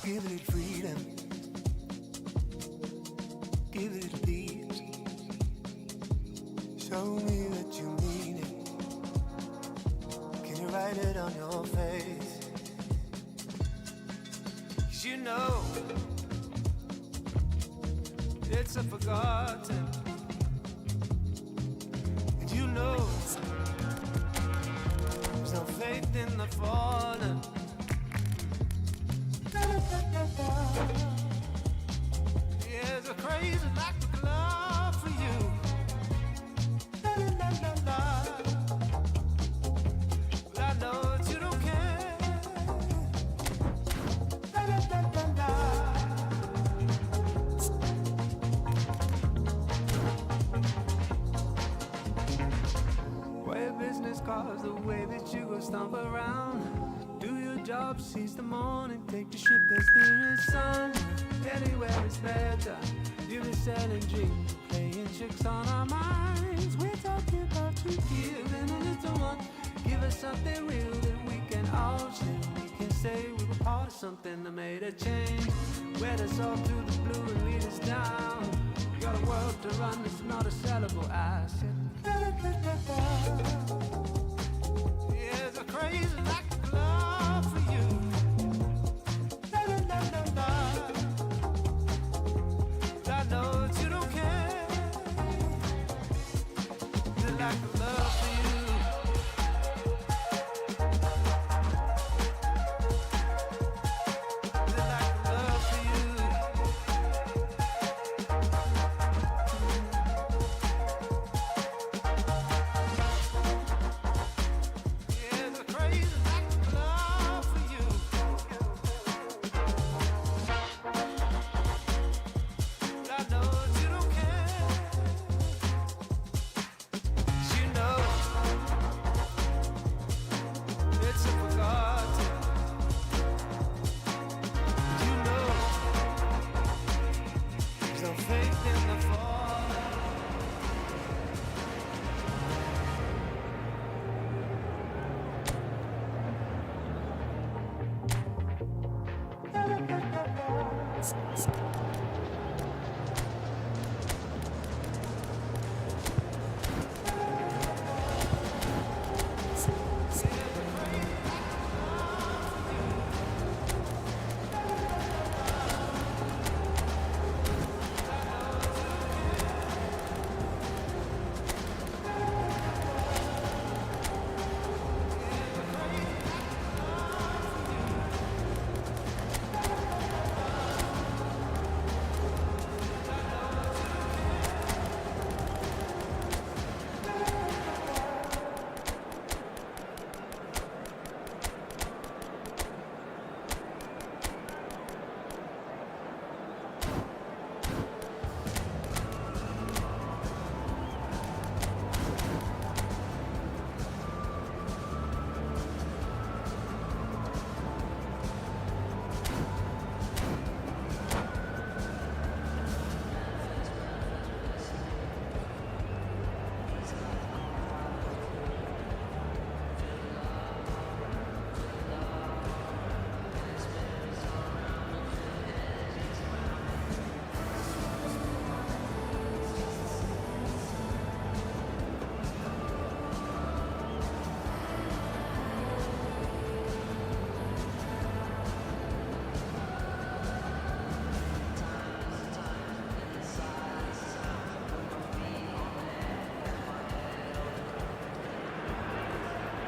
Give it freedom, give it peace. Show me that you mean it. Can you write it on your face? 'Cause you know it's a forgotten, and you know there's no faith in the fallen. There's a crazy lack of love for you. But I know that you don't care. Way of business cause the way that you go stomp around. Do your job, seize the morning, take the ship as there is sun. Anywhere is better. You've been selling dreams, playing tricks on our minds. We're talking about you giving a little one. Give us something real that we can all share. We can say we were part of something that made a change. Wet us all through the blue and lead us down. You got a world to run, it's not a sellable asset. There's a crazy lack of love for you. I know that you don't care. The lack of love for you. The lack of love for you. Yeah, the crazy lack of love for you. I know that you don't care. 'Cause you know it's a forgotten. You know there's no faith in the fallen.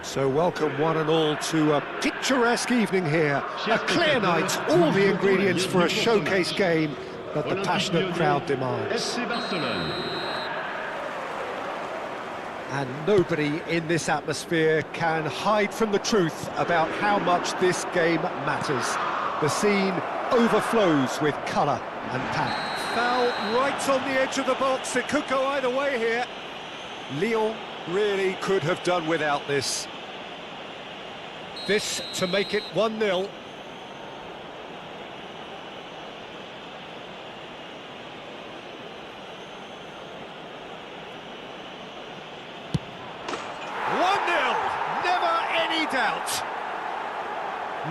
So welcome one and all to a picturesque evening here. A clear night, all the ingredients for a showcase game that the passionate crowd demands. And nobody in this atmosphere can hide from the truth about how much this game matters. The scene overflows with colour and power. Foul right on the edge of the box. It could go either way here. Lyon really could have done without this. This to make it 1-0. 1-0, never any doubt.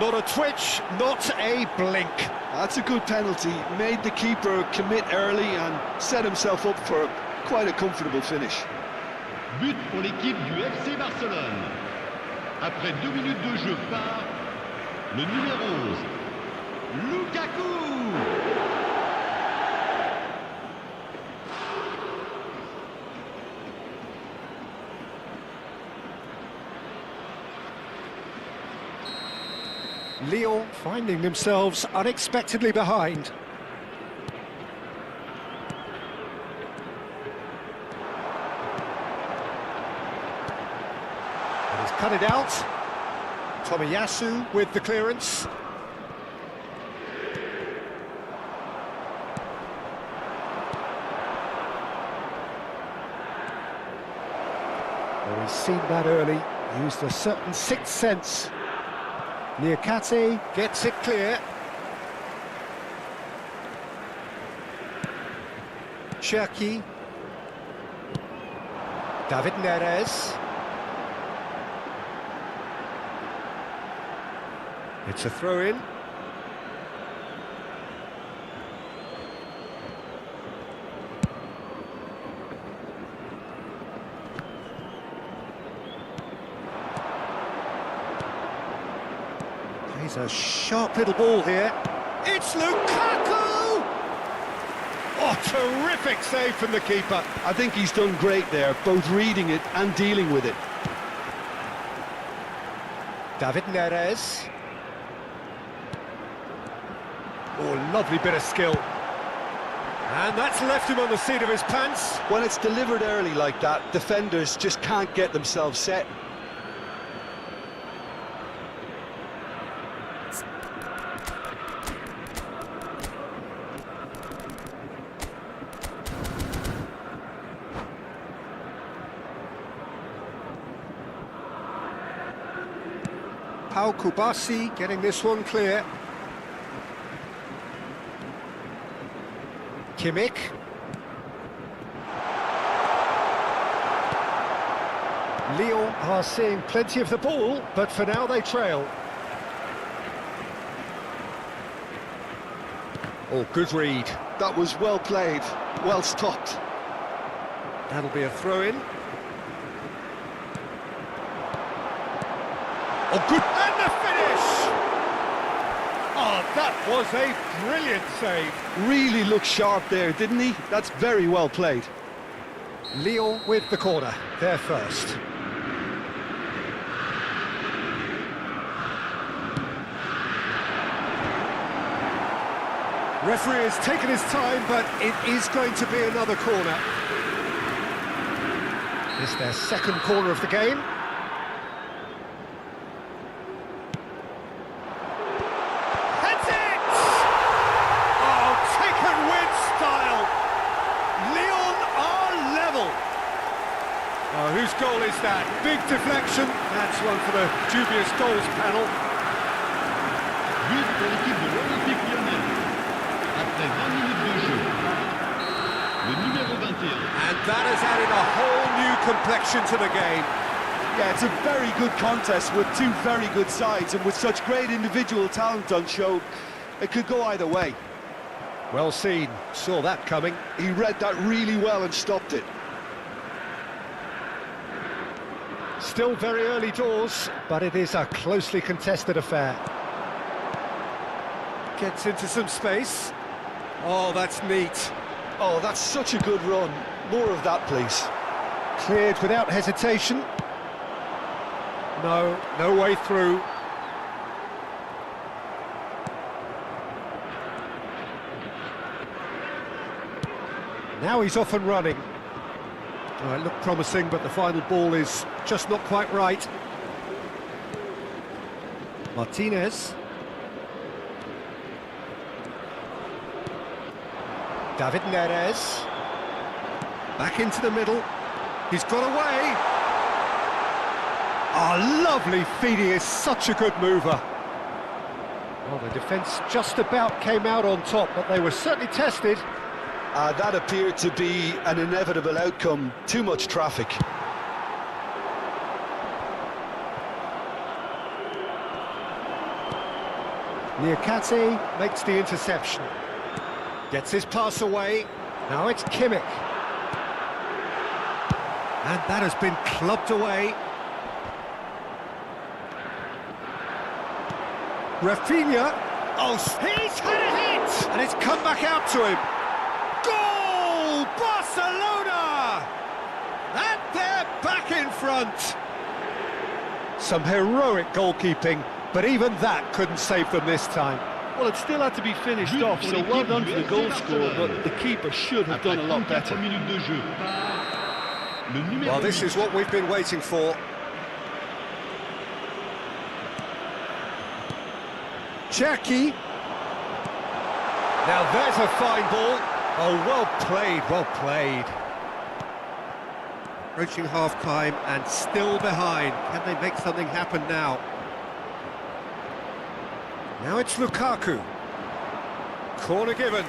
Not a twitch, not a blink. That's a good penalty. Made the keeper commit early and set himself up for quite a comfortable finish. But pour l'équipe du FC Barcelone. Après 2 minutes de jeu part le numéro 11, Lukaku. Lyon finding themselves unexpectedly behind. And he's cut it out. Tomiyasu with the clearance. Well, he's seen that early, used a certain sixth sense. Niakate gets it clear. Cherki. David Neres. It's a throw-in. He's a sharp little ball here. It's Lukaku! Oh, terrific save from the keeper. I think he's done great there, both reading it and dealing with it. David Neres. Oh, lovely bit of skill. And that's left him on the seat of his pants. When it's delivered early like that, defenders just can't get themselves set. Pau Kubasi getting this one clear. Kimmich. Lyon are seeing plenty of the ball, but for now they trail. Oh, good read. That was well played, well stopped. That'll be a throw-in. Oh, good, and the finish! Oh, that was a brilliant save. Really looked sharp there, didn't he? That's very well played. Lyon with the corner, they're first. Referee has taken his time, but it is going to be another corner. It's their second corner of the game. Heads it! Oh, taken with style. Lyon are level. Oh, whose goal is that? Big deflection. That's one for the dubious goals panel. But pour l'équipe de l'Olympique Lyonnais. Après 20 minutes de jeu, le numéro 21. And that has added a whole new complexion to the game. Yeah, it's a very good contest with two very good sides, and with such great individual talent on show, it could go either way. Well seen, saw that coming. He read that really well and stopped it. Still very early doors, but it is a closely contested affair. Gets into some space. Oh, that's neat. Oh, that's such a good run. More of that, please. Cleared without hesitation. No, no way through. Now he's off and running. Oh, it looked promising, but the final ball is just not quite right. Martinez. David Neres. Back into the middle. He's got away. Oh, lovely feed. He is such a good mover. Well, the defence just about came out on top, but they were certainly tested. That appeared to be an inevitable outcome. Too much traffic. Lyoinnas makes the interception. Gets his pass away. Now it's Kimmich. And that has been clubbed away. Rafinha. Oh, he's had a hit! And it's come back out to him. Goal! Barcelona! And they're back in front. Some heroic goalkeeping, but even that couldn't save them this time. Well, it still had to be finished off, so well done for the goal scorer, but the keeper should have done a lot better. Well, this is what we've been waiting for. Cherki. Now there's a fine ball. Oh, well played, well played. Approaching half-time and still behind. Can they make something happen now? Now it's Lukaku. Corner given.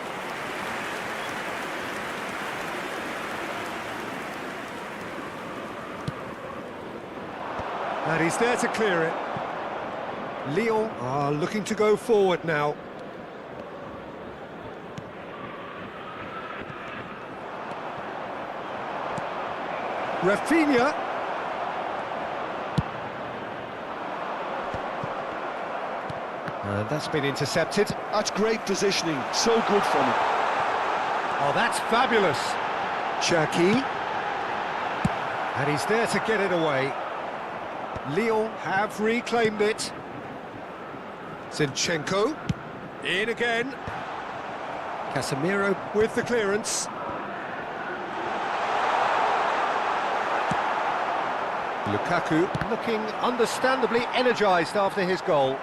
And he's there to clear it. Lyon are looking to go forward now. Rafinha. And that's been intercepted. That's great positioning, so good from him. Oh, that's fabulous. Cherki. And he's there to get it away. Lyon have reclaimed it. Zinchenko. In again. Casemiro with the clearance. Lukaku looking understandably energised after his goal.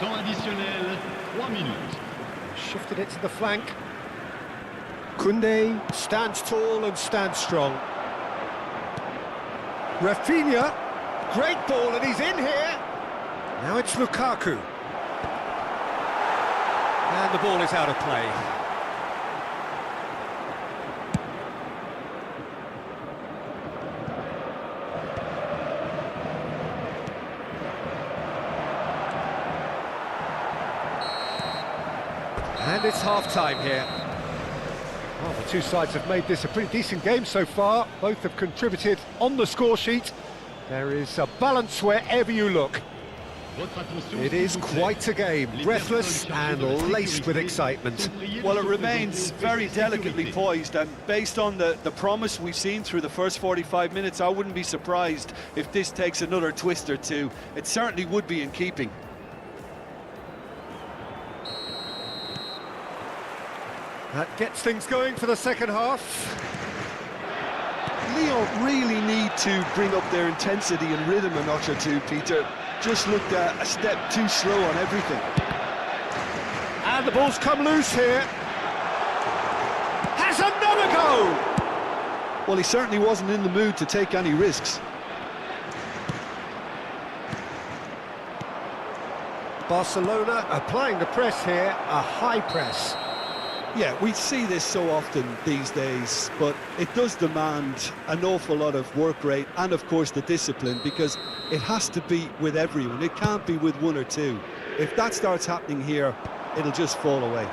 Temps additionnel, 3 minutes. Shifted it to the flank. Koundé stands tall and stands strong. Rafinha, great ball and he's in here. Now it's Lukaku. And the ball is out of play. And it's half-time here. Well, the two sides have made this a pretty decent game so far. Both have contributed on the score sheet. There is a balance wherever you look. It is quite a game, breathless and laced with excitement. Well, it remains very delicately poised, and based on the promise we've seen through the first 45 minutes, I wouldn't be surprised if this takes another twist or two. It certainly would be in keeping. That gets things going for the second half. Lyon really need to bring up their intensity and rhythm a notch or two, Peter. Just looked a step too slow on everything. And the ball's come loose here. Has another go! Well, he certainly wasn't in the mood to take any risks. Barcelona applying the press here, a high press. Yeah, we see this so often these days, but it does demand an awful lot of work rate and, of course, the discipline, because it has to be with everyone. It can't be with one or two. If that starts happening here, it'll just fall away.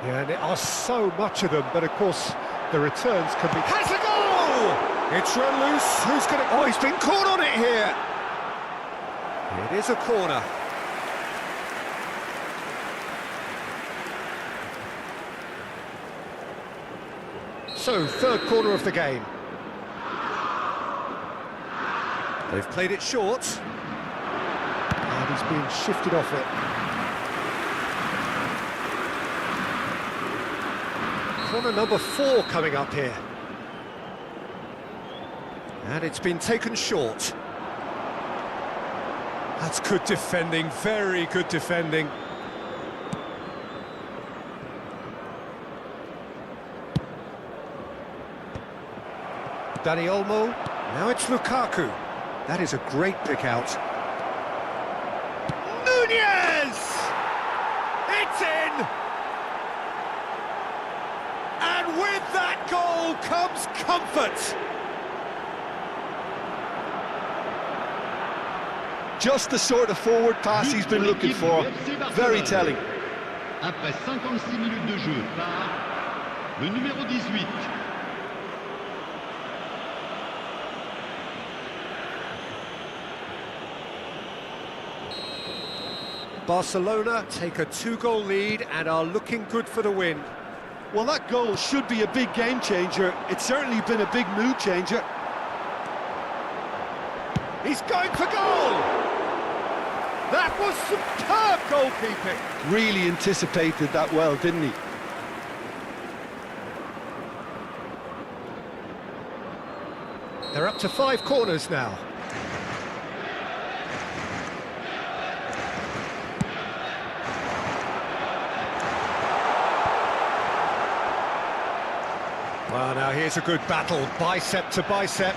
Yeah, and there are so much of them, but of course the returns can be... Has a goal! It's run loose. Who's going to... Oh, he's been caught on it here. It is a corner. So, third corner of the game. They've played it short. And he's being shifted off it. Corner number 4 coming up here. And it's been taken short. That's good defending, very good defending. Dani Olmo, now it's Lukaku. That is a great pick out. Nunez! It's in! And with that goal comes comfort. Just the sort of forward pass he's been looking for. Very telling. Après 56 minutes de jeu par le numéro 18. Barcelona take a 2-goal lead and are looking good for the win. Well, that goal should be a big game changer. It's certainly been a big mood changer. He's going for goal! That was superb goalkeeping. Really anticipated that well, didn't he? They're up to 5 corners now. Well, now here's a good battle, bicep to bicep.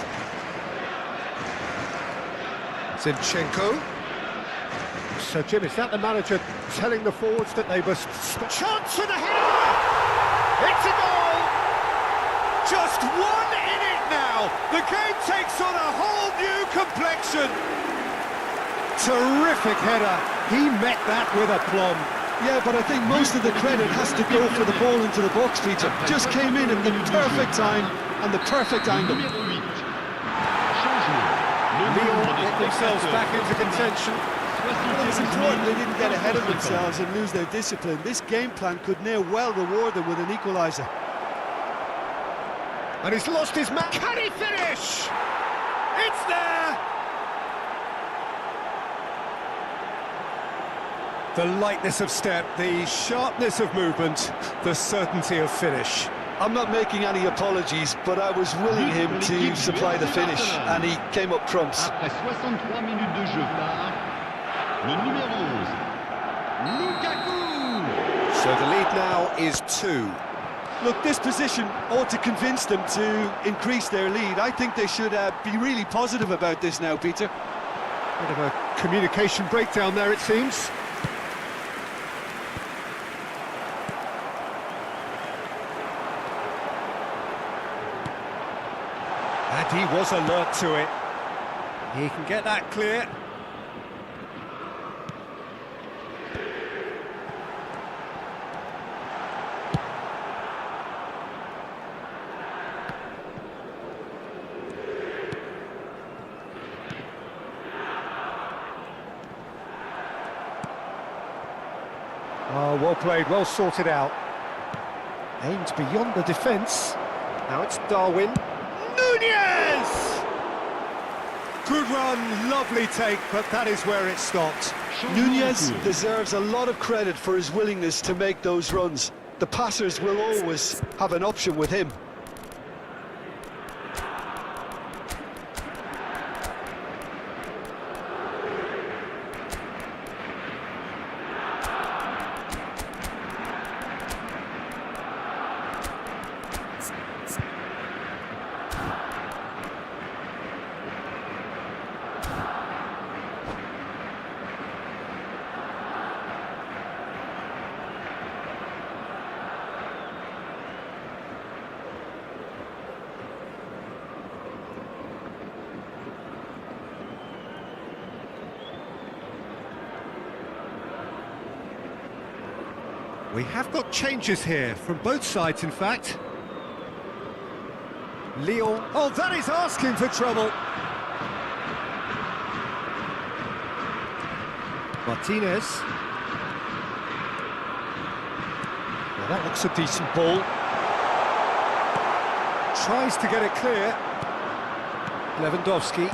Zinchenko. So, Jim, is that the manager telling the forwards that they must... Chance for the header! It's a goal! Just one in it now! The game takes on a whole new complexion! Terrific header. He met that with aplomb. Yeah, but I think most of the credit has to go for the ball into the box, Peter. Just came in at the perfect time and the perfect angle. Numéro 8. Lyon get themselves back into contention. Well, it's important they didn't get ahead of themselves and lose their discipline. This game plan could now well reward them with an equaliser. And he's lost his man. Can he finish? It's there! The lightness of step, the sharpness of movement, the certainty of finish. I'm not making any apologies, but I was willing him to supply the finish, and he came up trumps. Après 63 minutes de jeu par le numéro 11, Lukaku. So the lead now is 2. Look, this position ought to convince them to increase their lead. I think they should be really positive about this now, Peter. Bit of a communication breakdown there, it seems. And he was alert to it. He can get that clear. Oh, well played, well sorted out. Aimed beyond the defence. Now it's Darwin. Nunez! Good run, lovely take, but that is where it stopped. Nunez deserves a lot of credit for his willingness to make those runs. The passers will always have an option with him. We have got changes here, from both sides in fact. Lyon, oh that is asking for trouble. Martinez. Well, that looks a decent ball. Tries to get it clear. Lewandowski.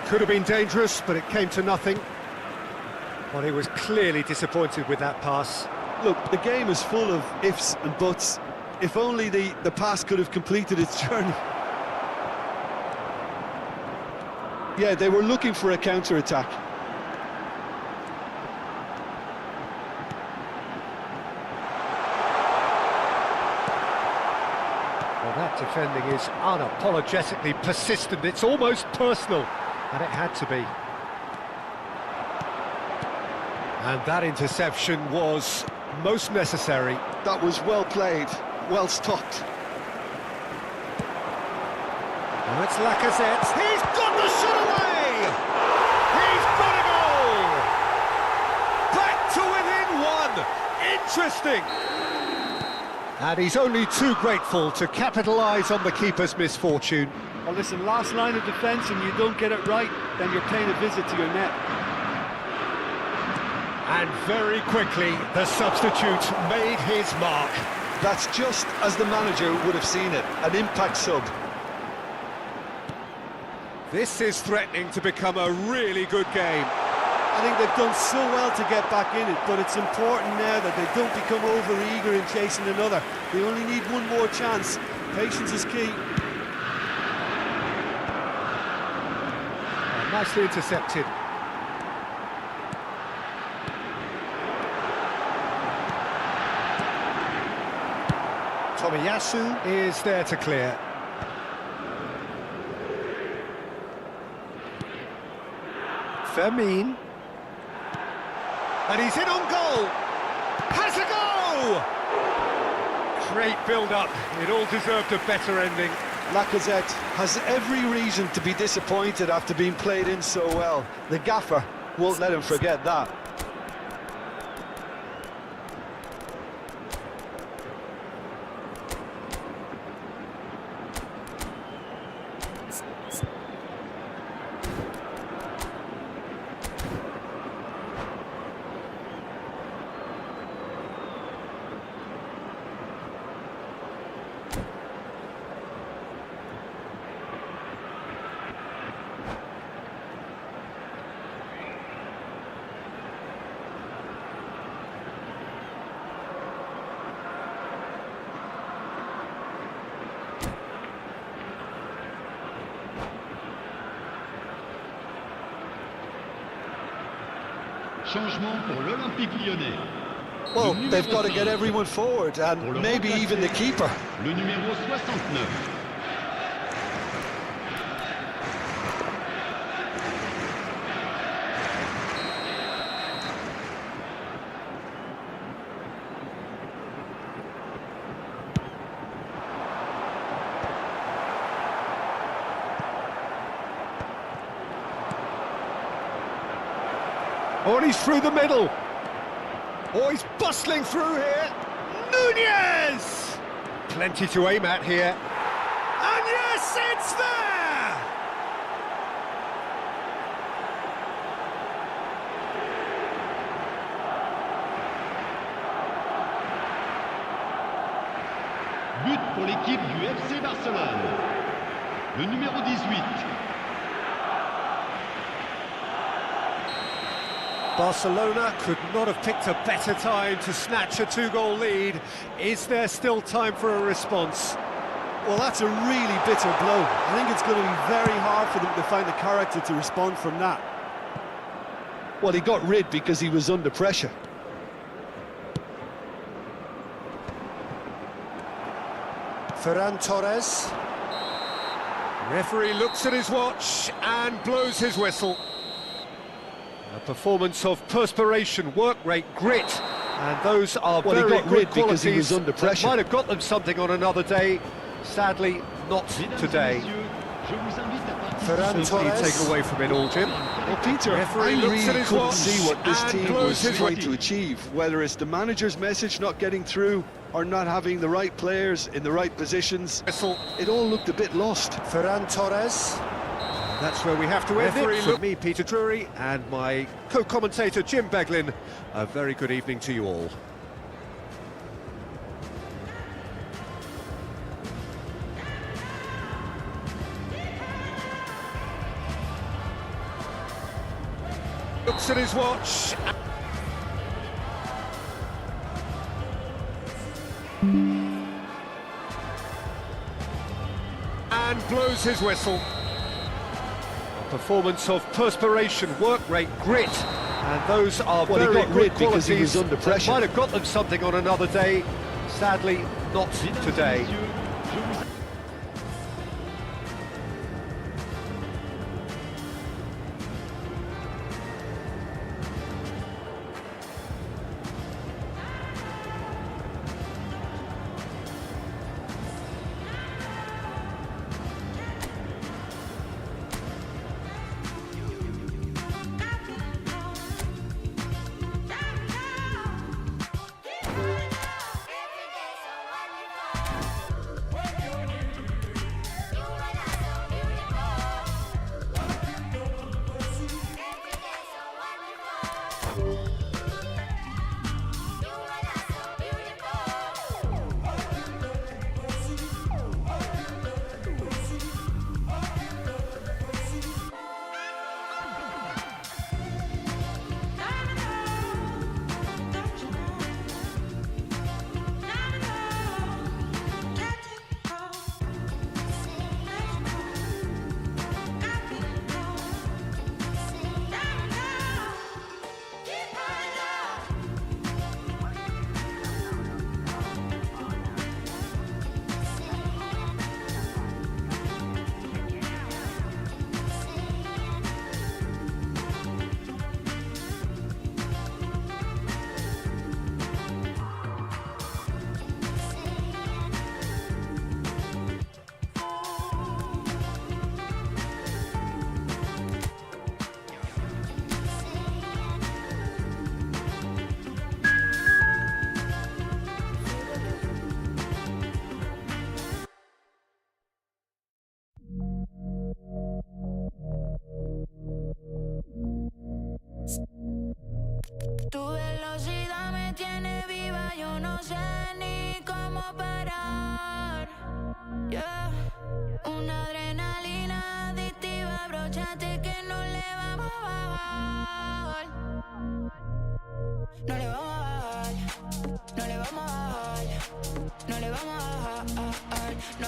Could have been dangerous, but it came to nothing. Well, he was clearly disappointed with that pass. Look, the game is full of ifs and buts. If only the pass could have completed its journey. Yeah, they were looking for a counter-attack. Well, that defending is unapologetically persistent. It's almost personal, and it had to be. And that interception was most necessary. That was well played, well stopped. Now it's Lacazette. He's got the shot away! He's got a goal! Back to within one! Interesting! And he's only too grateful to capitalise on the keeper's misfortune. Well, listen, last line of defence and you don't get it right, then you're paying a visit to your net. And very quickly, the substitute made his mark. That's just as the manager would have seen it, an impact sub. This is threatening to become a really good game. I think they've done so well to get back in it, but it's important now that they don't become over-eager in chasing another. They only need one more chance. Patience is key. Nicely intercepted. Tomiyasu is there to clear. Fermin. And he's in on goal! Has a go! Great build-up. It all deserved a better ending. Lacazette has every reason to be disappointed after being played in so well. The gaffer won't let him forget that. Changement pour l'Olympique Lyonnais. Well, they've got to get everyone forward, and maybe even the keeper. Le numéro 69. Oh, and he's through the middle. Oh, he's bustling through here. Nunez! Plenty to aim at here. And yes, it's there! But pour l'équipe du FC Barcelone. Le numéro 18. Barcelona could not have picked a better time to snatch a two-goal lead. Is there still time for a response? Well, that's a really bitter blow. I think it's going to be very hard for them to find the character to respond from that. Well, he got rid because he was under pressure. Ferran Torres. Referee looks at his watch and blows his whistle. A performance of perspiration, work rate, grit, and those are well, very he got good rid qualities because he was under pressure. that might have got them something on another day. Sadly, not today. Ferran Torres. Take away from it all, Jim. Well, Peter, Referee I looks really at his couldn't watch see what this and team blows was his trying whistle. to achieve, whether it's the manager's message not getting through or not having the right players in the right positions. It all looked a bit lost. Ferran Torres. That's where we have to end it. From me, Peter Drury, and my co-commentator, Jim Beglin. A very good evening to you all. Looks at his watch. And blows his whistle. Performance of perspiration, work rate, grit, and those are well, very he got good rid qualities because he was under pressure. that might have got them something on another day. Sadly, not today.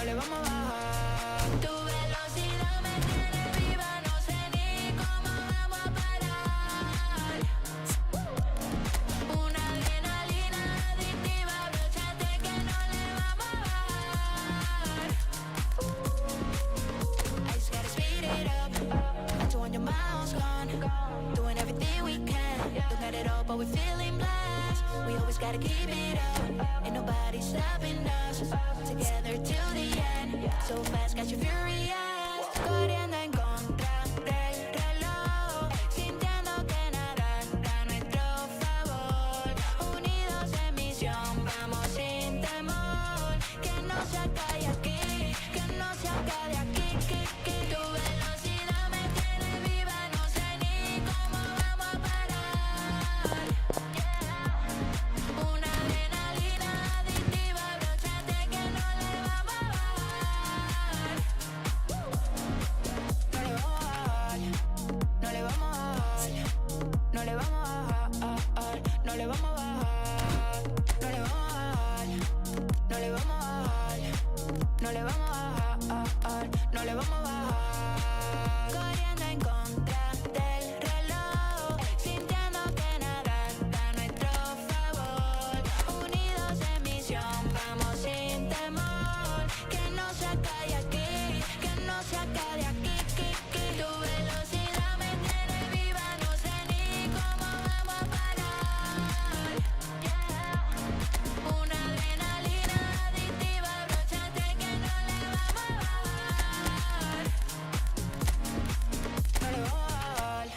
no le vamos a bajar. Tu velocidad me tiene viva, no sé ni cómo vamos a parar. Una adrenalina adictiva, abróchate que no le vamos a bajar. I just gotta speed it up, 200 miles gone, doing everything we can. Look at it all, but we're feeling blessed. We always gotta keep it up, ain't nobody stopping us. Together till the end, so fast, got you furious. Corriendo en contra del reloj, sintiendo que nada está a nuestro favor. Unidos en misión, vamos sin temor. Que no se acabe aquí, que no se acabe aquí. Tu velocidad me tiene viva, no sé ni cómo vamos a parar. Una adrenalina adictiva, abróchate que no le vamos a bajar. No le vamos a bajar, no le vamos a bajar, no le vamos a bajar, no le vamos a bajar, no le vamos a bajar, no le vamos a bajar, no le vamos a bajar. Corriendo en contra del reloj, sintiendo que nada está a nuestro favor. Unidos en misión, vamos sin temor. Que no se acabe aquí, que no se acabe aquí. Tu velocidad me tiene viva, no sé ni cómo vamos a parar. Una adrenalina adictiva, abróchate que no le vamos a bajar. No le vamos a bajar.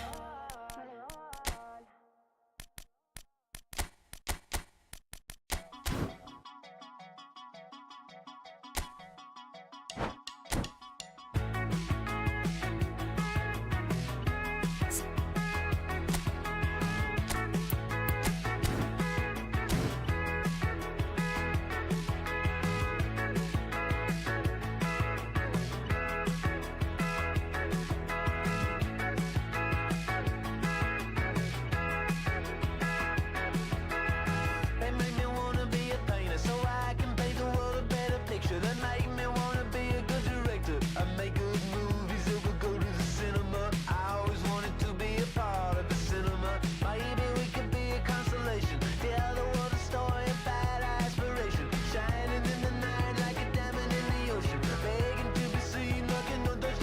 They make me wanna be a painter so I can paint the world a better picture. They make me wanna be a good director. I make good movies that will go to the cinema. I always wanted to be a part of the cinema. Maybe we could be a constellation, tell the world a story about aspiration. Shining in the night like a diamond in the ocean, begging to be seen, knocking on doors.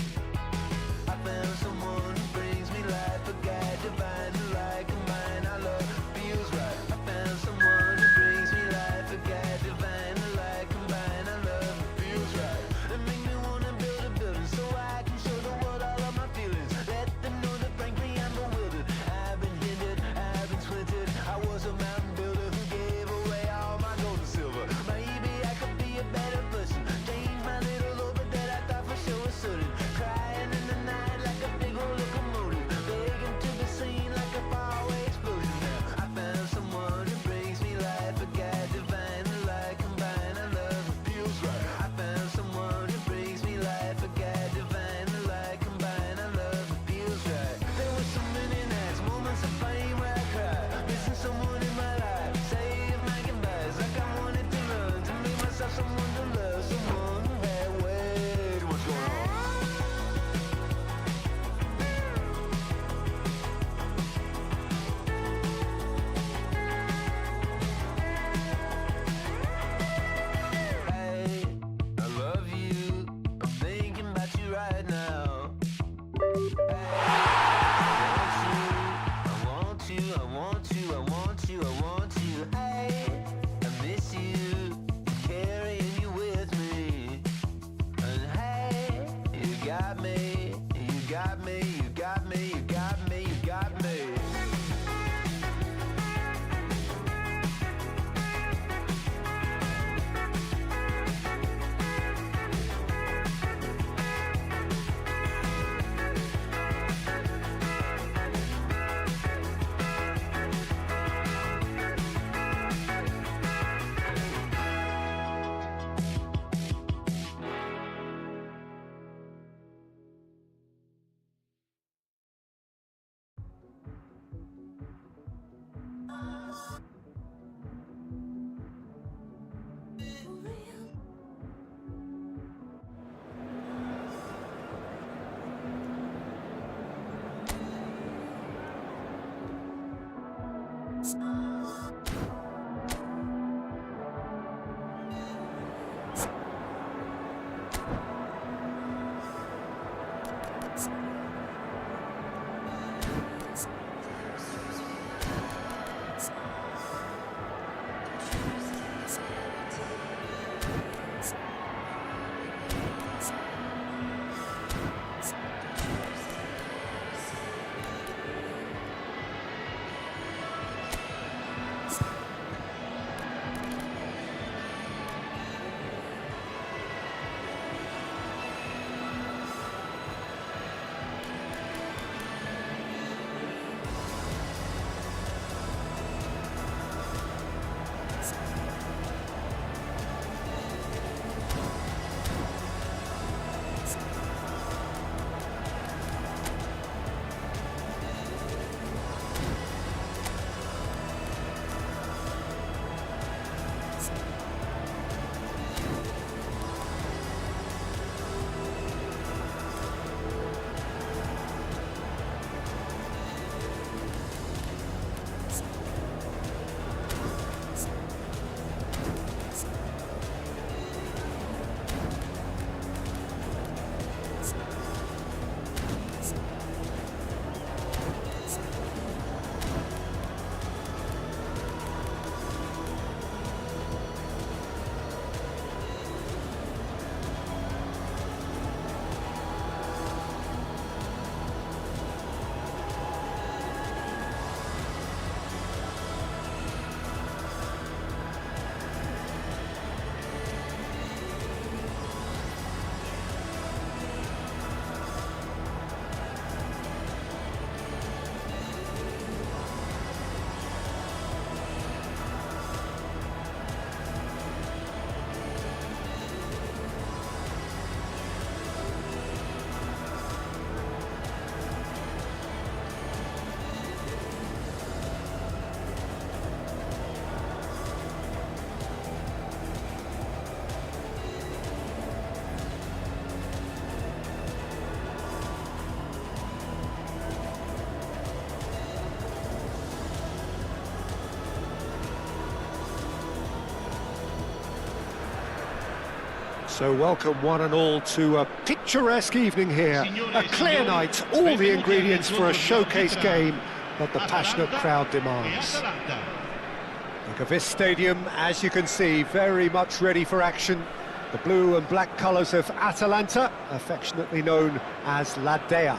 I found someone who brings me life, a guide divine who like a mind I love feels right. I found someone who brings me life, a guide divine who like a mind I love feels right. They make me wanna build a building so I can show the world all of my feelings. Let them know that frankly I'm bewildered. I've been hindered, I've been splintered. I was a mountain builder who gave away all my gold and silver. Maybe I could be a better person, change my little orbit that I thought for sure was certain. Crying in the night like a big old locomotive, begging to be seen like a faraway explosion. Now I found someone who brings me life, a guide divine who like combine I love it feels right. I found someone who brings me life, a guide divine who like combine I love it feels right. There were so many nights, moments of pain where I cried, missing someone in my life, save my goodbyes like I wanted to run, to make myself someone to love, someone who had way too much going on. Hey, I love you. I'm thinking about you right now. Hey, I want you, I want you, I want you, I want you. Hey, I miss you, carrying you with me. And hey, you got me, you got me, you got me, you got me, you got me. So welcome one and all to a picturesque evening here, a clear night, all the ingredients for a showcase game that the passionate crowd demands. Look at this stadium, as you can see, very much ready for action. The blue and black colours of Atalanta, affectionately known as La Dea.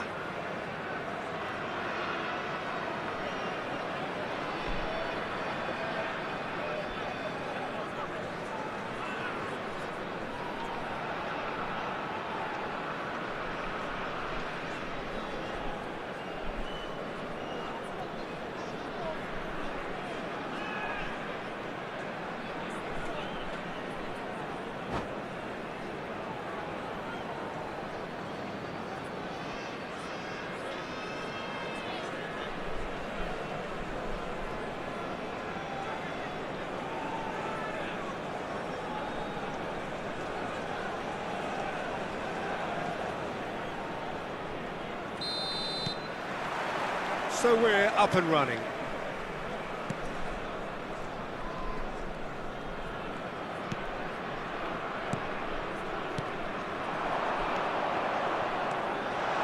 So we're up and running.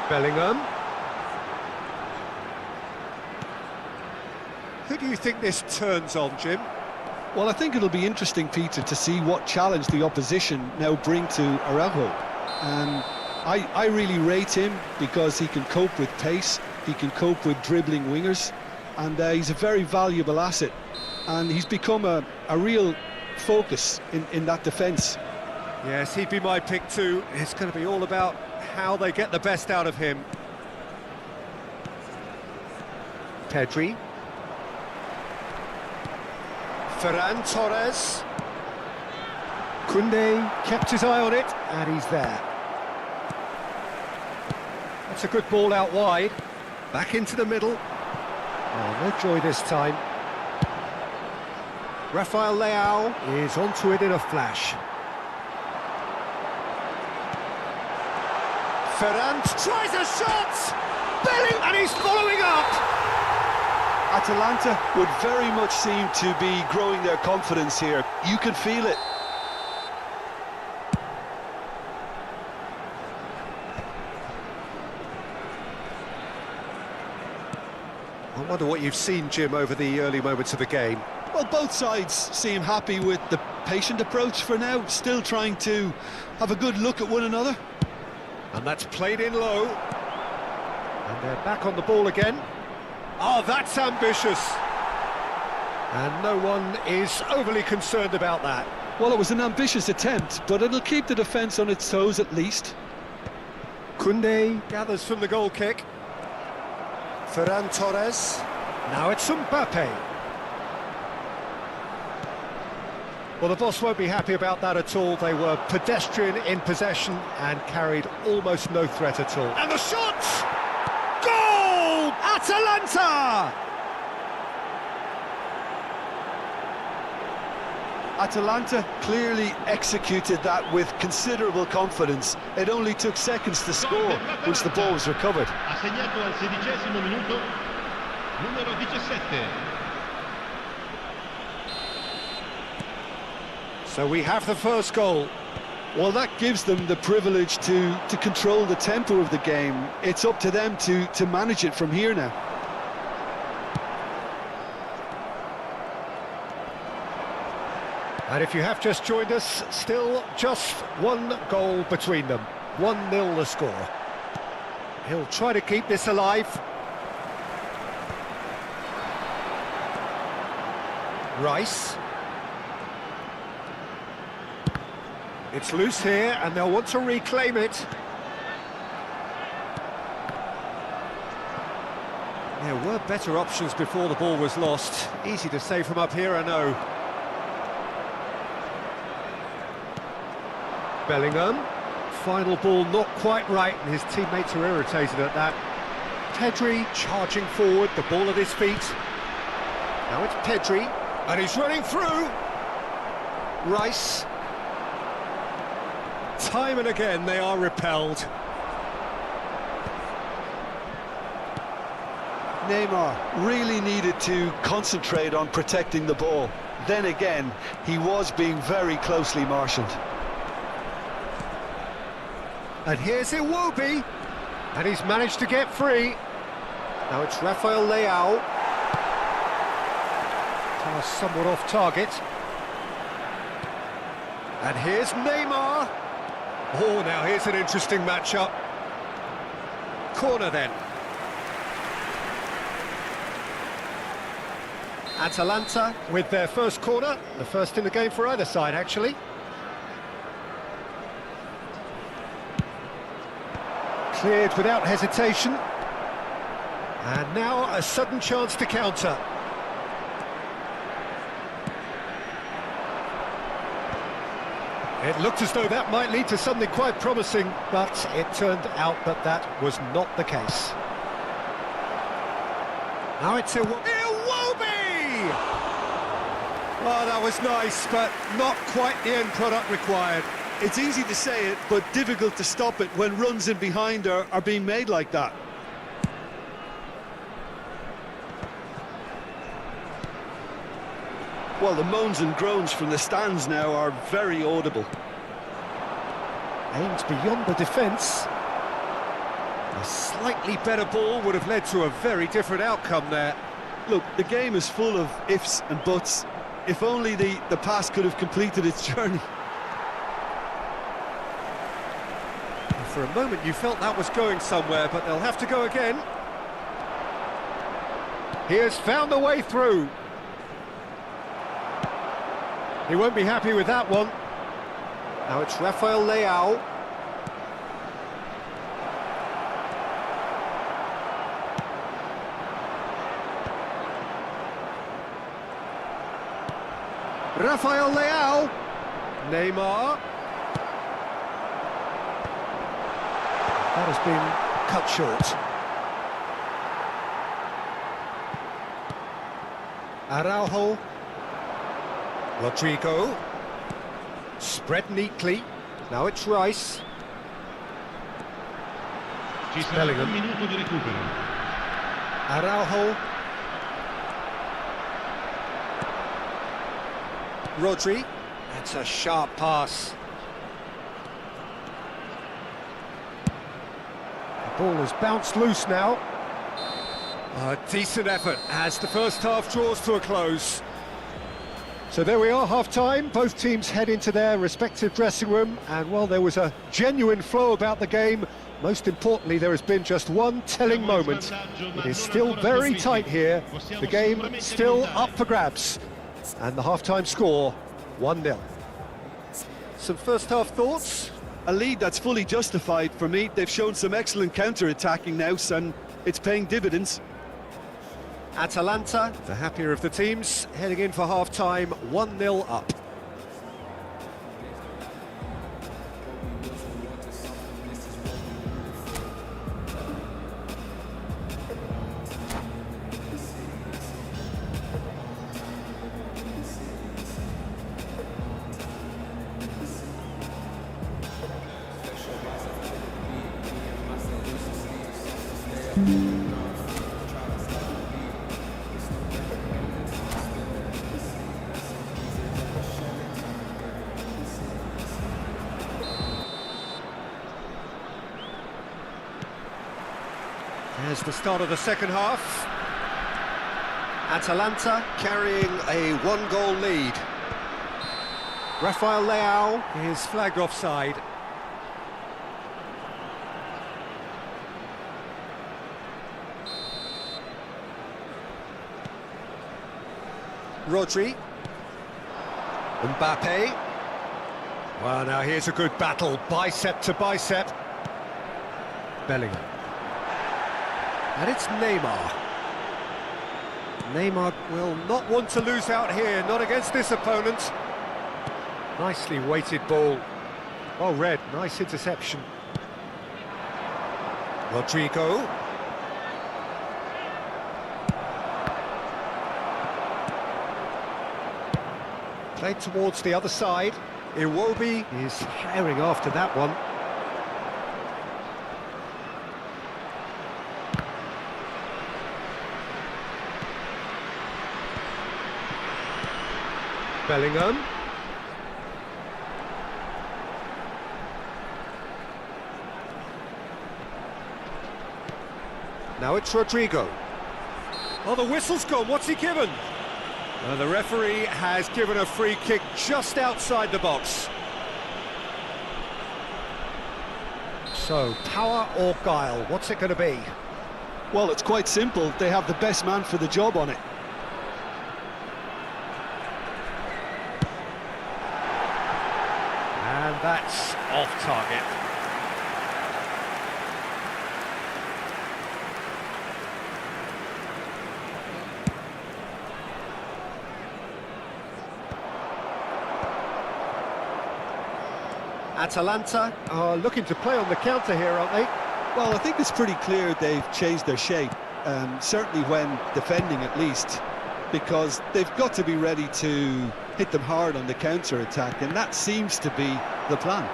Bellingham. Who do you think this turns on, Jim? Well, I think it'll be interesting, Peter, to see what challenge the opposition now bring to Araujo. And I really rate him because he can cope with pace, he can cope with dribbling wingers, and he's a very valuable asset. And he's become a real focus in that defence. Yes, he'd be my pick too. It's going to be all about how they get the best out of him. Pedri. Ferran Torres. Koundé kept his eye on it, and he's there. That's a good ball out wide. Back into the middle. Oh, no joy this time. Rafael Leao is onto it in a flash. Ferran tries a shot! Bellingham, and he's following up! Atalanta would very much seem to be growing their confidence here. You can feel it. I wonder what you've seen, Jim, over the early moments of the game. Well, both sides seem happy with the patient approach for now, still trying to have a good look at one another. And that's played in low. And they're back on the ball again. Oh, that's ambitious. And no one is overly concerned about that. Well, it was an ambitious attempt, but it'll keep the defence on its toes at least. Koundé gathers from the goal kick. Ferran Torres. Now it's Mbappe. Well, the boss won't be happy about that at all. They were pedestrian in possession and carried almost no threat at all. And the shot! Goal! Atalanta! Atalanta clearly executed that with considerable confidence. It only took seconds to score once the ball was recovered. Ha segnato al 16° minuto numero 17. So we have the first goal. Well, that gives them the privilege to control the tempo of the game. It's up to them to manage it from here now. And if you have just joined us, still just one goal between them. 1-0 the score. He'll try to keep this alive. Rice. It's loose here, and they'll want to reclaim it. There were better options before the ball was lost. Easy to say from up here, I know. Bellingham. Final ball not quite right, and his teammates are irritated at that. Pedri charging forward, the ball at his feet. Now it's Pedri, and he's running through. Rice. Time and again they are repelled. Neymar really needed to concentrate on protecting the ball. Then again, he was being very closely marshalled. And here's Iwobi, and he's managed to get free. Now it's Rafael Leao. Pass somewhat off target. And here's Neymar. Oh, now here's an interesting matchup. Corner then. Atalanta with their first corner, the first in the game for either side, actually. Cleared without hesitation. And now a sudden chance to counter. It looked as though that might lead to something quite promising, but it turned out that that was not the case. Now it's Iwobi! Oh, that was nice, but not quite the end product required. It's easy to say it, but difficult to stop it when runs in behind are being made like that. Well, the moans and groans from the stands now are very audible. Aimed beyond the defence. A slightly better ball would have led to a very different outcome there. Look, the game is full of ifs and buts. If only the pass could have completed its journey. For a moment you felt that was going somewhere, but they'll have to go again. He has found the way through. He won't be happy with that one. Now it's Rafael Leao. Rafael Leao. Neymar. That has been cut short. Araujo. Rodrigo. Spread neatly. Now it's Rice. Ci sarà Bellingham. un minuto di recupero. Araujo. Rodri. That's a sharp pass. The ball has bounced loose now. A decent effort as the first half draws to a close. So there we are, half-time. Both teams head into their respective dressing room, and while there was a genuine flow about the game, most importantly, there has been just one telling moment. It is still very tight here. The game still up for grabs. And the half-time score, 1-0. Some first-half thoughts? A lead that's fully justified for me. They've shown some excellent counter-attacking now, and it's paying dividends. Atalanta, the happier of the teams, heading in for half-time, 1-0 up. There's the start of the second half. Atalanta carrying a one-goal lead. Rafael Leao is flagged offside. Rodri. Mbappe. Well, now here's a good battle, bicep to bicep. Bellingham. And it's Neymar. Neymar will not want to lose out here, not against this opponent. Nicely weighted ball. Well read, nice interception. Rodrigo. Played towards the other side. Iwobi is herring after that one. Bellingham. Now it's Rodrigo. Oh, the whistle's gone. What's he given? The referee has given a free kick just outside the box. So, power or guile, what's it going to be? Well, it's quite simple. They have the best man for the job on it. And that's off target. Atalanta are looking to play on the counter here, aren't they? Well, I think it's pretty clear they've changed their shape, certainly when defending at least, because they've got to be ready to hit them hard on the counter-attack, and that seems to be the plan.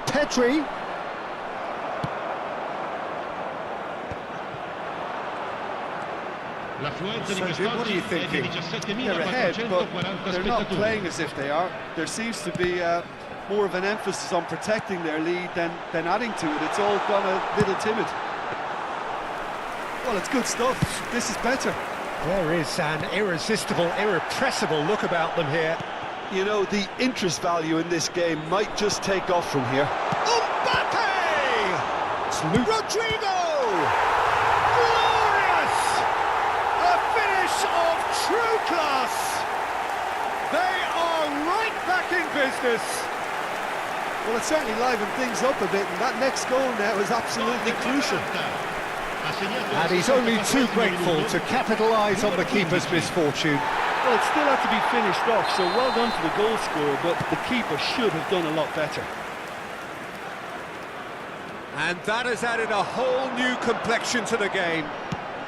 Pedri. So, what are you thinking? They're ahead, but they're not playing as if they are. There seems to be more of an emphasis on protecting their lead than adding to it. It's all gone a little timid. Well, it's good stuff. This is better. There is an irresistible, irrepressible look about them here. You know, the interest value in this game might just take off from here. Mbappe! It's Rodrigo! Glorious! A finish of true class! They are right back in business. Well, it certainly livened things up a bit, and that next goal now is absolutely crucial. And he's only too grateful to capitalise on the keeper's misfortune. Well, it still had to be finished off, so well done to the goal scorer, but the keeper should have done a lot better. And that has added a whole new complexion to the game.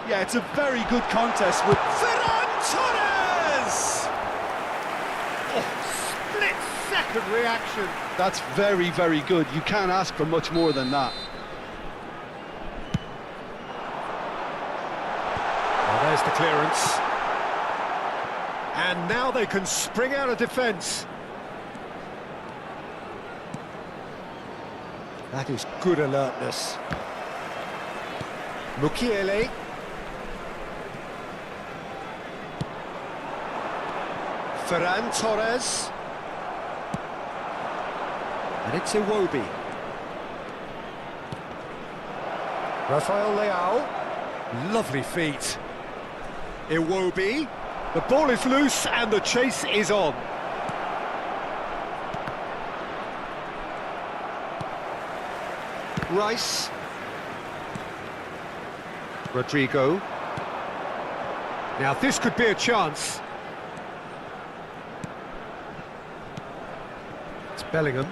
Yeah, it's a very good contest with Ferran Torres! Oh, split-second reaction. That's very, very good. You can't ask for much more than that. Well, there's the clearance. And now they can spring out of defence. That is good alertness. Mukiele. Ferran Torres. And it's Iwobi. Rafael Leao. Lovely feet. Iwobi. The ball is loose and the chase is on. Rice. Rodrigo. Now this could be a chance. It's Bellingham.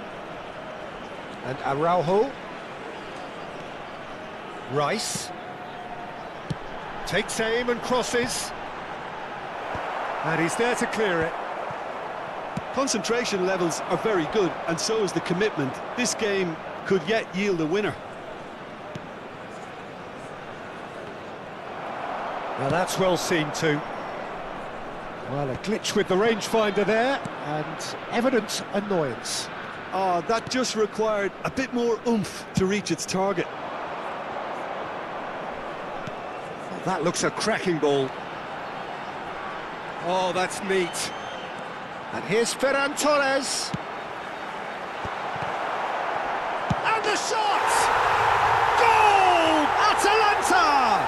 And Araujo. Rice. Takes aim and crosses. And he's there to clear it. Concentration levels are very good, and so is the commitment. This game could yet yield a winner. Now that's well seen too. Well, a glitch with the rangefinder there, and evident annoyance. Oh, that just required a bit more oomph to reach its target. That looks a cracking ball. Oh, that's neat. And here's Ferran Torres. And the shot! Goal! Atalanta!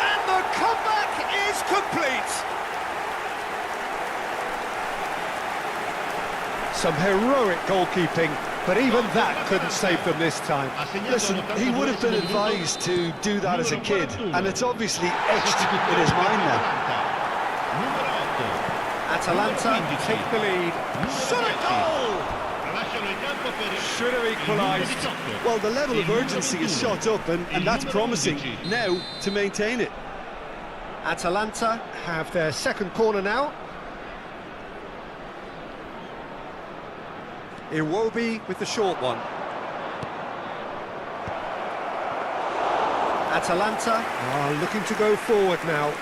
And the comeback is complete. Some heroic goalkeeping, but even that couldn't save them this time. Listen, he would have been advised to do that as a kid, and it's obviously etched in his mind now. Atalanta take the lead. Shot a goal! Should have equalised. Well, the level of urgency is shot up, and that's promising. Now to maintain it. Atalanta have their second corner now. Iwobi with the short one. Atalanta are looking to go forward now.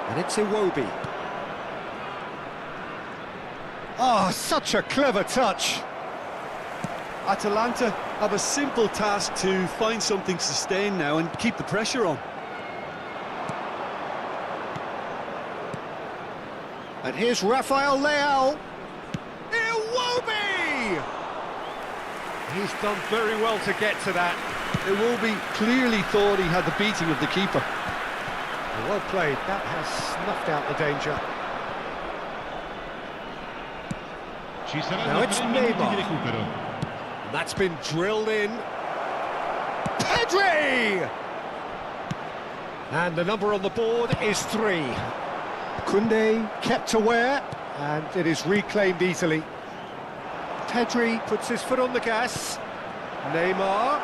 And it's Iwobi. Oh, such a clever touch. Atalanta have a simple task to find something sustained now and keep the pressure on. And here's Rafael Leao. Iwobi! He's done very well to get to that. Iwobi clearly thought he had the beating of the keeper. Well played, that has snuffed out the danger. Now it's Neymar. That's been drilled in. Pedri! And the number on the board is 3. Koundé kept aware, and it is reclaimed easily. Pedri puts his foot on the gas. Neymar.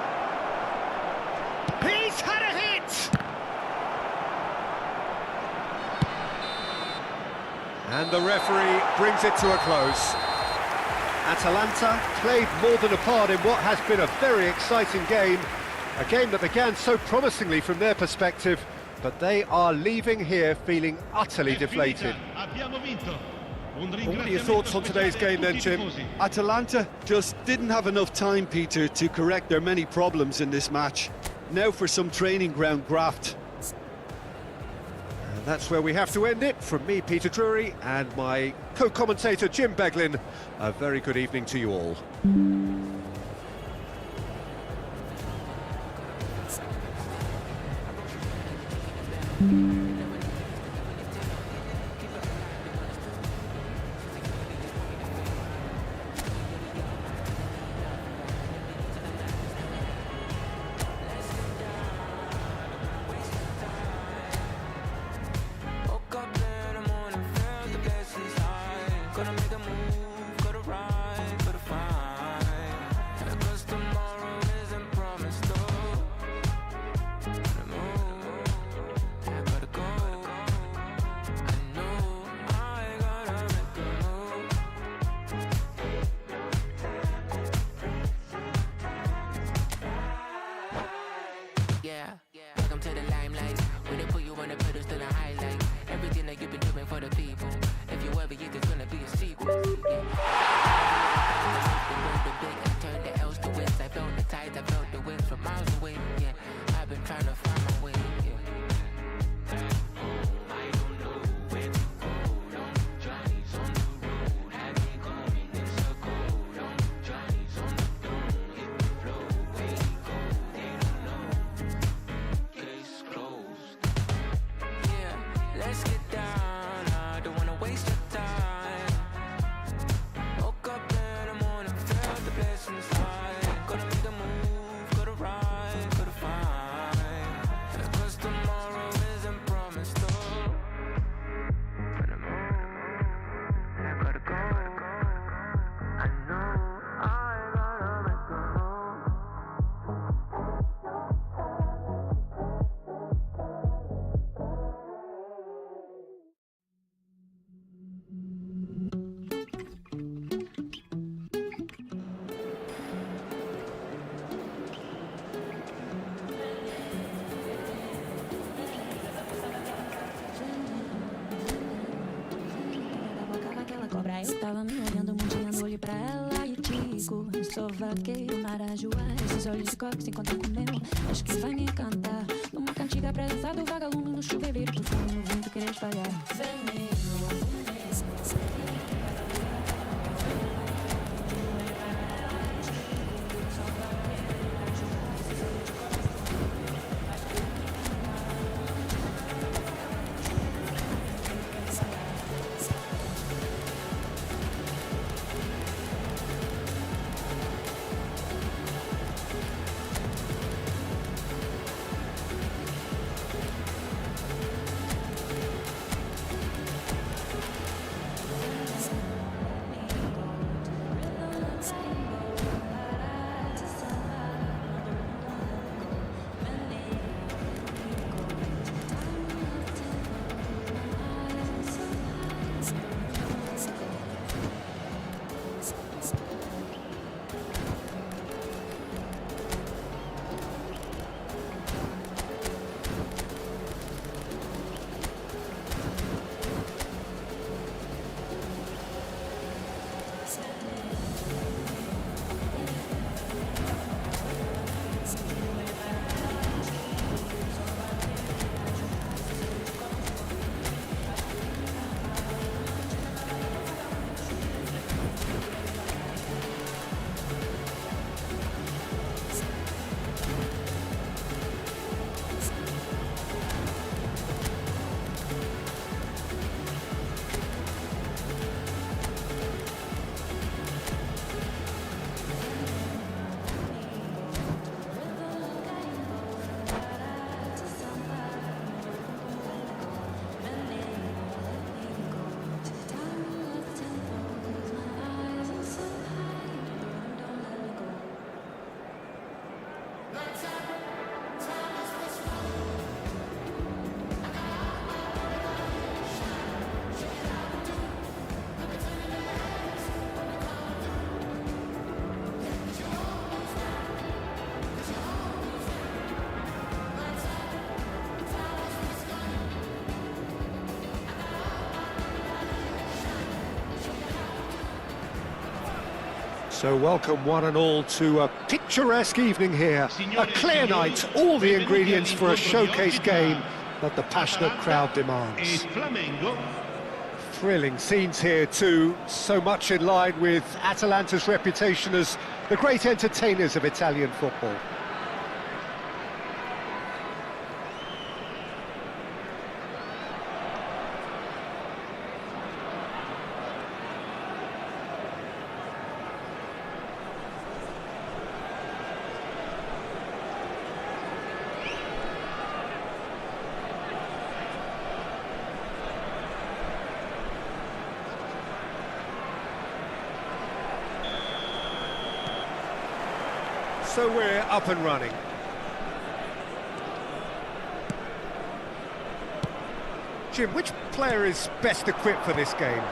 He's had a hit! And the referee brings it to a close. Atalanta played more than a part in what has been a very exciting game. A game that began so promisingly from their perspective, but they are leaving here feeling utterly deflated. What are your thoughts on today's game then, Jim? Atalanta just didn't have enough time, Peter, to correct their many problems in this match. Now for some training ground graft. And that's where we have to end it. From me, Peter Drury, and my co-commentator, Jim Beglin, a very good evening to you all. Welcome to the limelight. When they put you on the pedestal, a highlight everything that you've been doing for the people. If you ever movie, it's just gonna be a sequel. Yeah. Turn the L's to wins. I felt the tides, I felt the winds from miles away. Yeah, I've been trying to find my way. Yeah. I don't know where to go. Johnny's on the road, had me going in circles. Johnny's on the throne, hit the flow. Where he go, they don't know. Case closed. Yeah, let's get down. I don't wanna waste your time. Woke up in the morning, felt the blessings slide. Gotta make a move, gotta ride, gotta find. Cause tomorrow isn't promised, though. Gotta move, I gotta go. I know I gotta make a move. Eu tava me olhando, mundiando, olhei pra ela e digo: eu sou vaqueiro, marajoá. Esses olhos de coque se encontram com o meu, acho que vai me encantar. Numa cantiga presença do vagalume no chuveiro, perfume no vento querer espalhar. So welcome one and all to a picturesque evening here. A clear night, all the ingredients for a showcase game that the passionate crowd demands. Thrilling scenes here too, so much in line with Atalanta's reputation as the great entertainers of Italian football. So we're up and running. Jim, which player is best equipped for this game?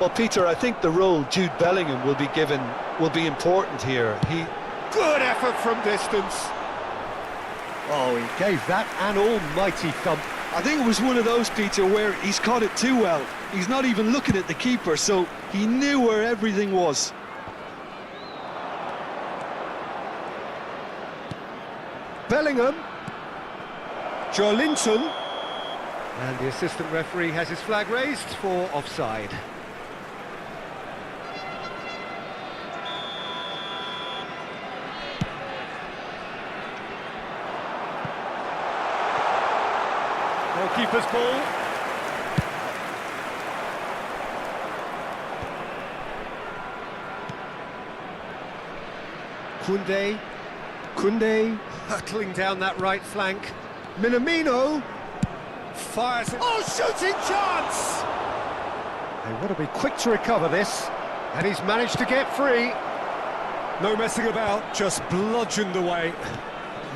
Well, Peter, I think the role Jude Bellingham will be given will be important here. Good effort from distance. Oh, he gave that an almighty thump. I think it was one of those, Peter, where he's caught it too well. He's not even looking at the keeper, so he knew where everything was. Bellingham. Joelinton. And the assistant referee has his flag raised for offside. Goalkeeper's ball. Koundé hurtling down that right flank. Minamino fires it. Oh, shooting chance! They want to be quick to recover this, and he's managed to get free. No messing about, just bludgeoned away.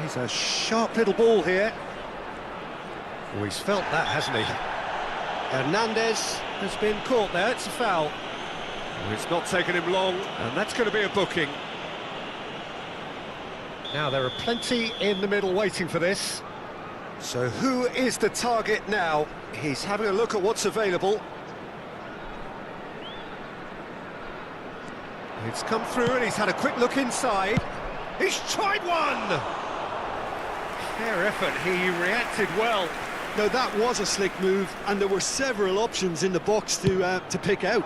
He's a sharp little ball here. Oh, he's felt that, hasn't he? Hernandez has been caught there, it's a foul. Oh, it's not taken him long, and that's going to be a booking. Now, there are plenty in the middle waiting for this. So who is the target now? He's having a look at what's available. It's come through and he's had a quick look inside. He's tried one! Fair effort, he reacted well. Now, that was a slick move, and there were several options in the box to pick out.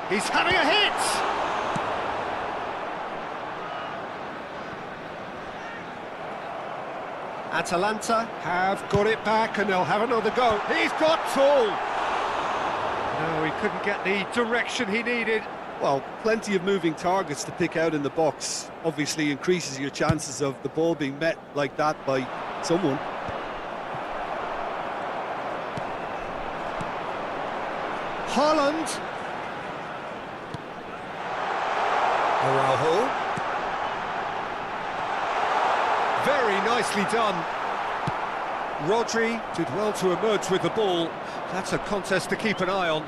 He's having a hit! Atalanta have got it back and they'll have another go. He's got full! No, he couldn't get the direction he needed. Well, plenty of moving targets to pick out in the box. Obviously increases your chances of the ball being met like that by someone. Haaland. Araujo. Very nicely done. Rodri did well to emerge with the ball. That's a contest to keep an eye on.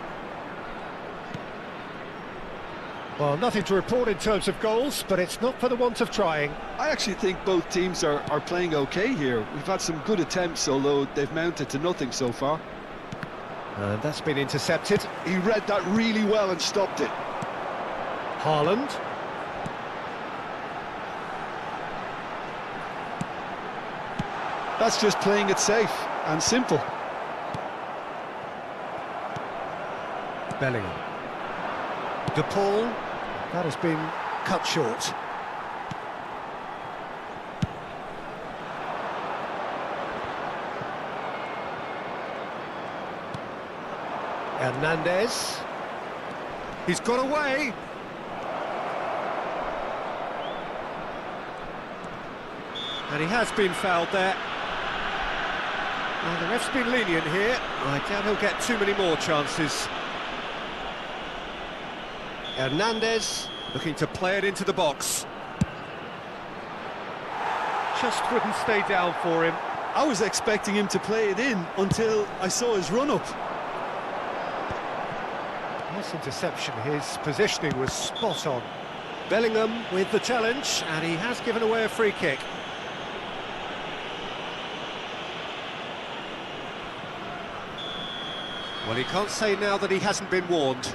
Well, nothing to report in terms of goals, but it's not for the want of trying. I actually think both teams are playing okay here. We've had some good attempts, although they've mounted to nothing so far. And that's been intercepted. He read that really well and stopped it. Haaland. That's just playing it safe and simple. Bellingham. De Paul. That has been cut short. Hernandez. He's got away. And he has been fouled there. Well, the ref's been lenient here. I doubt he'll get too many more chances. Hernandez looking to play it into the box. Just wouldn't stay down for him. I was expecting him to play it in until I saw his run-up. Nice interception, his positioning was spot on. Bellingham with the challenge, and he has given away a free kick. Well, he can't say now that he hasn't been warned.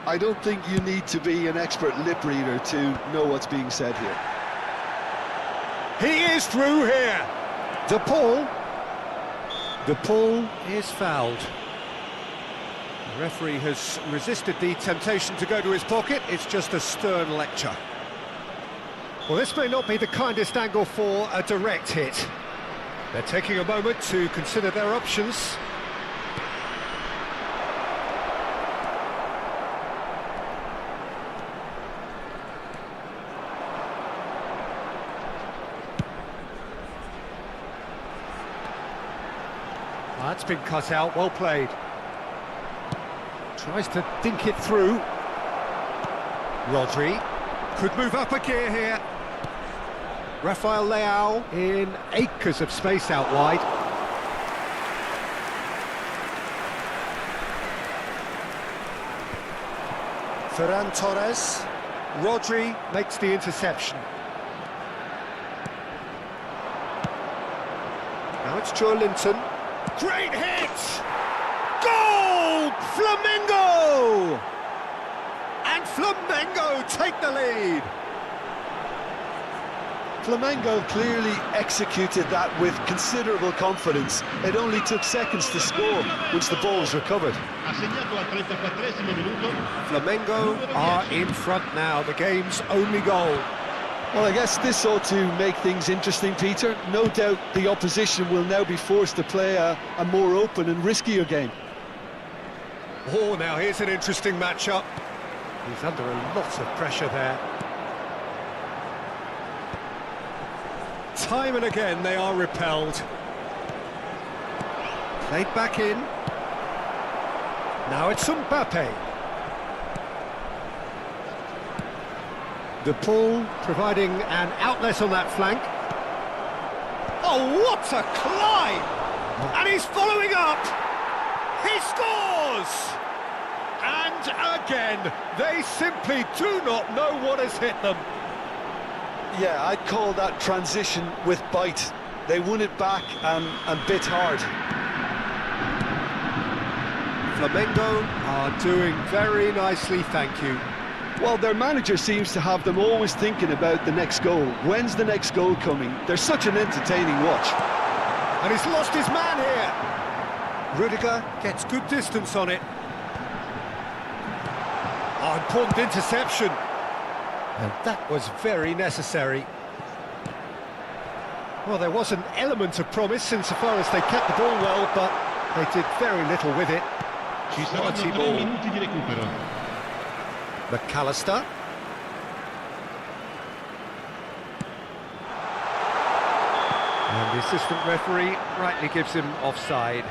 I don't think you need to be an expert lip reader to know what's being said here. He is through here! De Paul. De Paul is fouled. The referee has resisted the temptation to go to his pocket. It's just a stern lecture. Well, this may not be the kindest angle for a direct hit. They're taking a moment to consider their options. That's been cut out, well played. Tries to dink it through. Rodri could move up a gear here. Rafael Leao in acres of space out wide. Ferran Torres. Rodri makes the interception. Now it's Linton. Great hit! Goal! Flamengo! And Flamengo take the lead. Flamengo clearly executed that with considerable confidence. It only took seconds to score once the ball was recovered. Ha segnato al 34esimo minuto. Flamengo are in front now, the game's only goal. Well, I guess this ought to make things interesting, Peter. No doubt the opposition will now be forced to play a more open and riskier game. Oh, now here's an interesting matchup. He's under a lot of pressure there. Time and again they are repelled. Played back in. Now it's Mbappe. De Paul providing an outlet on that flank. Oh, what a climb! And he's following up! He scores! And again, they simply do not know what has hit them. Yeah, I'd call that transition with bite. They won it back and bit hard. Flamengo are doing very nicely, thank you. Well, their manager seems to have them always thinking about the next goal. When's the next goal coming? They're such an entertaining watch. And he's lost his man here. Rudiger gets good distance on it. Oh, important interception. And that was very necessary. Well, there was an element of promise insofar as they kept the ball well, but they did very little with it. Ci saranno Quality 3 ball. minuti di recupero. McAllister. And the assistant referee rightly gives him offside.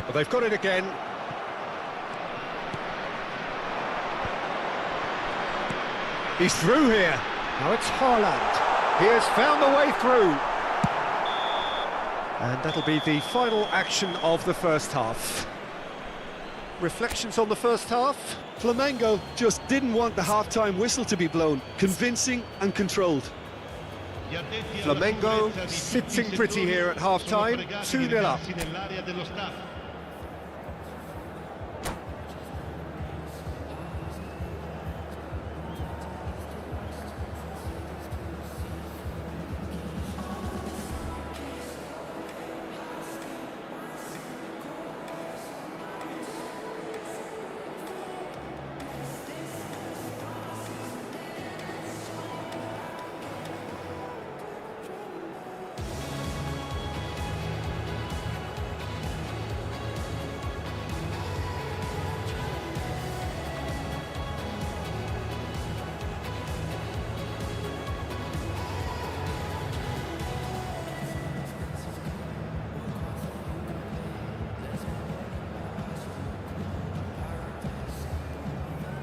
But they've got it again. He's through here. Now it's Haaland. He has found the way through. And that'll be the final action of the first half. Reflections on the first half? Flamengo just didn't want the half-time whistle to be blown. Convincing and controlled. Flamengo sitting pretty here at half-time, 2-0 up.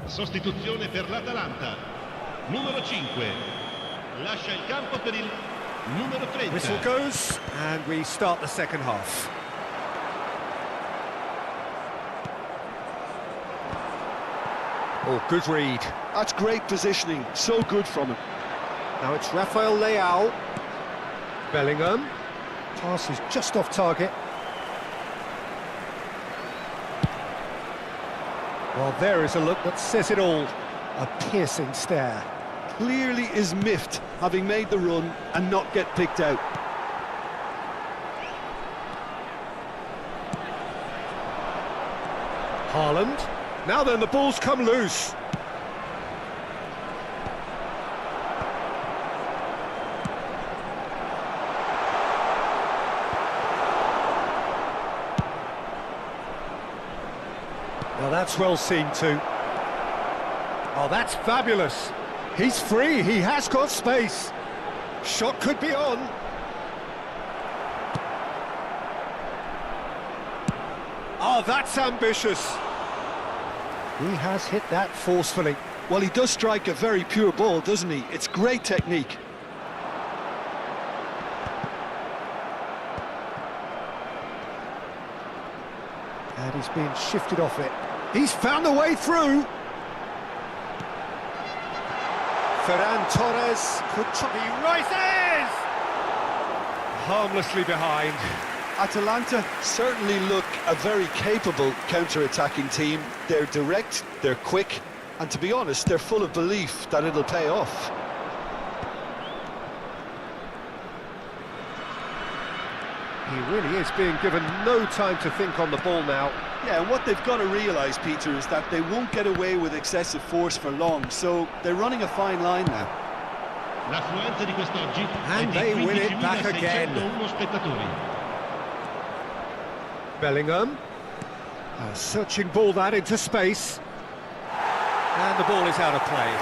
Sostituzione per l'Atalanta. Numero 5. Lascia il campo per il numero 30. Whistle goes, and we start the second half. Oh, good read. That's great positioning. So good from him. Now it's Rafael Leao. Bellingham. Pass is just off target. Well, there is a look that says it all. A piercing stare. Clearly is miffed, having made the run and not get picked out. Haaland. Now then, the ball's come loose. Now that's well seen too. Oh, that's fabulous. He's free, he has got space. Shot could be on. Oh, that's ambitious. He has hit that forcefully. Well, he does strike a very pure ball, doesn't he? It's great technique. And he's being shifted off it. He's found a way through. Ferran Torres could try. He rises! Harmlessly behind. Atalanta certainly look a very capable counter-attacking team. They're direct, they're quick, and to be honest, they're full of belief that it'll pay off. He really is being given no time to think on the ball now. Yeah, and what they've got to realise, Peter, is that they won't get away with excessive force for long, so they're running a fine line now. L'affluenza di quest'oggi And è they di win it back again. 15.601 spettatori. Bellingham. A searching ball that into space. And the ball is out of play.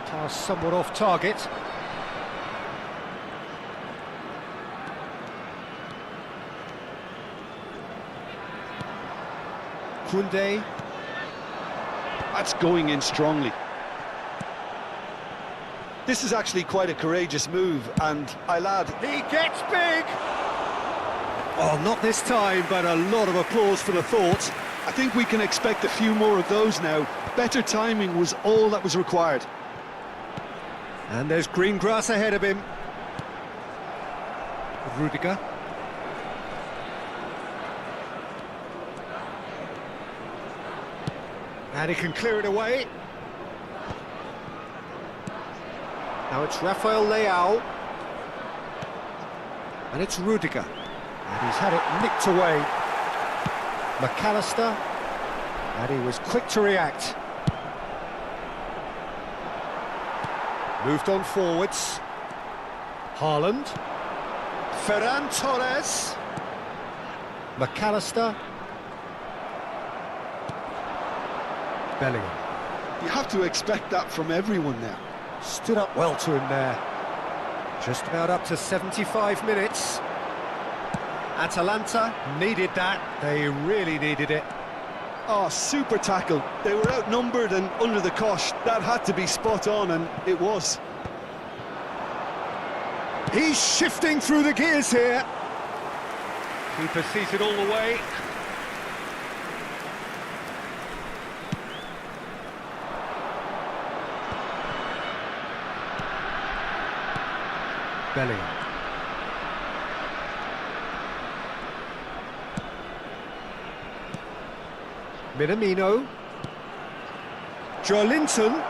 Pass somewhat off target. Koundé. That's going in strongly. This is actually quite a courageous move, and I'll add... He gets big! Oh, not this time, but a lot of applause for the thought. I think we can expect a few more of those now. Better timing was all that was required. And there's green grass ahead of him. Rudiger. And he can clear it away. Now it's Rafael Leao. And it's Rudiger. And he's had it nicked away. McAllister. And he was quick to react. Moved on forwards. Haaland. Ferran Torres. McAllister. Bellingham. You have to expect that from everyone now. Stood up well to him there. Just about up to 75 minutes. Atalanta needed that. They really needed it. Oh, super tackle. They were outnumbered and under the cosh. That had to be spot on, and it was. He's shifting through the gears here. Keeper sees it all the way. Bellingham. Minamino. Joelinton.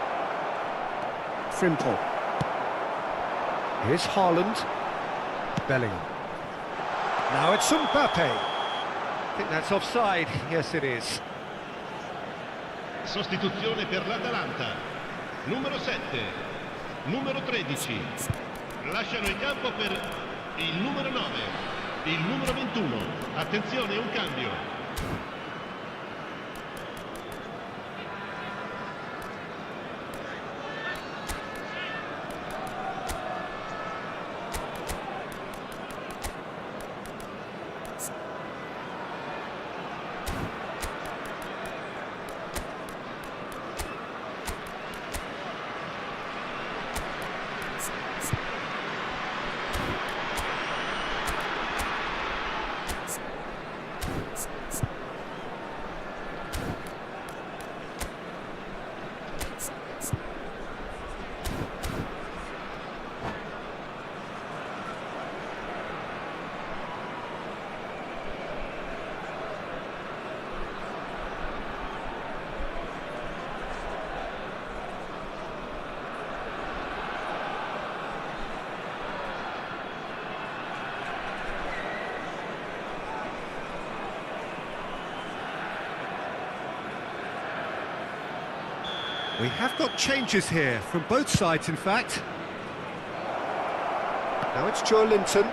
Frimpong. Here's Haaland. Bellingham. Now it's Mbappe. I think that's offside. Yes, it is. Sostituzione per l'Atalanta. Numero 7, numero 13. Lasciano il campo per il numero 9, il numero 21. Attenzione, un cambio. We have got changes here, from both sides in fact. Now it's Joelinton.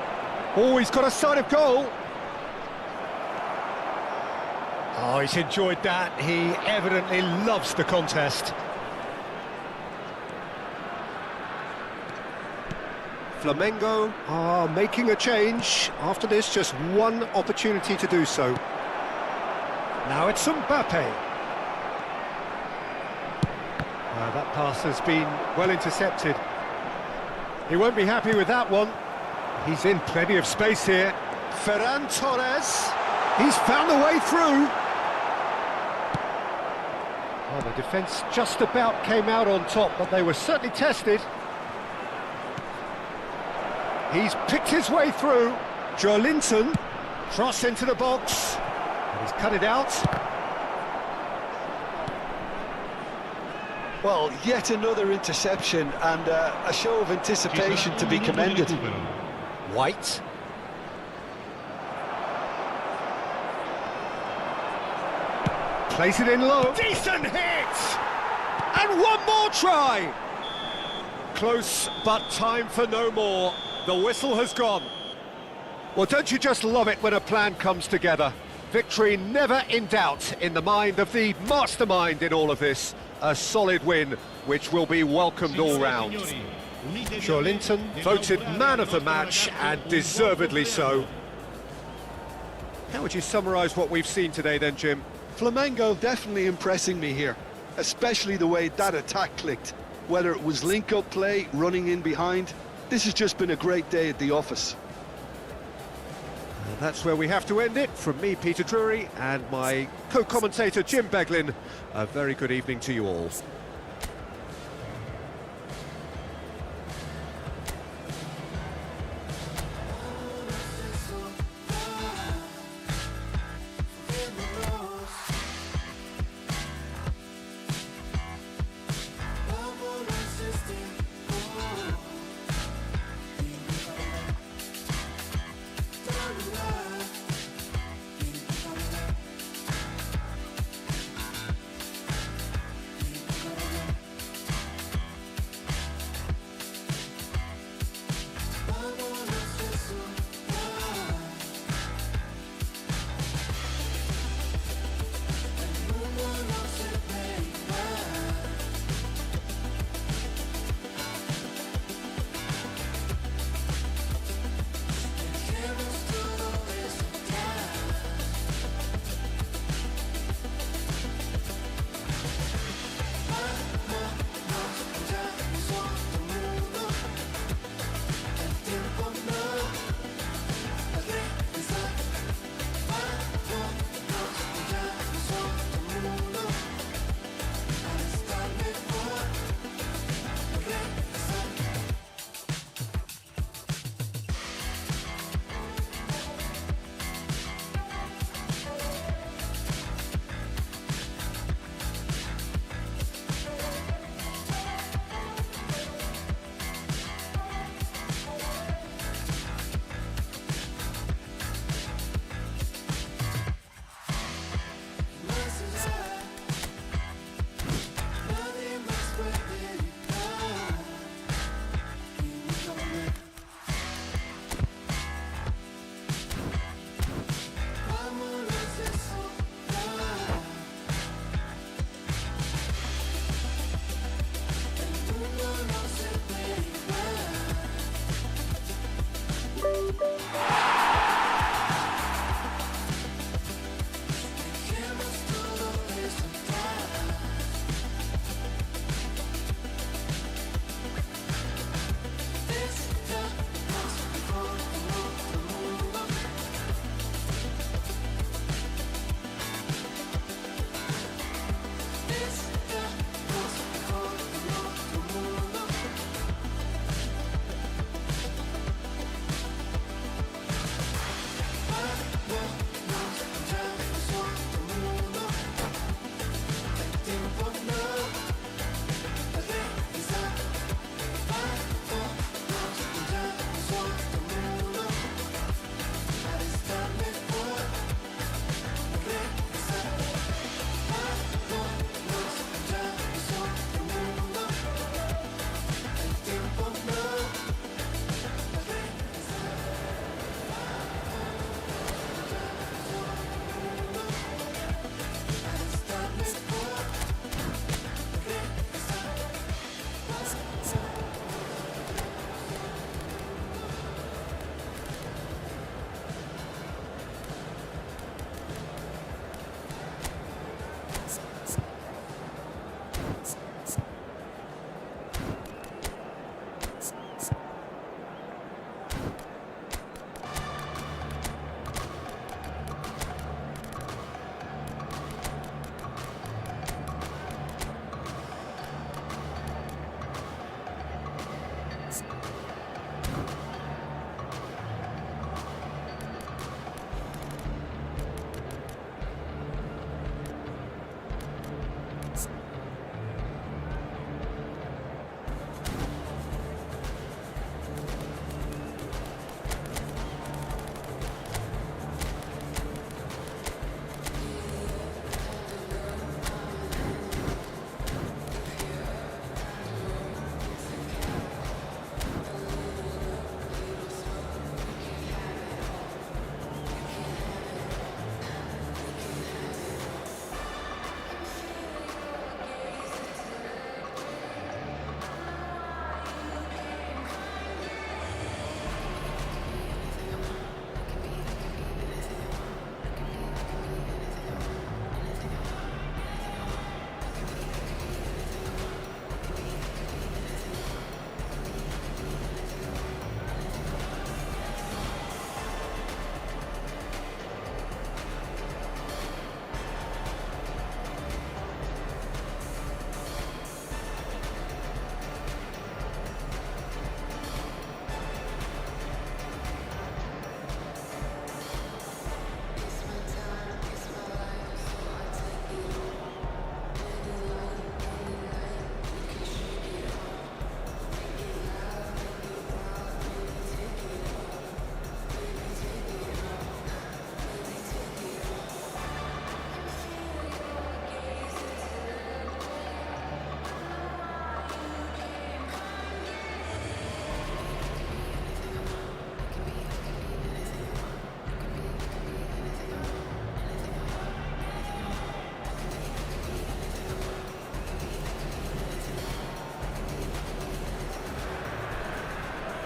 Oh, he's got a sight of goal. Oh, he's enjoyed that. He evidently loves the contest. Flamengo are making a change. After this, just one opportunity to do so. Now it's Mbappe. That pass has been well intercepted. He won't be happy with that one. He's in plenty of space here. Ferran Torres. He's found a way through. Oh, the defence just about came out on top, but they were certainly tested. He's picked his way through. Joelinton, cross into the box. And he's cut it out. Well, yet another interception and a show of anticipation to be commended. White. Plays it in low. Decent hit! And one more try! Close, but time for no more. The whistle has gone. Well, don't you just love it when a plan comes together? Victory never in doubt in the mind of the mastermind in all of this. A solid win, which will be welcomed all round. Joelinton voted man of the match, and deservedly so. How would you summarise what we've seen today then, Jim? Flamengo definitely impressing me here, especially the way that attack clicked. Whether it was link-up play, running in behind, this has just been a great day at the office. And that's where we have to end it. From me, Peter Drury, and my co-commentator, Jim Beglin. A very good evening to you all.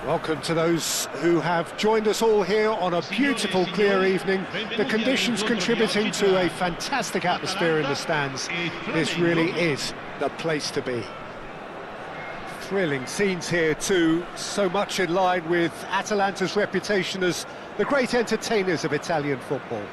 Welcome to those who have joined us all here on a beautiful, clear evening. The conditions contributing to a fantastic atmosphere in the stands. This really is the place to be. Thrilling scenes here too, so much in line with Atalanta's reputation as the great entertainers of Italian football.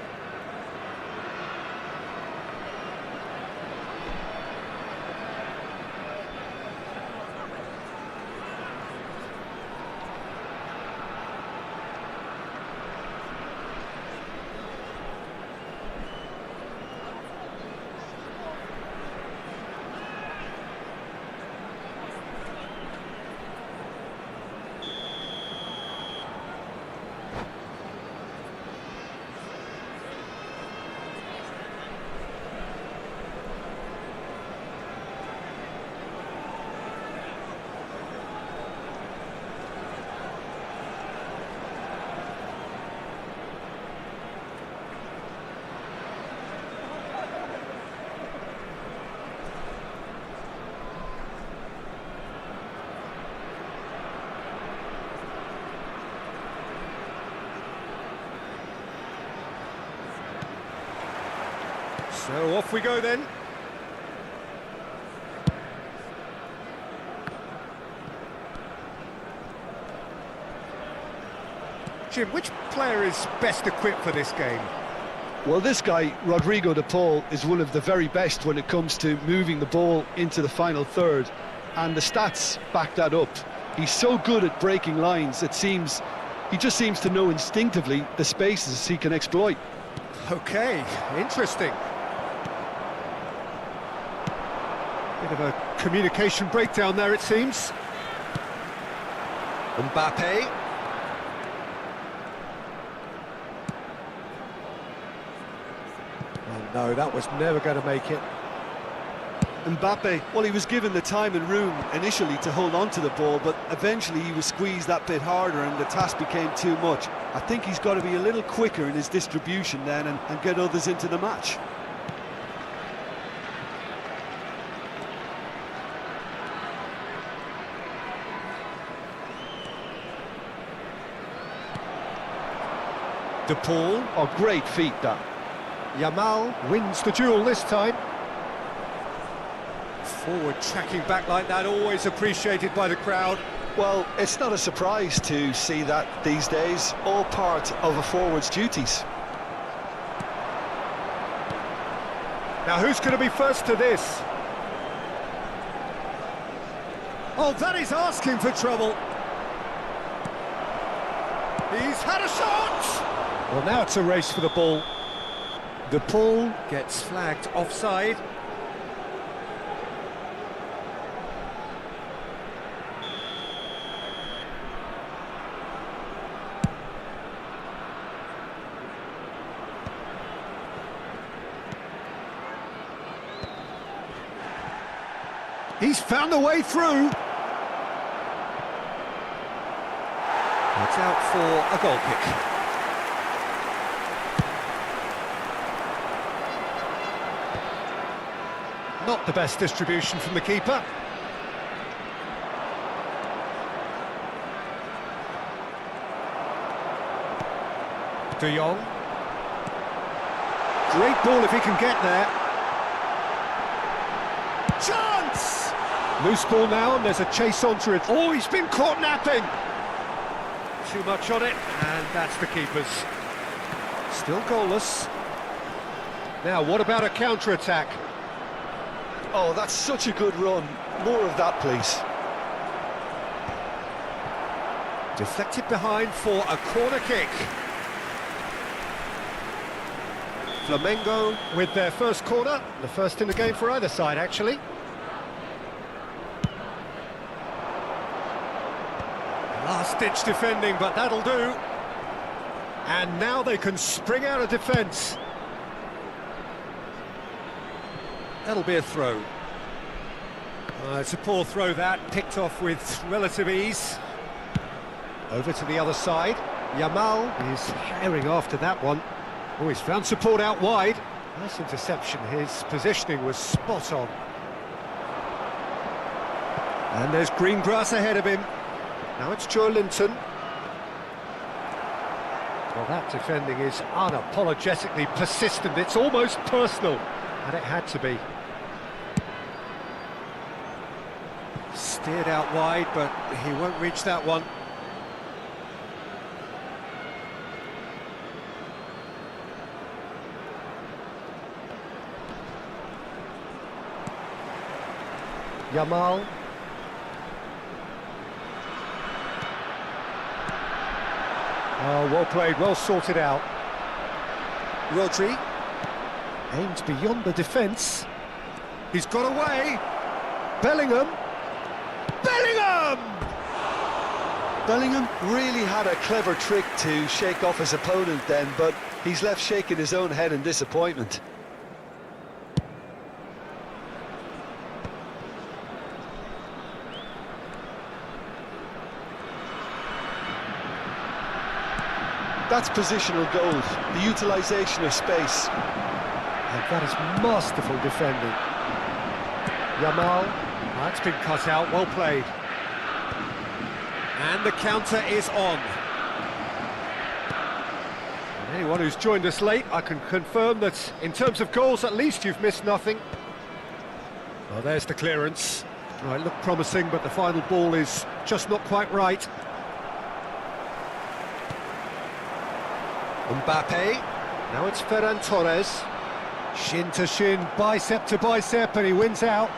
So off we go then. Jim, which player is best equipped for this game? Well, this guy, Rodrigo de Paul, is one of the very best when it comes to moving the ball into the final third, and the stats back that up. He's so good at breaking lines, he just seems to know instinctively the spaces he can exploit. Okay, interesting. Bit of a communication breakdown there, it seems. Mbappe. Oh no, that was never going to make it. Mbappe, well, he was given the time and room initially to hold on to the ball, but eventually he was squeezed that bit harder and the task became too much. I think he's got to be a little quicker in his distribution then and get others into the match. De Paul. Oh, great feat, that. Yamal wins the duel this time. Forward tracking back like that, always appreciated by the crowd. Well, it's not a surprise to see that these days, all part of a forward's duties. Now who's going to be first to this? Oh, that is asking for trouble. He's had a shot! Well, now it's a race for the ball. De Paul gets flagged offside. He's found a way through. It's out for a goal kick. Not the best distribution from the keeper. De Jong. Great ball if he can get there. Chance! Loose ball now, and there's a chase onto it. Oh, he's been caught napping! Too much on it, and that's the keeper's. Still goalless. Now, what about a counter-attack? Oh, that's such a good run. More of that, please. Deflected behind for a corner kick. Flamengo with their first corner, the first in the game for either side, actually. Last-ditch defending, but that'll do. And now they can spring out of defence. That'll be a throw. It's a poor throw that, picked off with relative ease. Over to the other side. Yamal is herring after that one. Oh, he's found support out wide. Nice interception, his positioning was spot on. And there's green grass ahead of him. Now it's Lyoinnas. Well, that defending is unapologetically persistent. It's almost personal, and it had to be. Steered out wide, but he won't reach that one. Yamal. Oh, well played, well sorted out. Rodri aimed beyond the defence. He's got away. Bellingham. Bellingham really had a clever trick to shake off his opponent then, but he's left shaking his own head in disappointment. That's positional goals, the utilisation of space. And that is masterful defending. Yamal, that's been cut out, well played. And the counter is on. And anyone who's joined us late, I can confirm that in terms of goals, at least you've missed nothing. Well, there's the clearance. Oh, it looked promising, but the final ball is just not quite right. Mbappe, now it's Ferran Torres. Shin to shin, bicep to bicep, and he wins out.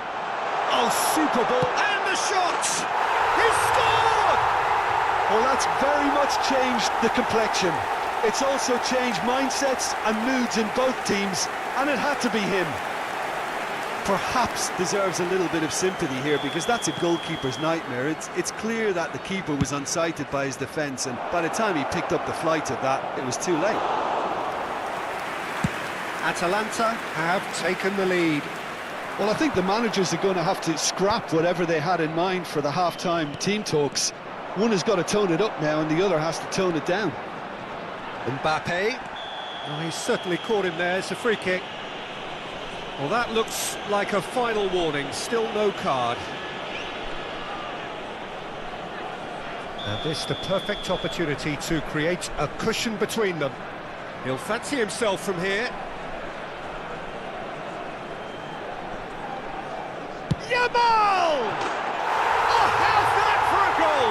Oh, super ball, and the shot! He's scored! Well, that's very much changed the complexion. It's also changed mindsets and moods in both teams, and it had to be him. Perhaps deserves a little bit of sympathy here, because that's a goalkeeper's nightmare. It's clear that the keeper was unsighted by his defence, and by the time he picked up the flight of that, it was too late. Atalanta have taken the lead. Well, I think the managers are going to have to scrap whatever they had in mind for the half-time team talks. One has got to tone it up now, and the other has to tone it down. Mbappe, oh, he's certainly caught him there. It's a free kick. Well, that looks like a final warning, still no card. And this the perfect opportunity to create a cushion between them. He'll fancy himself from here. Yamal! Oh, how's that for a goal?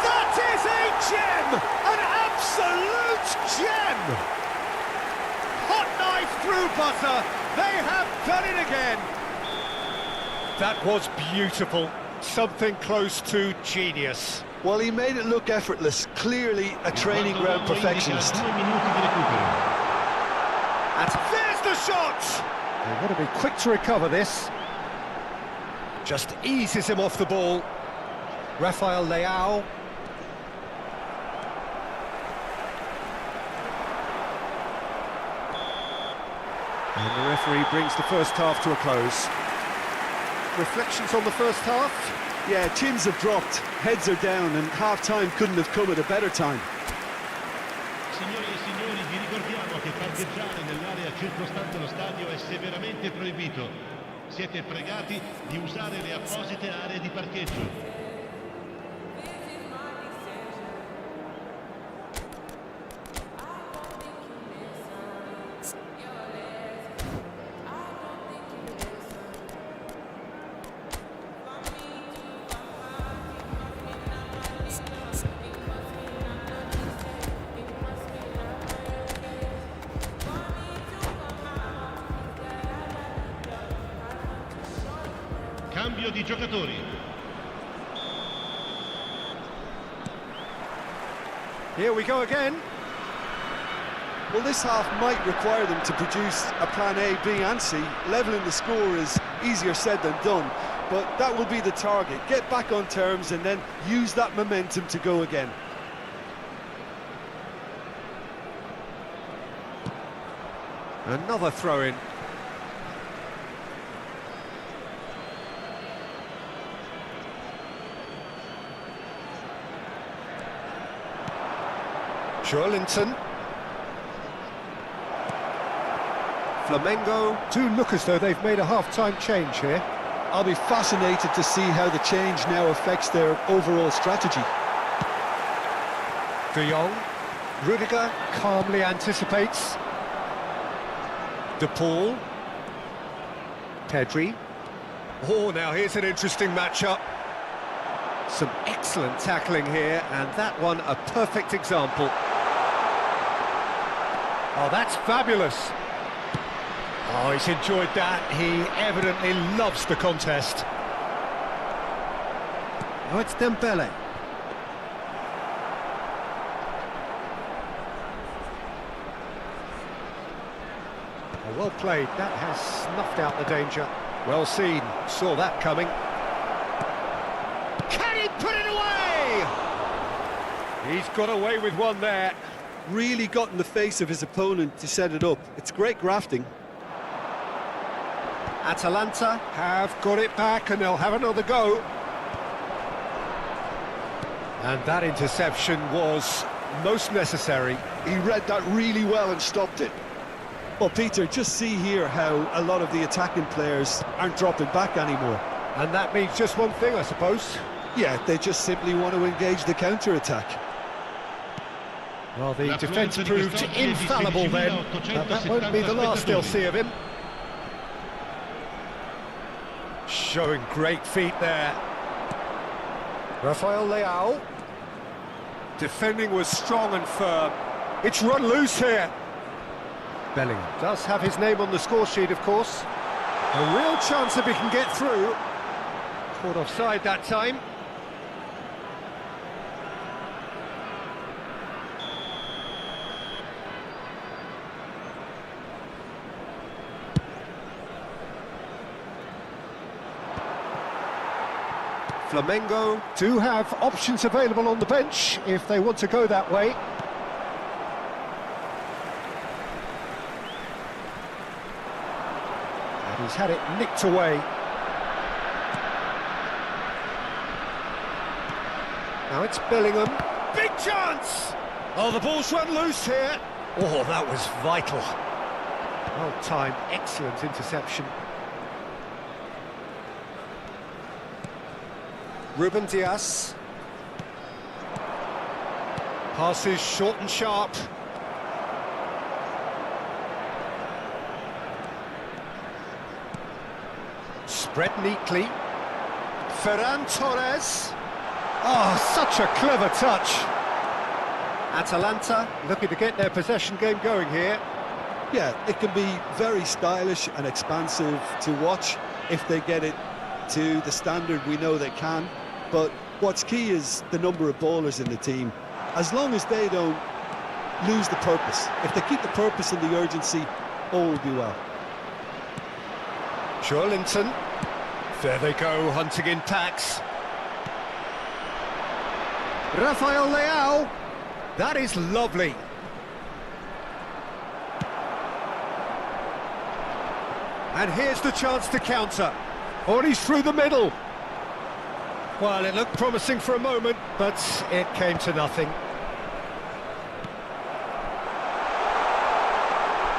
That is a gem! An absolute gem! Hot knife through butter. They have done it again. That was beautiful. Something close to genius. Well, he made it look effortless. Clearly a training ground perfectionist. And there's the shot! They've got to be quick to recover this. Just eases him off the ball. Rafael Leao. And the referee brings the first half to a close. Reflections on the first half? Yeah, chins have dropped, heads are down, and half-time couldn't have come at a better time. Signore e signori, vi ricordiamo che parcheggiare nell'area circostante lo stadio è severamente proibito. Siete pregati di usare le apposite aree di parcheggio. Cambio di giocatori. Here we go again. Well, this half might require them to produce a plan A, B and C. Levelling the score is easier said than done, but that will be the target. Get back on terms and then use that momentum to go again. Another throw-in. Lyoinnas. Flamengo do look as though they've made a half-time change here. I'll be fascinated to see how the change now affects their overall strategy. De Jong. Rudiger calmly anticipates. De Paul. Pedri. Oh, now here's an interesting matchup. Some excellent tackling here, and that one a perfect example. Oh, that's fabulous. Oh, he's enjoyed that. He evidently loves the contest. Now it's Dembele. Oh, well played. That has snuffed out the danger. Well seen. Saw that coming. Can he put it away? He's got away with one there. Really got in the face of his opponent to set it up. It's great grafting. Atalanta have got it back and they'll have another go. And that interception was most necessary. He read that really well and stopped it. Well, Peter, just see here how a lot of the attacking players aren't dropping back anymore. And that means just one thing, I suppose. Yeah, they just simply want to engage the counter-attack. Well, the defence proved infallible then, but that won't be the last they'll see of him. Showing great feet there. Rafael Leao. Defending was strong and firm. It's run loose here. Bellingham does have his name on the score sheet, of course. A real chance if he can get through. Caught offside that time. Flamengo do have options available on the bench if they want to go that way. And he's had it nicked away. Now it's Bellingham. Big chance! Oh, the ball's run loose here. Oh, that was vital. Well timed, excellent interception. Ruben Dias. Passes short and sharp. Spread neatly. Ferran Torres. Oh, such a clever touch. Atalanta looking to get their possession game going here. Yeah, it can be very stylish and expansive to watch if they get it to the standard we know they can. But what's key is the number of ballers in the team. As long as they don't lose the purpose, if they keep the purpose and the urgency, all will be well. Joelinton. There they go, hunting in packs. Rafael Leao. That is lovely. And here's the chance to counter. Oh, and he's through the middle. Well, it looked promising for a moment, but it came to nothing.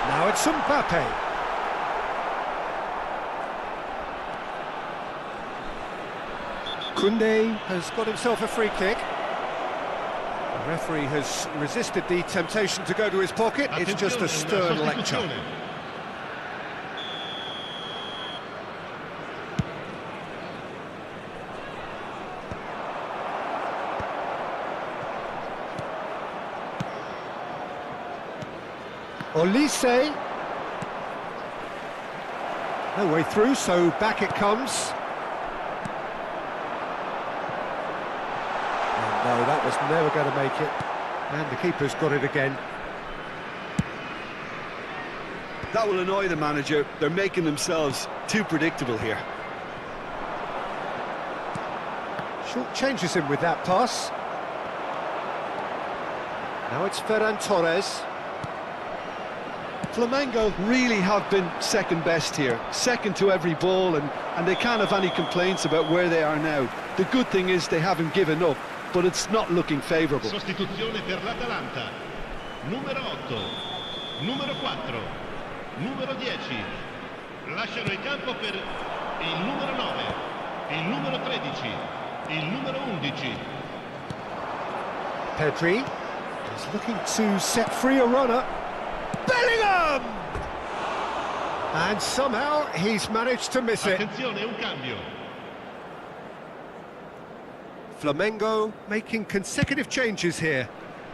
Now it's Mbappe. Koundé has got himself a free kick. The referee has resisted the temptation to go to his pocket. It's just a stern lecture. Olise. No way through, so back it comes. And no, that was never going to make it. And the keeper's got it again. That will annoy the manager. They're making themselves too predictable here. Short changes him with that pass. Now it's Ferran Torres. Flamengo really have been second best here, second to every ball, and they can't have any complaints about where they are now. The good thing is they haven't given up, but it's not looking favourable. Sostituzione per l'Atalanta. Numero 8, numero 4, numero 10. Lasciano il campo per il numero 9. 13, il numero 11. Pedri is looking to set free a runner. Bellingham! And somehow he's managed to miss it. Attenzione, un cambio. Flamengo making consecutive changes here.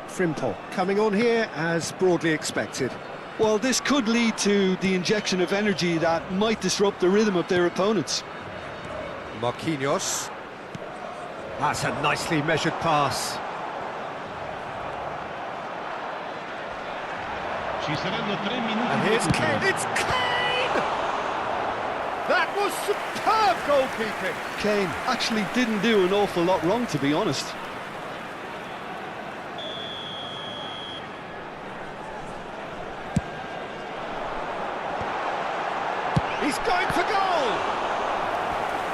Frimpong coming on here as broadly expected. Well, this could lead to the injection of energy that might disrupt the rhythm of their opponents. Marquinhos. That's a nicely measured pass. Ci saranno 3 minuti And di here's recupero. Kane. It's Kane! That was superb goalkeeping. Kane actually didn't do an awful lot wrong, to be honest. He's going for goal!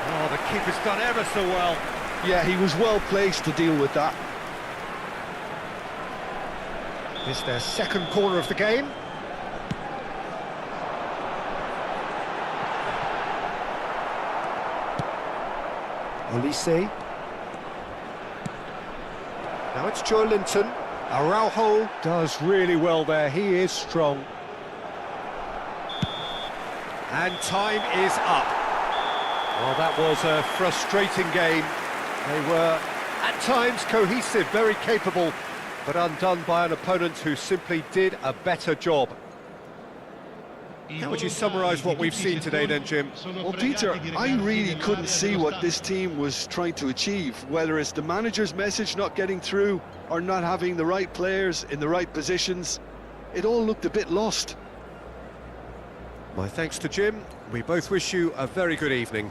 Oh, the keeper's done ever so well. Yeah, he was well placed to deal with that. This their second corner of the game. Olise. Now it's Joe Linton. Araujo does really well there. He is strong. And time is up. Well, that was a frustrating game. They were, at times, cohesive, very capable, but undone by an opponent who simply did a better job. How would you summarise what we've seen today then, Jim? Well, Peter, I really couldn't see what this team was trying to achieve, whether it's the manager's message not getting through or not having the right players in the right positions. It all looked a bit lost. My thanks to Jim. We both wish you a very good evening.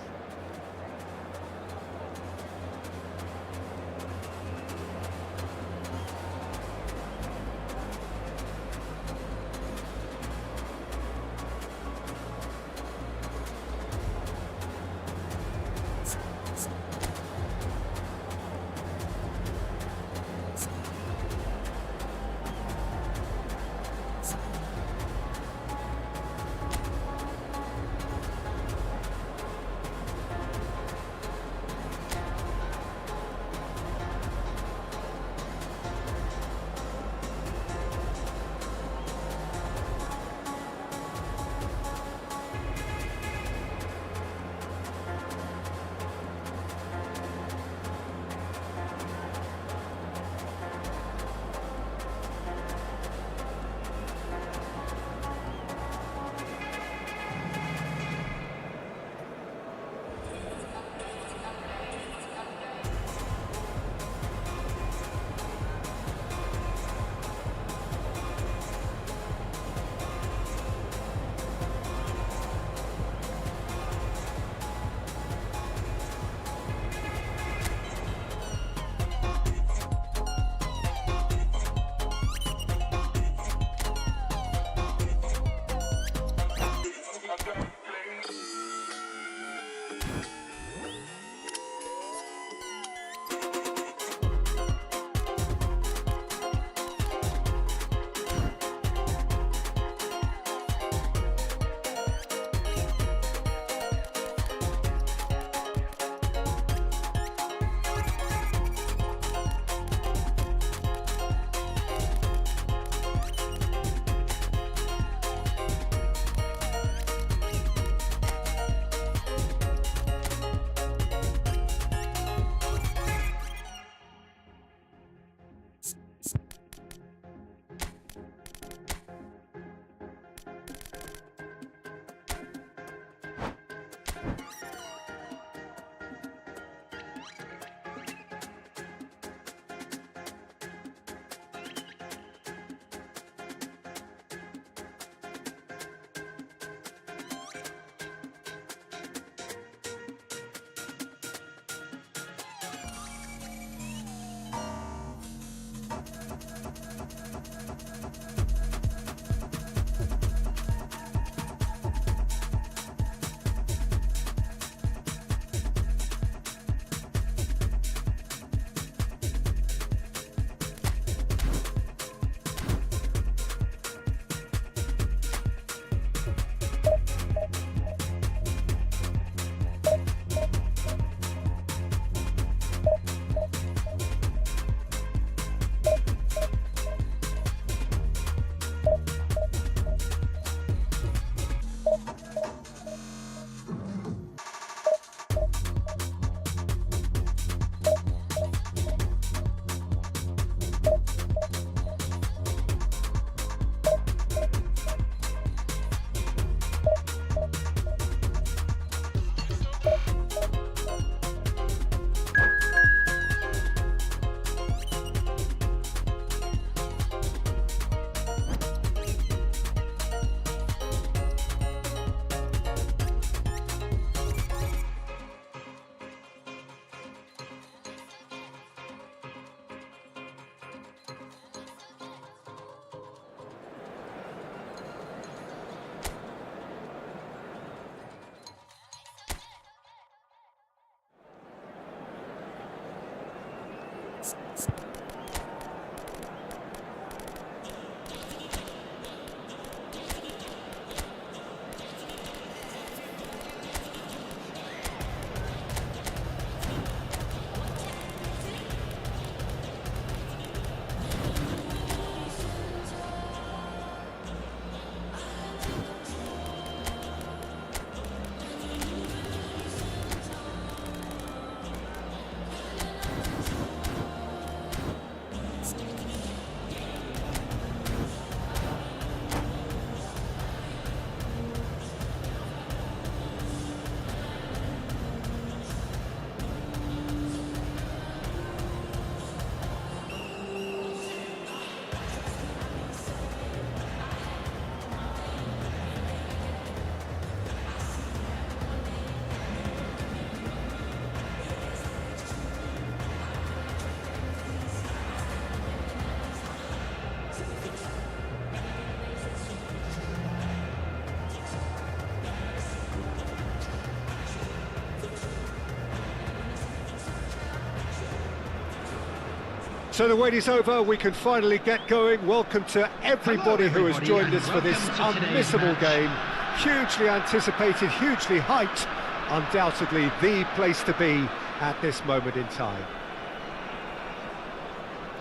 So the wait is over, we can finally get going. Welcome to everybody who has joined us for this unmissable game. Hugely anticipated, hugely hyped, undoubtedly the place to be at this moment in time.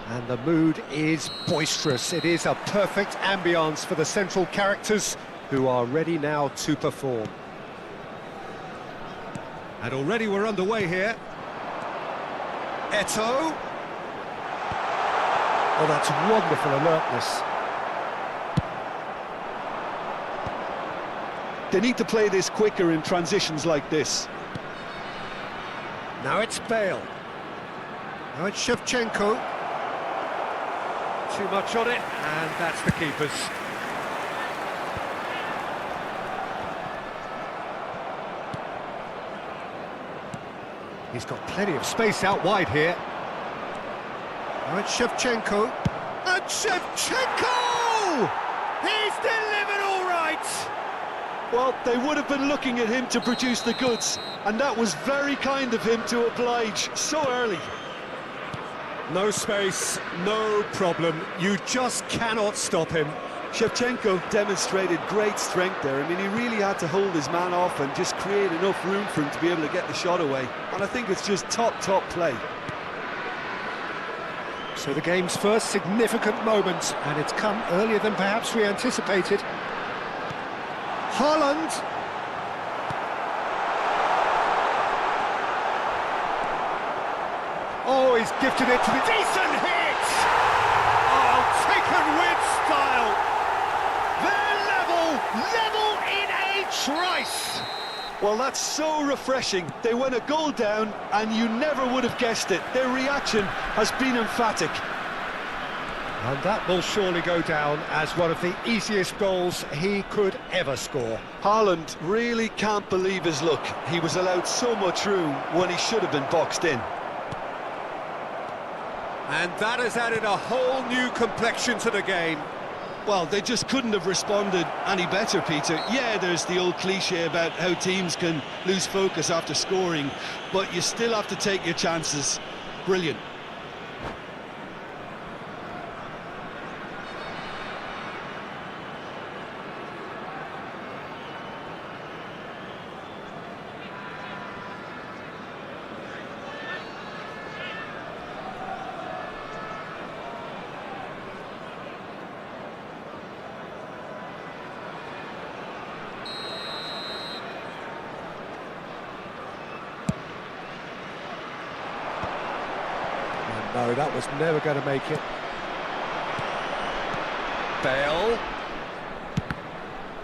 And the mood is boisterous. It is a perfect ambience for the central characters who are ready now to perform. And already we're underway here. Eto'o. Oh, that's wonderful alertness. They need to play this quicker in transitions like this. Now it's Bale. Now it's Shevchenko. Too much on it, and that's the keeper's. He's got plenty of space out wide here. Now it's Shevchenko. And Shevchenko! He's delivered all right! Well, they would have been looking at him to produce the goods, and that was very kind of him to oblige so early. No space, no problem. You just cannot stop him. Shevchenko demonstrated great strength there. I mean, he really had to hold his man off and just create enough room for him to be able to get the shot away. And I think it's just top play. So the game's first significant moment, and it's come earlier than perhaps we anticipated. Haaland. Oh, he's gifted it to the... Decent hit! Oh, taken with style. They're level in a trice. Well, that's so refreshing. They went a goal down, and you never would have guessed it. Their reaction has been emphatic. And that will surely go down as one of the easiest goals he could ever score. Haaland really can't believe his luck. He was allowed so much room when he should have been boxed in. And that has added a whole new complexion to the game. Well, they just couldn't have responded any better, Peter. Yeah, there's the old cliche about how teams can lose focus after scoring, but you still have to take your chances. Brilliant. No, that was never going to make it. Bale.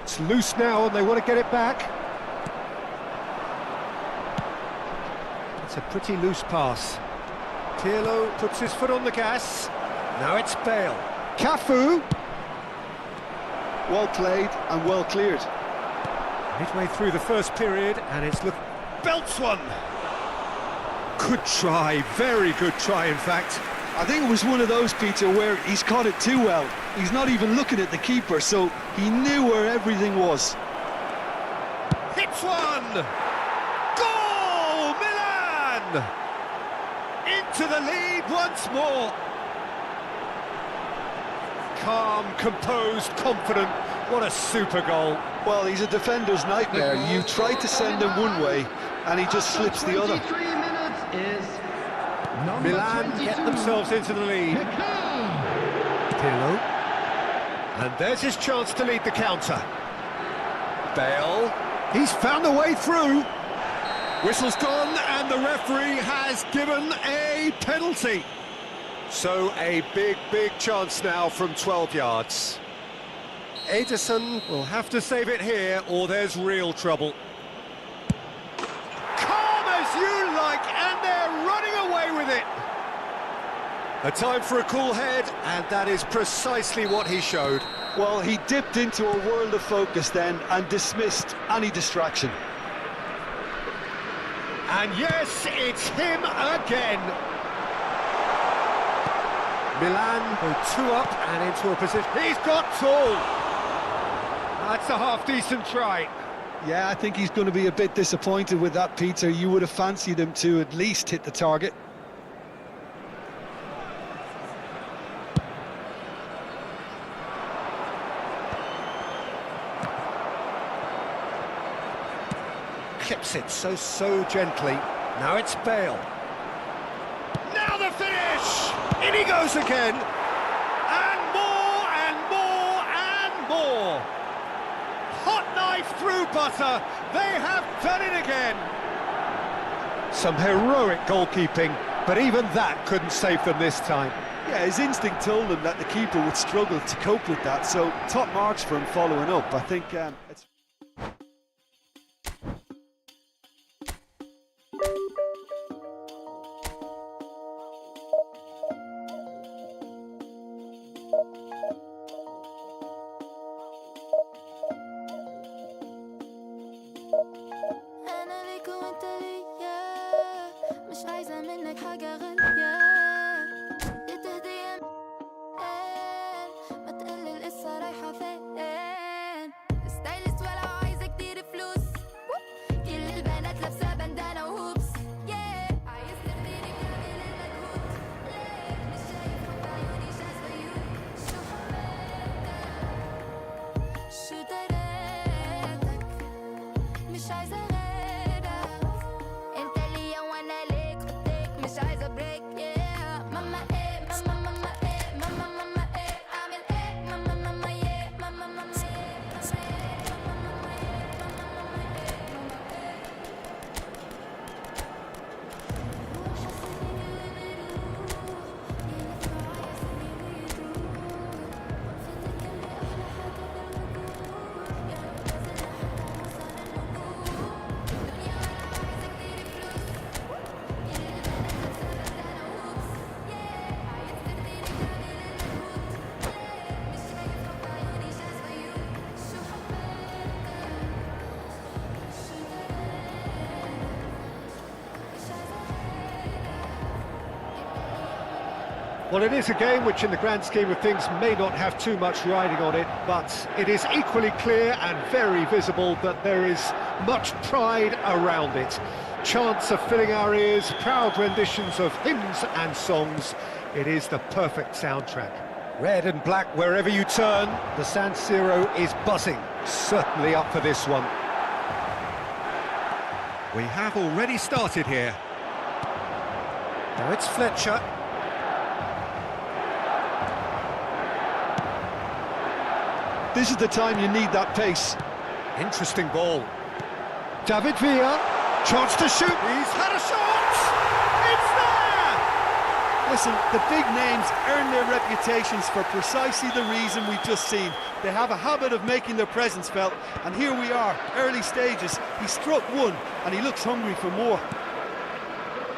It's loose now and they want to get it back. It's a pretty loose pass. Pirlo puts his foot on the gas. Now it's Bale. Cafu. Well played and well cleared. Midway through the first period and it's belts one. Good try, very good try in fact. I think it was one of those, Peter, where he's caught it too well. He's not even looking at the keeper, so he knew where everything was. Hits one! Goal, Milan! back to the lead once more. Calm, composed, confident. What a super goal. Well, he's a defender's nightmare. You try to send him one way, and he just slips the other. 23 minutes is Milan get themselves into the lead. Pirlo. And there's his chance to lead the counter. Bale. He's found a way through. Whistle's gone, and the referee has given a penalty. So a big, big chance now from 12 yards. Ederson will have to save it here, or there's real trouble. Calm as you like, and they're running away with it. A time for a cool head, and that is precisely what he showed. Well, he dipped into a world of focus then and dismissed any distraction. And yes, it's him again. Milan go 2 up and into a position. He's got tall. That's a half-decent try. Yeah, I think he's going to be a bit disappointed with that, Peter. You would have fancied him to at least hit the target. Clips it so gently. Now it's Bale. Now the finish! In he goes again! And more, and more, and more! Hot knife through butter! They have done it again! Some heroic goalkeeping, but even that couldn't save them this time. Yeah, his instinct told him that the keeper would struggle to cope with that, so top marks for him following up. I think it's... أنا ليك وأنت ليا مش عايزة منك حاجة غالية لتهدي ما تقلي القصة رايحة فين ستايلست ولا عايزة كتير فلوس كل البنات لابسة بندانة وهوبس عايز ترضيني كامل المجهود ليه مش شايف حب عيوني شايف عيون شو حبيتك شو دريتك مش عايزة غيرك انت ليا وانا ليك خديك مش عايزة بريك ماما ايه ماما ايه ماما ايه اعمل ايه ماما ايه ماما Well, it is a game which, in the grand scheme of things, may not have too much riding on it, but it is equally clear and very visible that there is much pride around it. Chants are filling our ears, proud renditions of hymns and songs. It is the perfect soundtrack. Red and black wherever you turn, the San Siro is buzzing. Certainly up for this one. We have already started here. Now it's Fletcher. This is the time you need that pace. Interesting ball. David Villa, chance to shoot. He's had a shot! It's there! Listen, the big names earn their reputations for precisely the reason we've just seen. They have a habit of making their presence felt, and here we are, early stages. He struck one, and he looks hungry for more.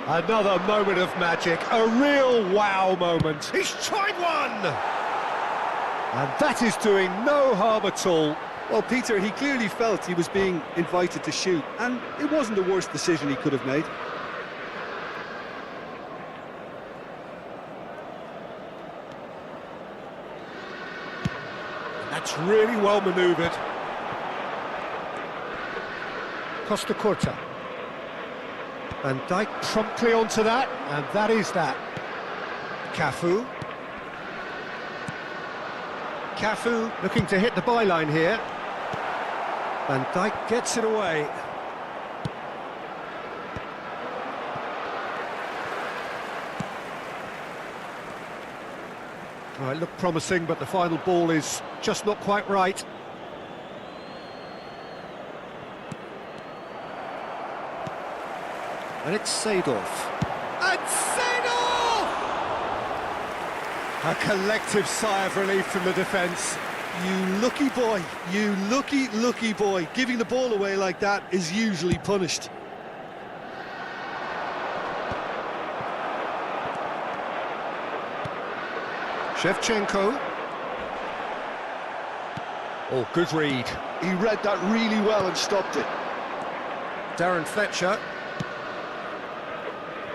Another moment of magic, a real wow moment. He's tried one! And that is doing no harm at all. Well, Peter, he clearly felt he was being invited to shoot, and it wasn't the worst decision he could have made. That's really well manoeuvred. Costa Curta. Van Dijk promptly onto that, and that is that. Cafu. Cafu looking to hit the byline here. Van Dijk gets it away. Well, it looked promising, but the final ball is just not quite right. And it's Seedorf. And Seedorf! A collective sigh of relief from the defence. You lucky boy, you lucky boy. Giving the ball away like that is usually punished. Shevchenko. Oh, good read. He read that really well and stopped it. Darren Fletcher.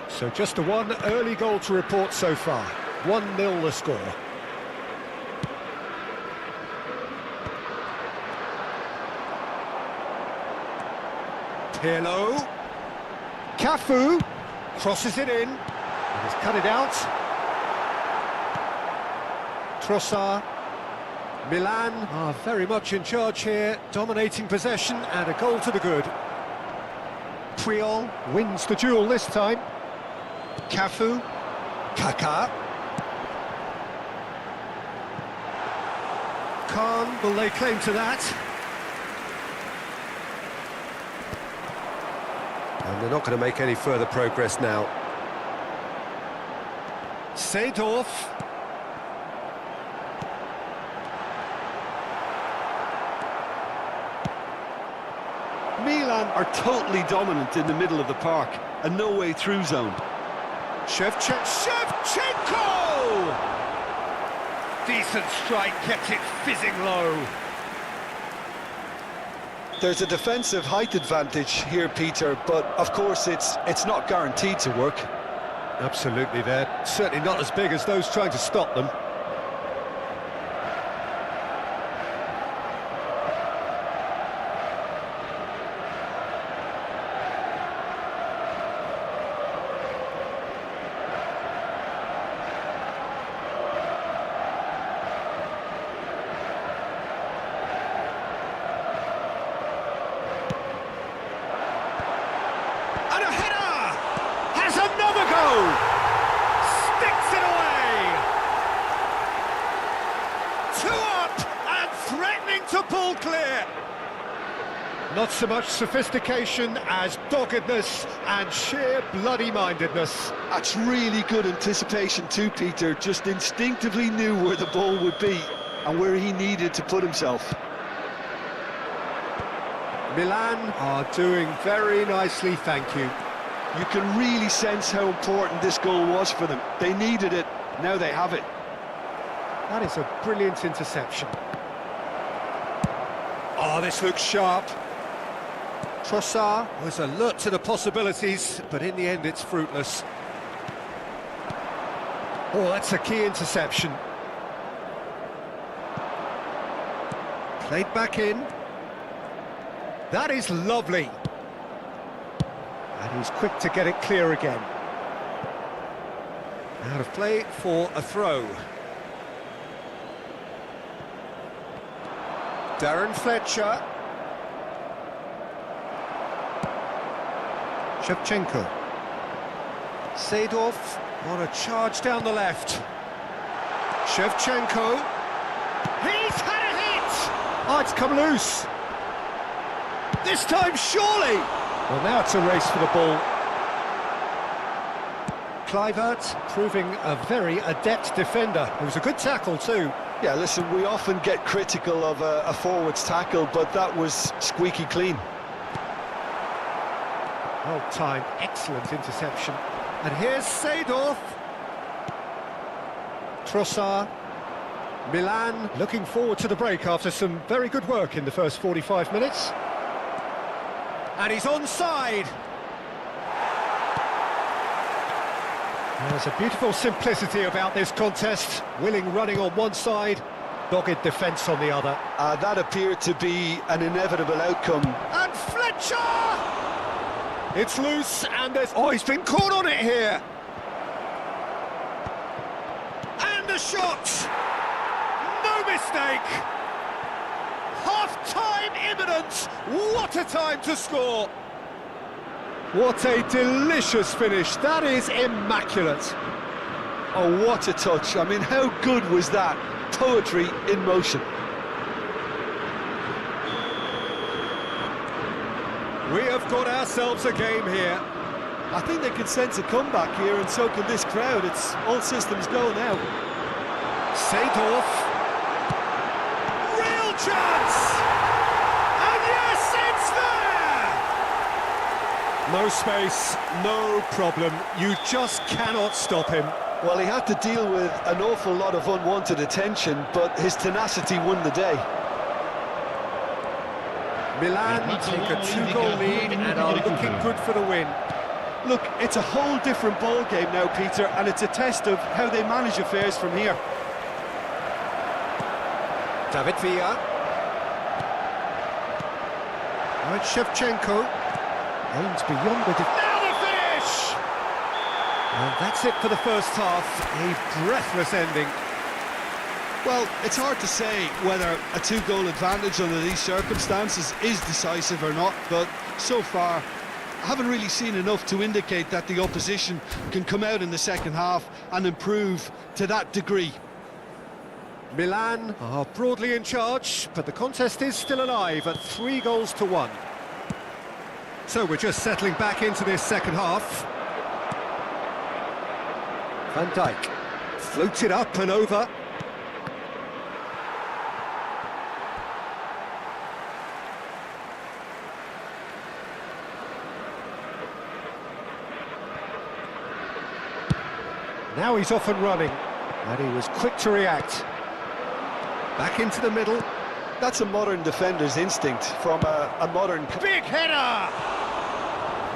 So just a one early goal to report so far. 1-0 the score. Pirlo. Cafu crosses it in. And he's cut it out. Trossard. Milan are very much in charge here, dominating possession and a goal to the good. Puyol wins the duel this time. Cafu. Kaká. Khan will lay claim to that. And they're not going to make any further progress now. Seedorf. Milan are totally dominant in the middle of the park, a no-way through zone. Shevchenko! Decent strike, kept it fizzing low. There's a defensive height advantage here, Peter, but of course it's not guaranteed to work. Absolutely, they're certainly not as big as those trying to stop them. And a header! Has another goal! Sticks it away! 2 up and threatening to pull clear! Not so much sophistication as doggedness and sheer bloody-mindedness. That's really good anticipation too, Peter. Just instinctively knew where the ball would be and where he needed to put himself. Milan are doing very nicely, thank you. You can really sense how important this goal was for them. They needed it, now they have it. That is a brilliant interception. Oh, this looks sharp. Trossard was alert to the possibilities, but in the end it's fruitless. Oh, that's a key interception. Played back in. That is lovely. And he's quick to get it clear again. Out of play for a throw. Darren Fletcher. Shevchenko. Seedorf on a charge down the left. Shevchenko. He's had a hit! Oh, it's come loose. This time, surely! Well, now it's a race for the ball. Kluivert proving a very adept defender. It was a good tackle too. Yeah, listen, we often get critical of a forward's tackle, but that was squeaky clean. Well timed, excellent interception. And here's Seedorf. Trossard. Milan looking forward to the break after some very good work in the first 45 minutes. And he's onside. There's a beautiful simplicity about this contest. Willing running on one side, dogged defence on the other. That appeared to be an inevitable outcome. And Fletcher! It's loose, and there's... Oh, he's been caught on it here! And the shot! No mistake! Half-time imminent! What a time to score! What a delicious finish, that is immaculate. Oh, what a touch. I mean, how good was that? Poetry in motion. We have got ourselves a game here. I think they can sense a comeback here, and so can this crowd. It's all systems go now. Seedorf. Real chance! And yes, it's there! No space, no problem. You just cannot stop him. Well, he had to deal with an awful lot of unwanted attention, but his tenacity won the day. Milan take a 2-goal lead and are looking good for the win. Look, it's a whole different ball game now, Peter, and it's a test of how they manage affairs from here. David Villa. Right, Shevchenko. Aims beyond the... Now the finish! And that's it for the first half. A breathless ending. Well, it's hard to say whether a 2-goal advantage under these circumstances is decisive or not, but so far I haven't really seen enough to indicate that the opposition can come out in the second half and improve to that degree. Milan are broadly in charge, but the contest is still alive at 3-1. So we're just settling back into this second half. Van Dijk floats it up and over. Now he's off and running, and he was quick to react. Back into the middle. That's a modern defender's instinct from a modern... Big header!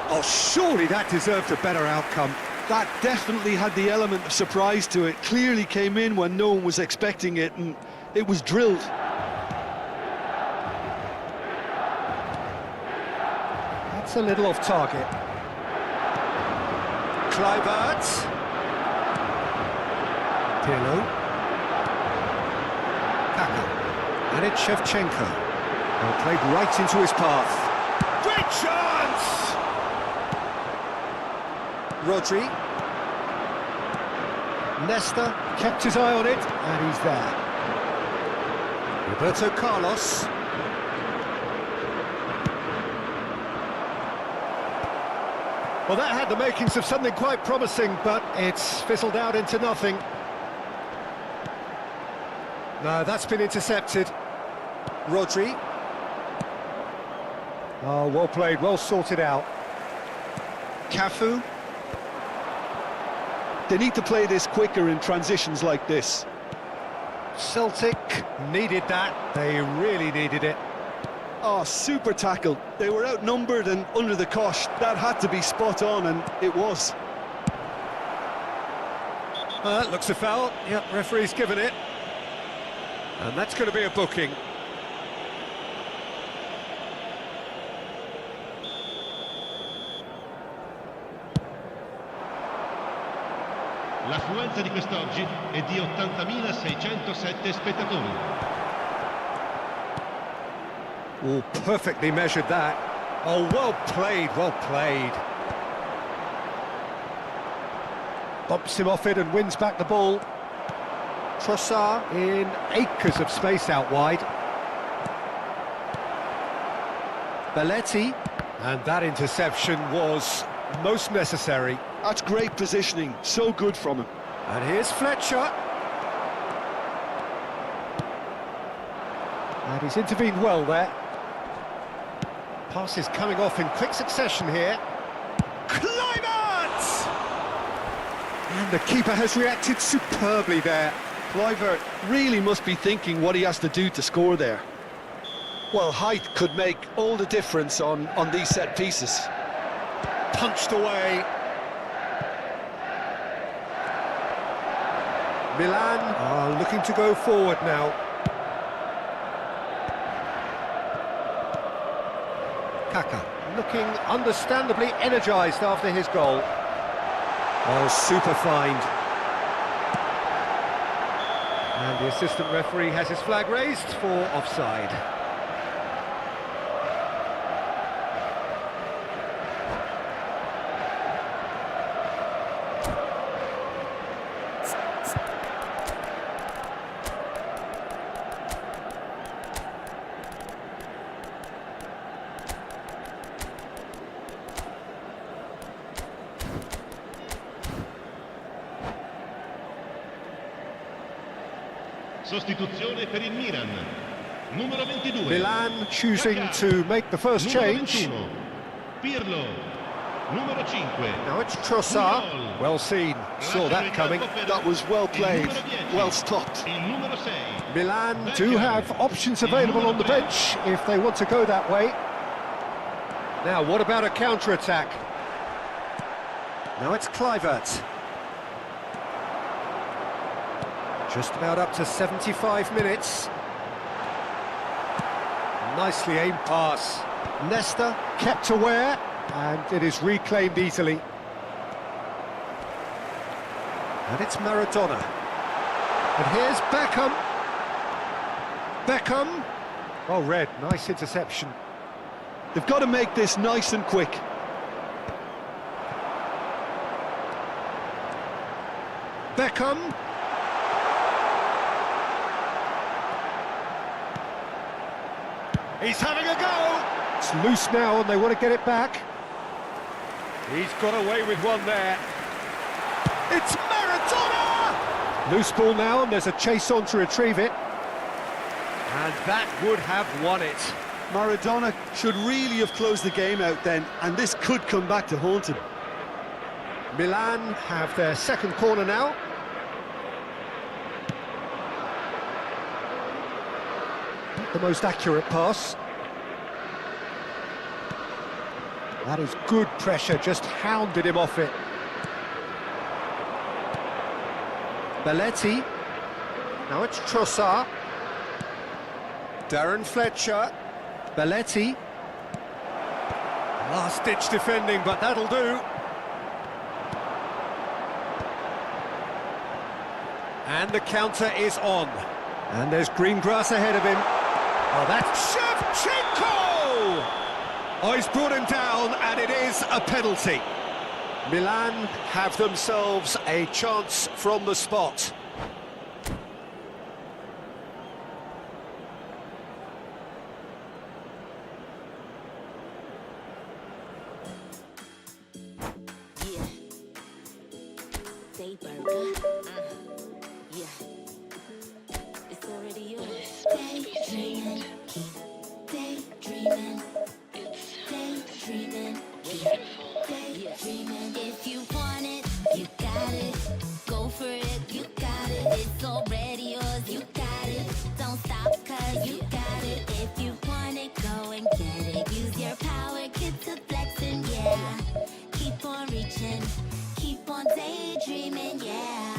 Oh, surely that deserved a better outcome. That definitely had the element of surprise to it. Clearly came in when no one was expecting it, and it was drilled. That's a little off target. Kluivert. Pirlo. Kaka. And it's Shevchenko. Well, played right into his path. Great chance! Rodri. Nesta kept his eye on it, and he's there. Roberto Carlos. Well, that had the makings of something quite promising, but it's fizzled out into nothing. No, that's been intercepted. Rodri. Oh, well played, well sorted out. Cafu. They need to play this quicker in transitions like this. Celtic needed that. They really needed it. Oh, super tackle. They were outnumbered and under the cosh. That had to be spot on, and it was. That looks a foul. Yep, referee's given it. And that's going to be a booking. L'affluenza di quest'oggi è di 80.607 spettatori. Oh, perfectly measured that. Oh, well played, well played. Bumps him off it and wins back the ball. Trossard in acres of space out wide. Belletti, and that interception was most necessary. That's great positioning, so good from him. And here's Fletcher. And he's intervened well there. Passes coming off in quick succession here. Kluivert! And the keeper has reacted superbly there. Kluivert really must be thinking what he has to do to score there. Well, height could make all the difference on these set pieces. Punched away. Milan are looking to go forward now. Kaka, looking understandably energised after his goal. Oh, super find. And the assistant referee has his flag raised for offside. Sostituzione per il Milan. Numero 22. Milan choosing Kaká. to make the first Numero change. 21. Pirlo. Numero 5. Now it's Trossard. Well seen, saw that coming. That was well played, well stopped. Il numero 6. Milan do have options available on the bench if they want to go that way. Now, what about a counter-attack? Now it's Kluivert. Just about up to 75 minutes. Nicely aimed pass. Nesta kept aware, and it is reclaimed easily. And it's Maradona. And here's Beckham. Beckham. Oh, red, nice interception. They've got to make this nice and quick. Beckham. He's having a go. It's loose now and they want to get it back. He's got away with one there. It's Maradona! Loose ball now and there's a chase on to retrieve it. And that would have won it. Maradona should really have closed the game out then, and this could come back to haunt him. Milan have their second corner now. Not the most accurate pass. That is good pressure, just hounded him off it. Belletti. Now it's Trossard. Darren Fletcher. Belletti. Last-ditch defending, but that'll do. And the counter is on. And there's green grass ahead of him. Oh, that's Shevchenko! Oh, he's brought him down, and it is a penalty. Milan have themselves a chance from the spot. Day burger. Yeah. It's already yours. Daydreaming. Daydreaming. Daydreaming. Daydreaming. If you want it, you got it. Go for it, you got it. It's already yours, you got it. Don't stop, cause you got it. If you want it, go and get it. Use your power, get to flexing, yeah. Keep on reaching. Keep on daydreaming, yeah.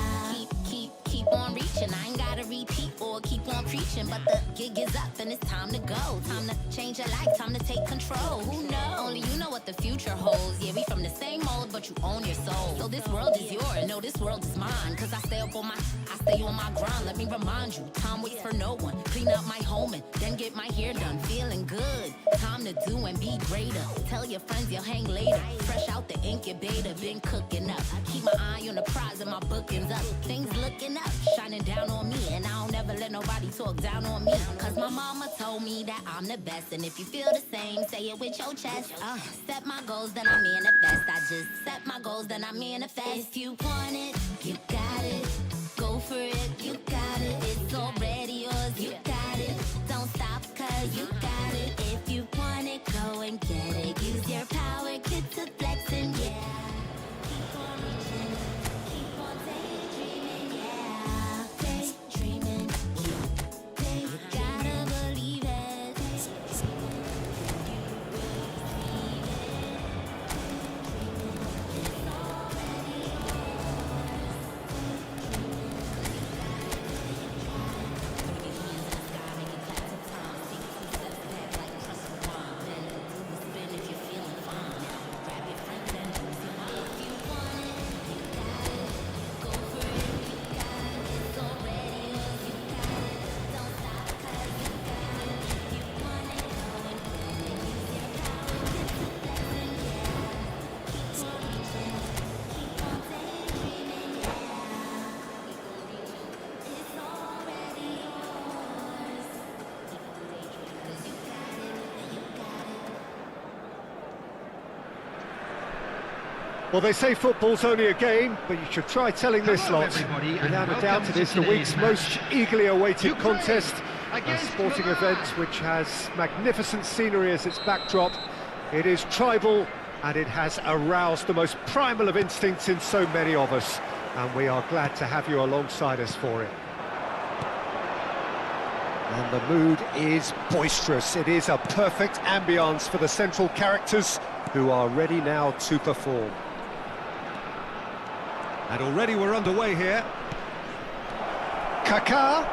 Keep on reaching. I ain't gotta repeat or keep on preaching, but the gig is up and it's time to go. Time to change your life, time to take control. Who knows? Only you know what the future holds. Yeah, we from the same mold, but you own your soul. So this world is yours, no, this world is mine. Cause I stay on my grind. Let me remind you, time waits for no one. Clean up my home and then get my hair done. Feeling good, time to do and be greater. Tell your friends you'll hang later. Fresh out the incubator, been cooking up. Keep my eye on the prize and my bookings up. Things looking up, shining down on me. And I don't ever let nobody talk down on me. Cause my mama told me that I'm the best. And if you feel the same, say it with your chest. Set my goals, then I manifest. I just set my goals, then I manifest. If you want it, you got it. Go for it, you got it. It's already yours, you got it. Don't stop, cause you got it. If you want it, go and get it. Use your power, get to flexing, yeah. Keep on reaching, keep on daydreaming, yeah. Daydreaming, you gotta believe it. You will receive it. It's already yours. If Well, they say football's only a game, but you should try telling this Hello, lot. everybody, and Without a welcome doubt, it to is the today's week's match. most eagerly awaited Ukraine contest. A against sporting Milan. event which has magnificent scenery as its backdrop. It is tribal, and it has aroused the most primal of instincts in so many of us. And we are glad to have you alongside us for it. And the mood is boisterous. It is a perfect ambience for the central characters who are ready now to perform. And already we're underway here. Kaká.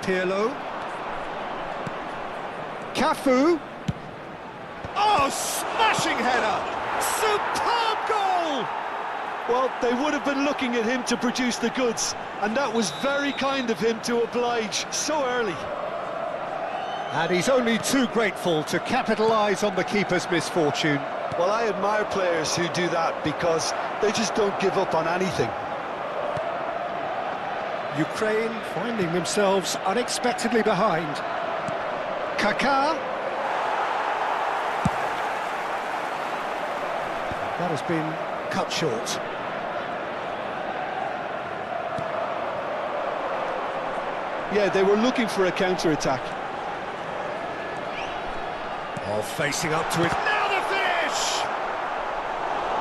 Pirlo. Cafu. Oh, smashing header! Superb goal! Well, they would have been looking at him to produce the goods, and that was very kind of him to oblige so early. And he's only too grateful to capitalise on the keeper's misfortune. Well, I admire players who do that because they just don't give up on anything. Ukraine finding themselves unexpectedly behind. Kaká. That has been cut short. Yeah, they were looking for a counter-attack. Oh, facing up to it. Now the finish!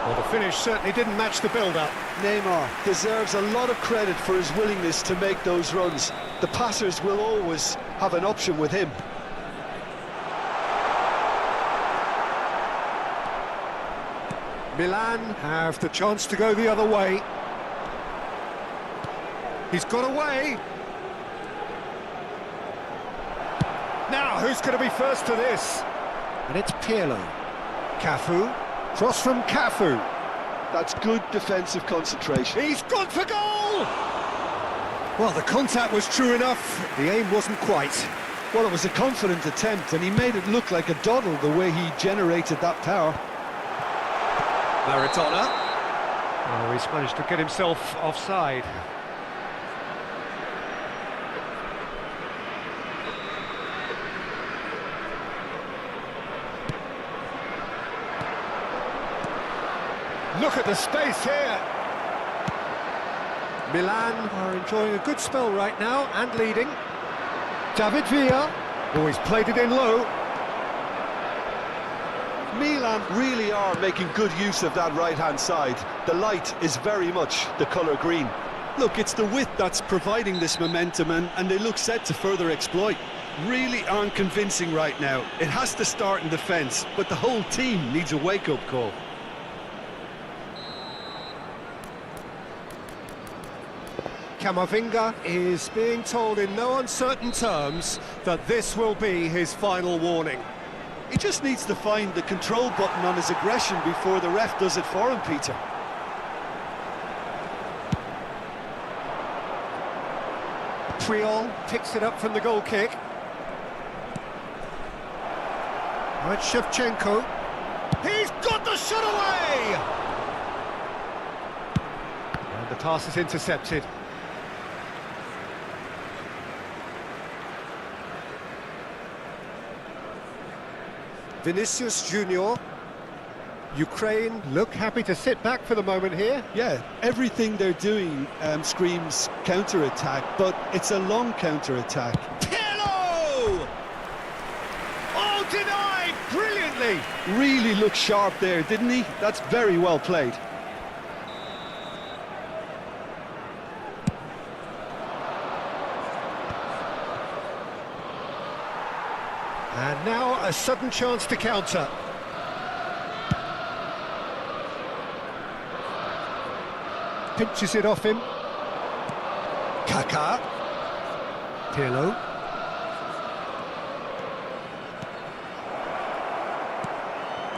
Well, the finish certainly didn't match the build-up. Neymar deserves a lot of credit for his willingness to make those runs. The passers will always have an option with him. Milan have the chance to go the other way. He's got away. Now, who's going to be first to this? And it's Pirlo. Cafu. Cross from Cafu. That's good defensive concentration. He's gone for goal! Well, the contact was true enough. The aim wasn't quite. Well, it was a confident attempt, and he made it look like a doddle the way he generated that power. Maradona. Oh, he's managed to get himself offside. Look at the space here. Milan are enjoying a good spell right now and leading. David Villa. Oh, he's played it in low. Milan really are making good use of that right-hand side. The light is very much the colour green. Look, it's the width that's providing this momentum, and they look set to further exploit. Really aren't convincing right now. It has to start in defence, but the whole team needs a wake-up call. Camavinga is being told in no uncertain terms that this will be his final warning. He just needs to find the control button on his aggression before the ref does it for him, Peter. Puyol picks it up from the goal kick. Right, Shevchenko. He's got the shot away! And the pass is intercepted. Vinicius Junior. Ukraine look happy to sit back for the moment here. Yeah, everything they're doing screams counter-attack, but it's a long counter-attack. Pirlo! Oh, denied brilliantly! Really looked sharp there, didn't he? That's very well played. And now a sudden chance to counter. Pinches it off him. Kaká. Pirlo.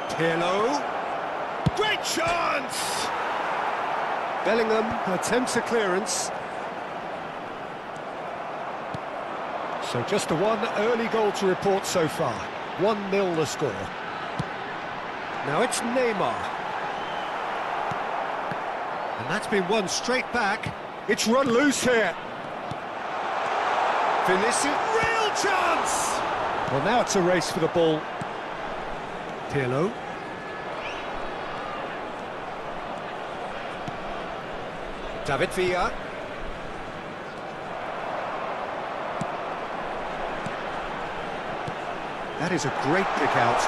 Pirlo. Great chance! Bellingham attempts a clearance. So just the one early goal to report so far. 1-0 the score. Now it's Neymar. And that's been won straight back. It's run loose here. Vinicius, real chance! Well, now it's a race for the ball. Pirlo. David Villa. That is a great pick out.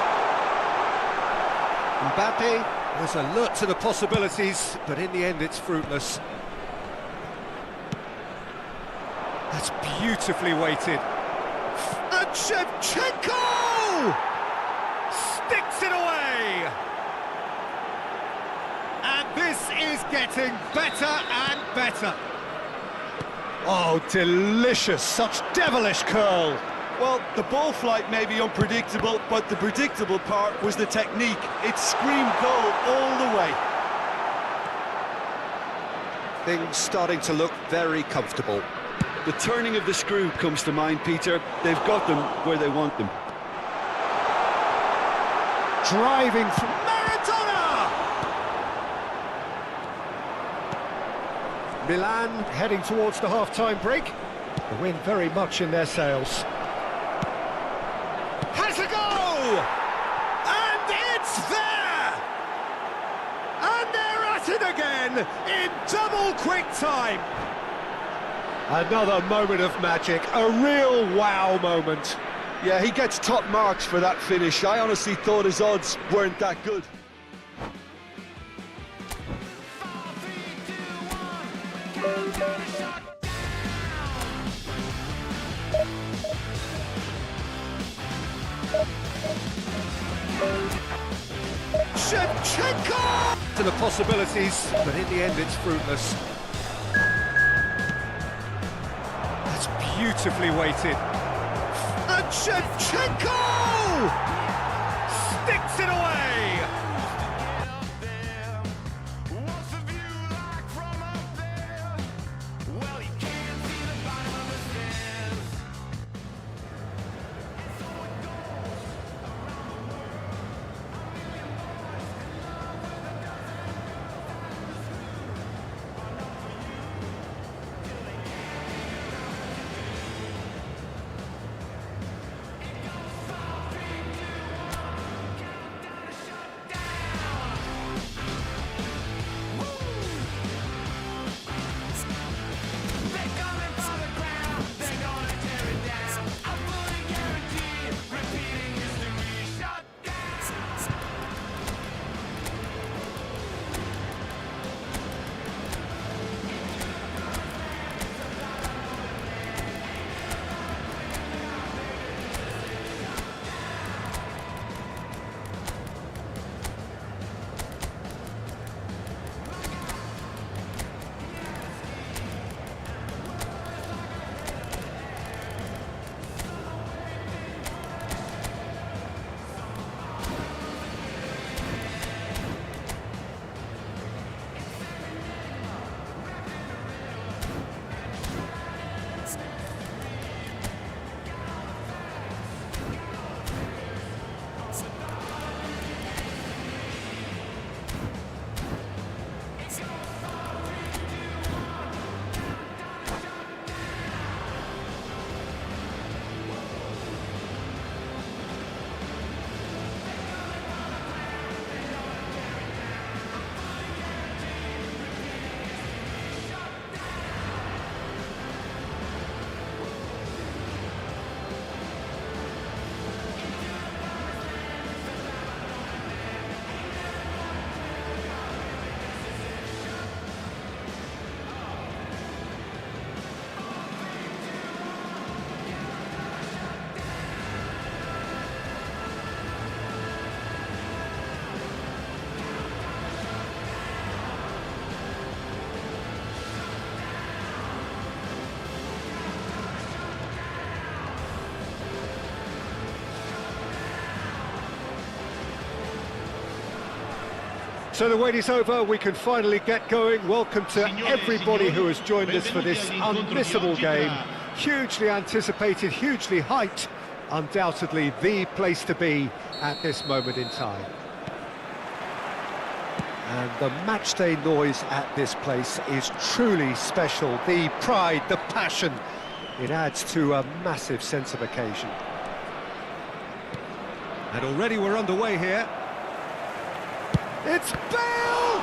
Mbappe was alert to the possibilities, but in the end it's fruitless. That's beautifully weighted. And Shevchenko sticks it away. And this is getting better and better. Oh, delicious, such devilish curl. Well, the ball flight may be unpredictable, but the predictable part was the technique. It screamed goal all the way. Things starting to look very comfortable. The turning of the screw comes to mind, Peter. They've got them where they want them. Driving from Maradona! Milan heading towards the half-time break. The wind very much in their sails. Has a go! And it's there! And they're at it again in double quick time. Another moment of magic, a real wow moment. Yeah, he gets top marks for that finish. I honestly thought his odds weren't that good. Shevchenko! To the possibilities, but in the end it's fruitless. That's beautifully weighted. And Shevchenko! Sticks it away! So the wait is over, we can finally get going. Welcome to everybody who has joined us for this unmissable game. Hugely anticipated, hugely hyped, undoubtedly the place to be at this moment in time. And the matchday noise at this place is truly special. The pride, the passion, it adds to a massive sense of occasion. And already we're underway here. It's Bale!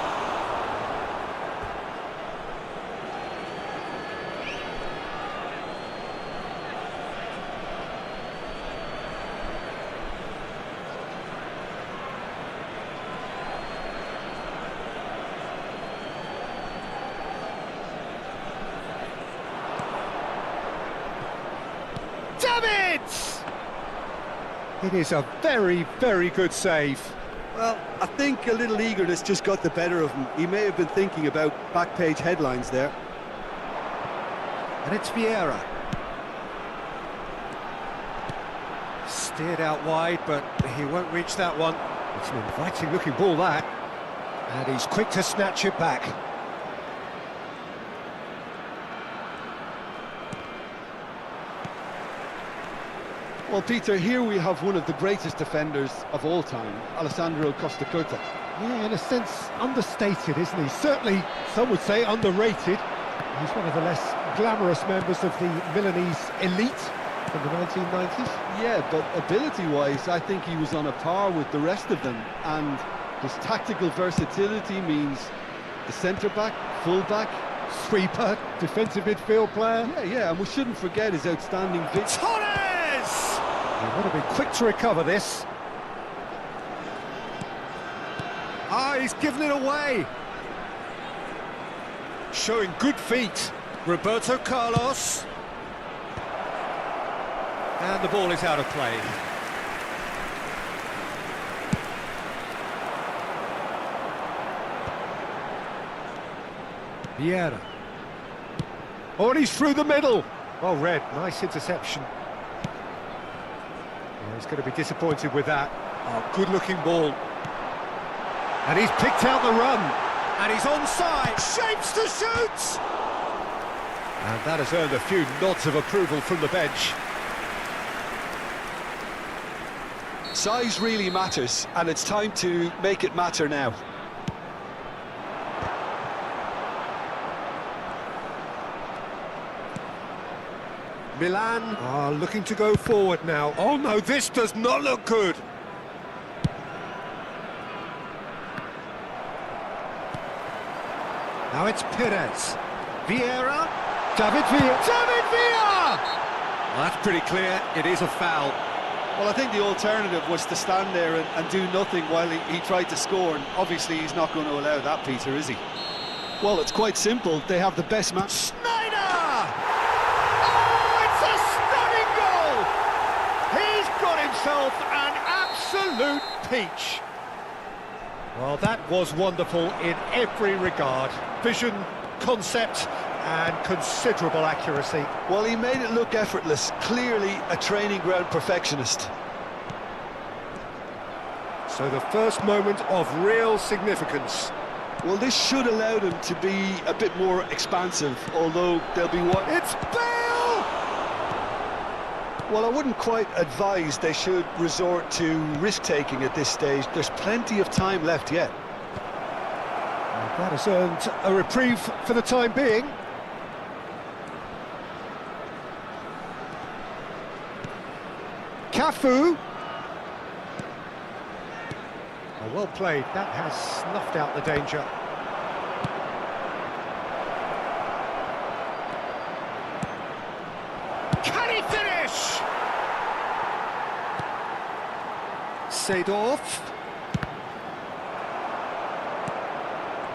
It is a very, very good save. Well, I think a little eagerness just got the better of him. He may have been thinking about back page headlines there. And it's Vieira. Steered out wide, but he won't reach that one. It's an inviting looking ball, that. And he's quick to snatch it back. Well, Peter, here we have one of the greatest defenders of all time, Alessandro Costa Curta. Yeah, in a sense, understated, isn't he? Certainly, some would say underrated. He's one of the less glamorous members of the Milanese elite from the 1990s. Yeah, but ability-wise, I think he was on a par with the rest of them. And his tactical versatility means the centre-back, full-back, Sweeper, defensive midfield player. Yeah, and we shouldn't forget his outstanding vision. Torres! He would have been quick to recover this. Ah, he's given it away. Showing good feet. Roberto Carlos. And the ball is out of play. Vieira. Oh, and he's through the middle. Well read, nice interception. Oh, he's going to be disappointed with that. Oh, good-looking ball. And he's picked out the run. And he's onside. Shapes to shoot! And that has earned a few nods of approval from the bench. Size really matters, and it's time to make it matter now. Milan are looking to go forward now. Oh no, this does not look good. Now it's Perez. Vieira. David Villa. David Villa! Well, that's pretty clear. It is a foul. Well, I think the alternative was to stand there and do nothing while he tried to score, and obviously he's not going to allow that, Peter, is he? Well, it's quite simple. They have the best man. Snyder! Oh, it's a stunning goal! He's got himself an absolute peach. Well, that was wonderful in every regard. Vision, concept, and considerable accuracy. Well, he made it look effortless. Clearly a training ground perfectionist. So the first moment of real significance. Well, this should allow them to be a bit more expansive, although they'll be what? It's Bale! Well, I wouldn't quite advise they should resort to risk-taking at this stage. There's plenty of time left yet. That has earned a reprieve for the time being. Cafu. Oh, well played. That has snuffed out the danger. Can he finish? Seedorf.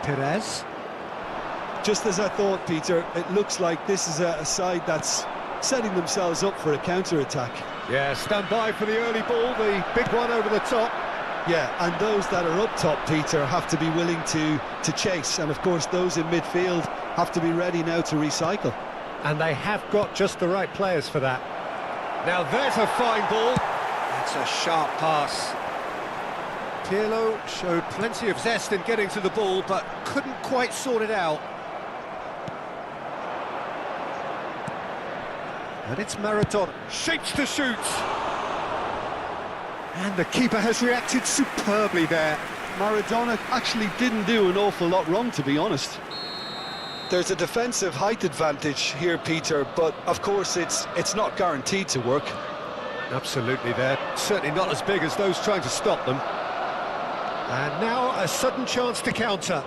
Perez. Just as I thought, Peter, it looks like this is a side that's setting themselves up for a counter-attack. Yeah, stand by for the early ball, the big one over the top. Yeah, and those that are up top, Peter, have to be willing to chase. And, of course, those in midfield have to be ready now to recycle. And they have got just the right players for that. Now, there's a fine ball. That's a sharp pass. Pirlo showed plenty of zest in getting to the ball, but couldn't quite sort it out. And it's Maradona. Shapes to shoot. And the keeper has reacted superbly there. Maradona actually didn't do an awful lot wrong, to be honest. There's a defensive height advantage here, Peter, but of course it's not guaranteed to work. Absolutely, they're certainly not as big as those trying to stop them. And now a sudden chance to counter.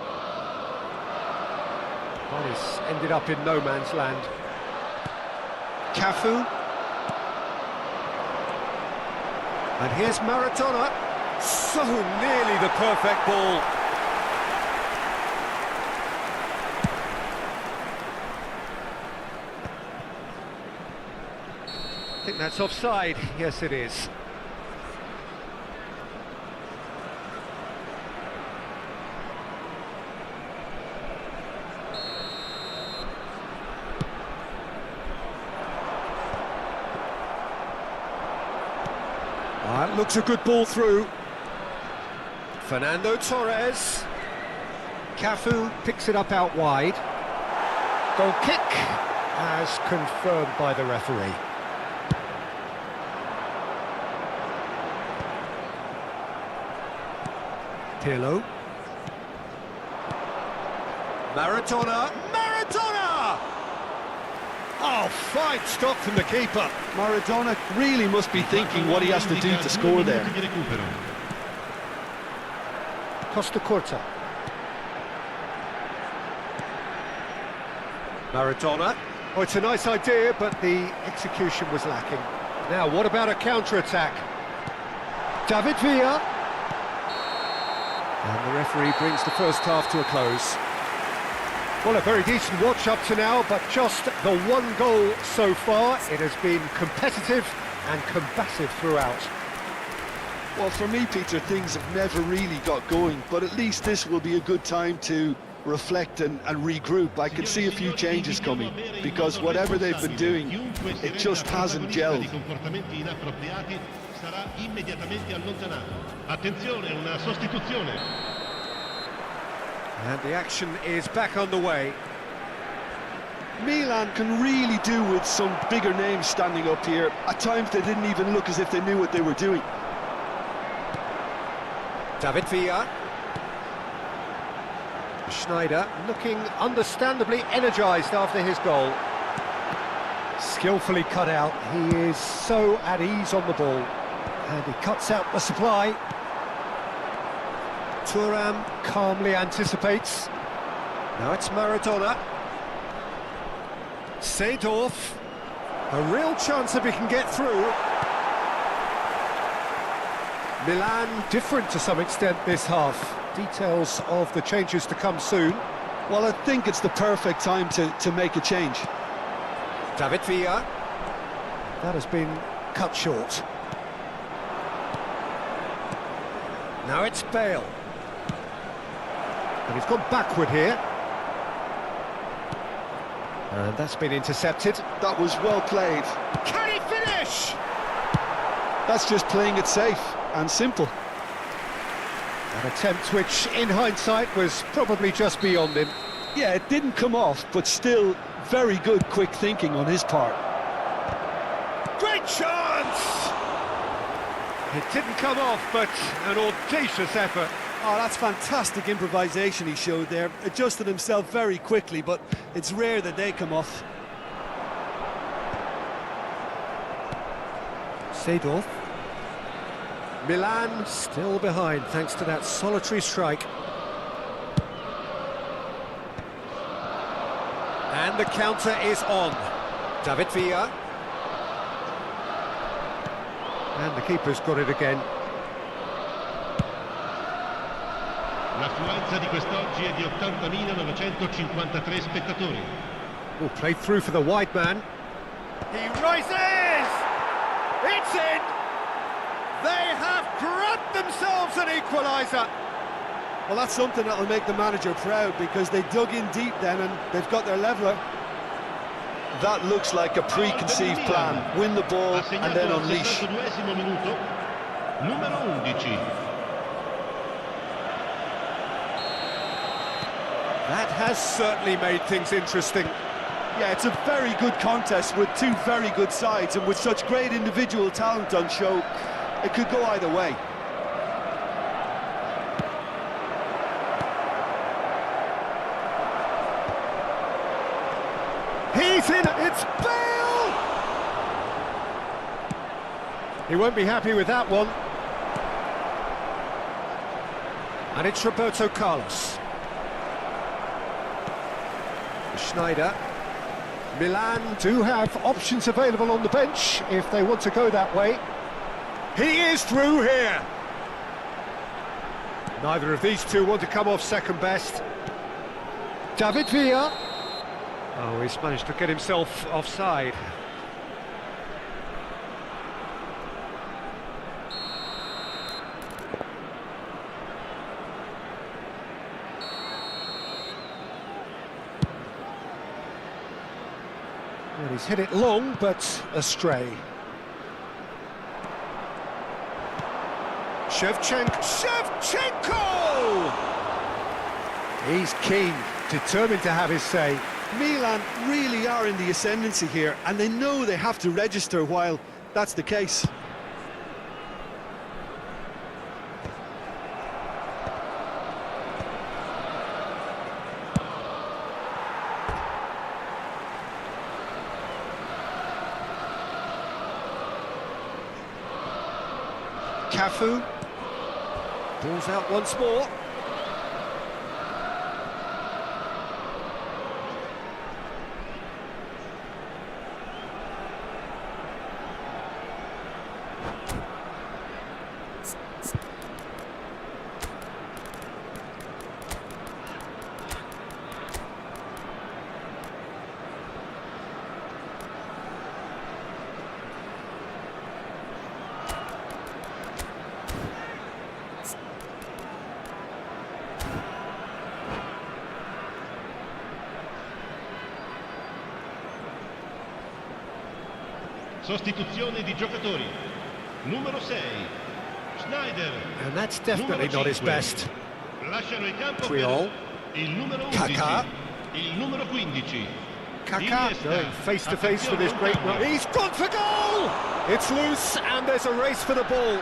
Well, he's ended up in no man's land. Cafu. And here's Maradona. So nearly the perfect ball. I think that's offside. Yes, it is. That looks a good ball through. Fernando Torres. Cafu picks it up out wide. Goal kick as confirmed by the referee. Pirlo. Maradona. Maradona! Oh, fine stop from the keeper. Maradona really must be thinking what he has to do to score there. Costa Curta. Maradona. Oh, it's a nice idea, but the execution was lacking. Now, what about a counter-attack? David Villa. And the referee brings the first half to a close. Well, a very decent watch up to now, but just the one goal so far. It has been competitive and combative throughout. Well, for me, Peter, things have never really got going, but at least this will be a good time to reflect and regroup. I can see a few changes coming, because whatever they've been doing, it just hasn't gelled. Sarà immediatamente allontanato. Attenzione, una sostituzione. And the action is back underway. Milan can really do with some bigger names standing up here. At times they didn't even look as if they knew what they were doing. David Villa. Schneider looking understandably energised after his goal. Skillfully cut out. He is so at ease on the ball. And he cuts out the supply. Thuram calmly anticipates. Now it's Maradona. Seedorf. A real chance if he can get through. Milan different to some extent this half. Details of the changes to come soon. Well, I think it's the perfect time to make a change. David Villa. That has been cut short. Now it's Bale. And he's gone backward here. And that's been intercepted. That was well played. Can he finish? That's just playing it safe and simple. An attempt which, in hindsight, was probably just beyond him. Yeah, it didn't come off, but still very good quick thinking on his part. Great chance! It didn't come off, but an audacious effort. Oh, that's fantastic improvisation he showed there. Adjusted himself very quickly, but it's rare that they come off. Seedorf. Milan still behind thanks to that solitary strike. And the counter is on. David Villa. And the keeper's got it again. L'affluenza di quest'oggi è di 80.953 spettatori. Oh, played through for the wide man. He rises! It's in! They have grabbed themselves an equaliser! Well, that's something that'll make the manager proud, because they dug in deep then and they've got their leveller. That looks like a preconceived plan. Win the ball and then unleash. Minuto, numero 11. That has certainly made things interesting. Yeah, it's a very good contest with two very good sides, and with such great individual talent on show, it could go either way. He's in, it's Bale! He won't be happy with that one. And it's Roberto Carlos. Schneider. Milan do have options available on the bench if they want to go that way. He is through here. Neither of these two want to come off second best. David Villa. Oh, he's managed to get himself offside. Well, he's hit it long, but astray. Shevchenko! He's keen, determined to have his say. Milan really are in the ascendancy here, and they know they have to register while that's the case. Cafu. Ball's out once more. Sostituzione di giocatori. Numero 6, Schneider. And that's definitely not his best. Lasciano il campo Triol. per il numero 11, Kaká. il numero 15. Kaká Iniesta. going face to face with his great Attenzione, run. He's gone for goal! It's loose and there's a race for the ball.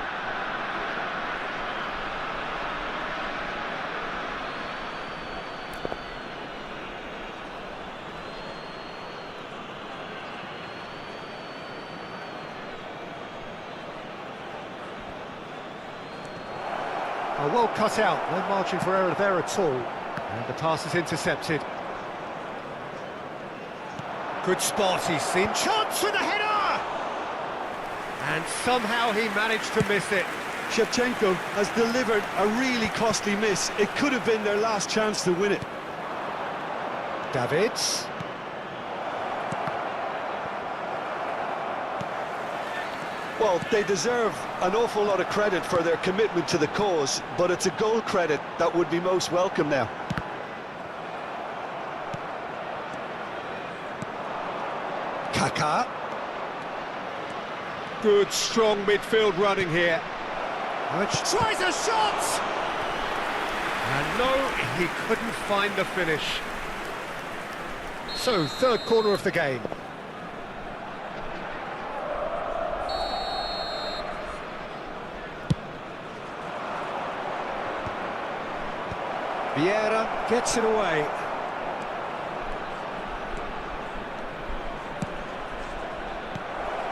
Oh, well cut out, no margin for error there at all. And the pass is intercepted. Good spot, he's seen. Chance with a header! And somehow he managed to miss it. Shevchenko has delivered a really costly miss. It could have been their last chance to win it. Davids. Well, they deserve an awful lot of credit for their commitment to the cause, but it's a goal credit that would be most welcome now. Kaká. Good, strong midfield running here. Which tries a shot! And no, he couldn't find the finish. So, third corner of the game. Vieira gets it away.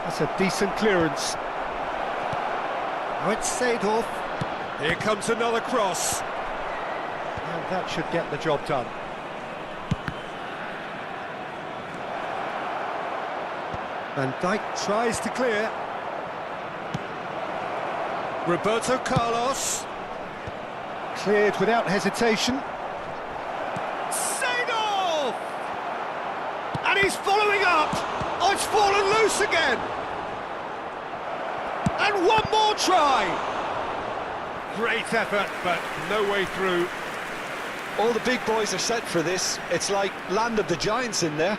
That's a decent clearance. Now it's Seedorf. Here comes another cross. And that should get the job done. Van Dijk tries to clear. Roberto Carlos. Cleared without hesitation. Seedorf! And he's following up! Oh, it's fallen loose again! And one more try! Great effort, but no way through. All the big boys are set for this. It's like land of the giants in there.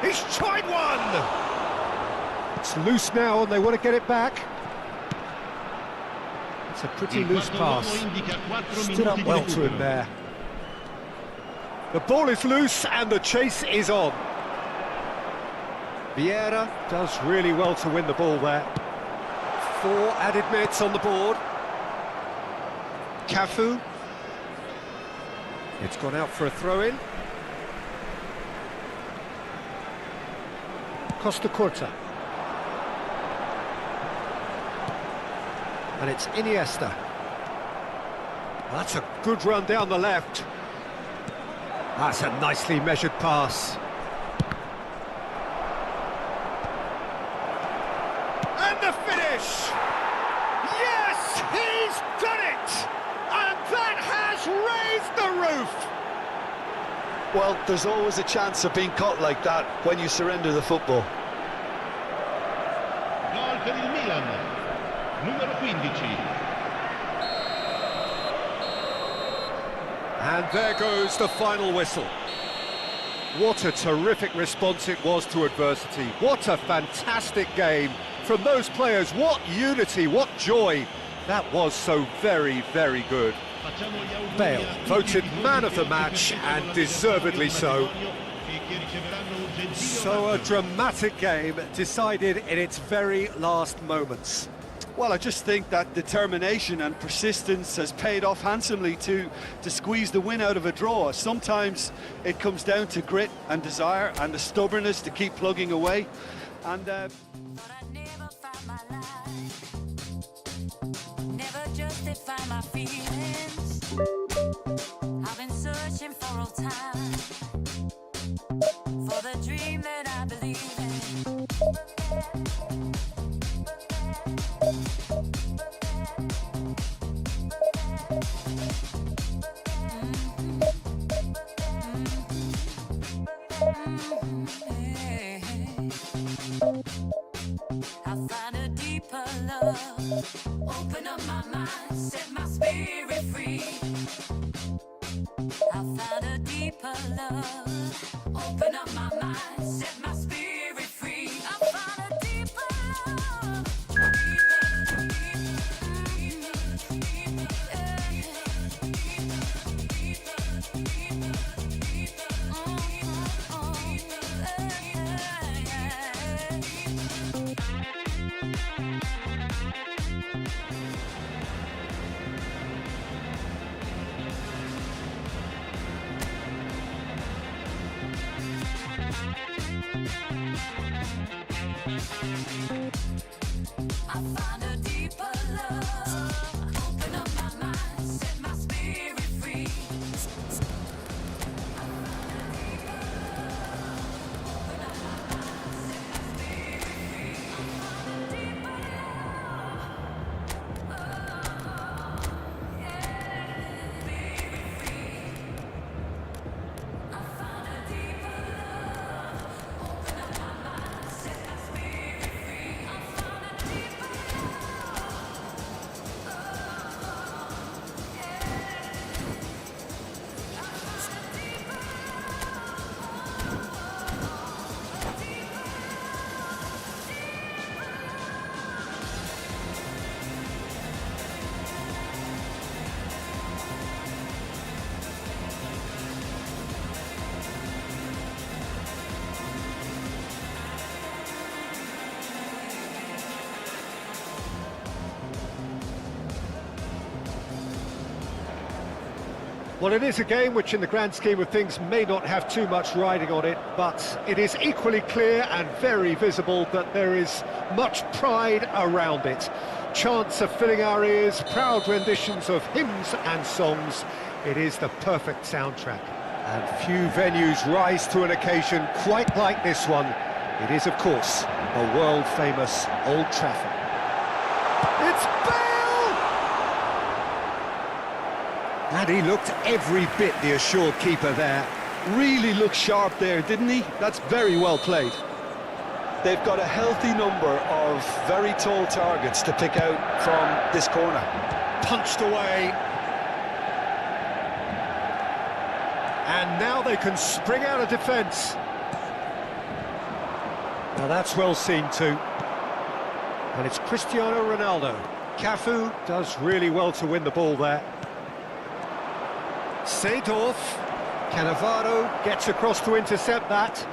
He's tried one! It's loose now and they want to get it back. It's a pretty loose pass. Stood up well to him there. The ball is loose and the chase is on. Vieira does really well to win the ball there. 4 added minutes on the board. Cafu. It's gone out for a throw-in. Costa Curta. And it's Iniesta. That's a good run down the left. That's a nicely measured pass. And the finish! Yes, he's done it! And that has raised the roof! Well, there's always a chance of being caught like that when you surrender the football. Gol per il Milan, numero 15. And there goes the final whistle. What a terrific response it was to adversity. What a fantastic game from those players. What unity, what joy. That was so very, very good. Bale voted man of the match, and deservedly so. So a dramatic game decided in its very last moments. Well, I just think that determination and persistence has paid off handsomely to squeeze the win out of a draw. Sometimes it comes down to grit and desire and the stubbornness to keep plugging away. And But I never found my life. Never justify my feelings. I've been searching for all time for the dream that I believe in. I find a deeper love. Open up my mind, set my spirit free. I found a deeper love. Open up my mind, set my spirit free. I found a deeper love. I found a deeper love. Open up my mind, set my spirit free. I found a deeper love. Open up my mind, set my spirit free. I found a deeper love. Open up my mind, set my spirit free. I found a deeper Well, it is a game which in the grand scheme of things may not have too much riding on it, but it is equally clear and very visible that there is much pride around it. Chants are filling our ears, proud renditions of hymns and songs. It is the perfect soundtrack. And few venues rise to an occasion quite like this one. It is, of course, the world-famous Old Trafford. It's Bale! And he looked every bit the assured keeper there. really looked sharp there, didn't he? That's very well played. They've got a healthy number of very tall targets to pick out from this corner. Punched away. And now they can spring out of defence. Now that's well seen too. And it's Cristiano Ronaldo. Cafu does really well to win the ball there. Seedorf. Cannavaro gets across to intercept that.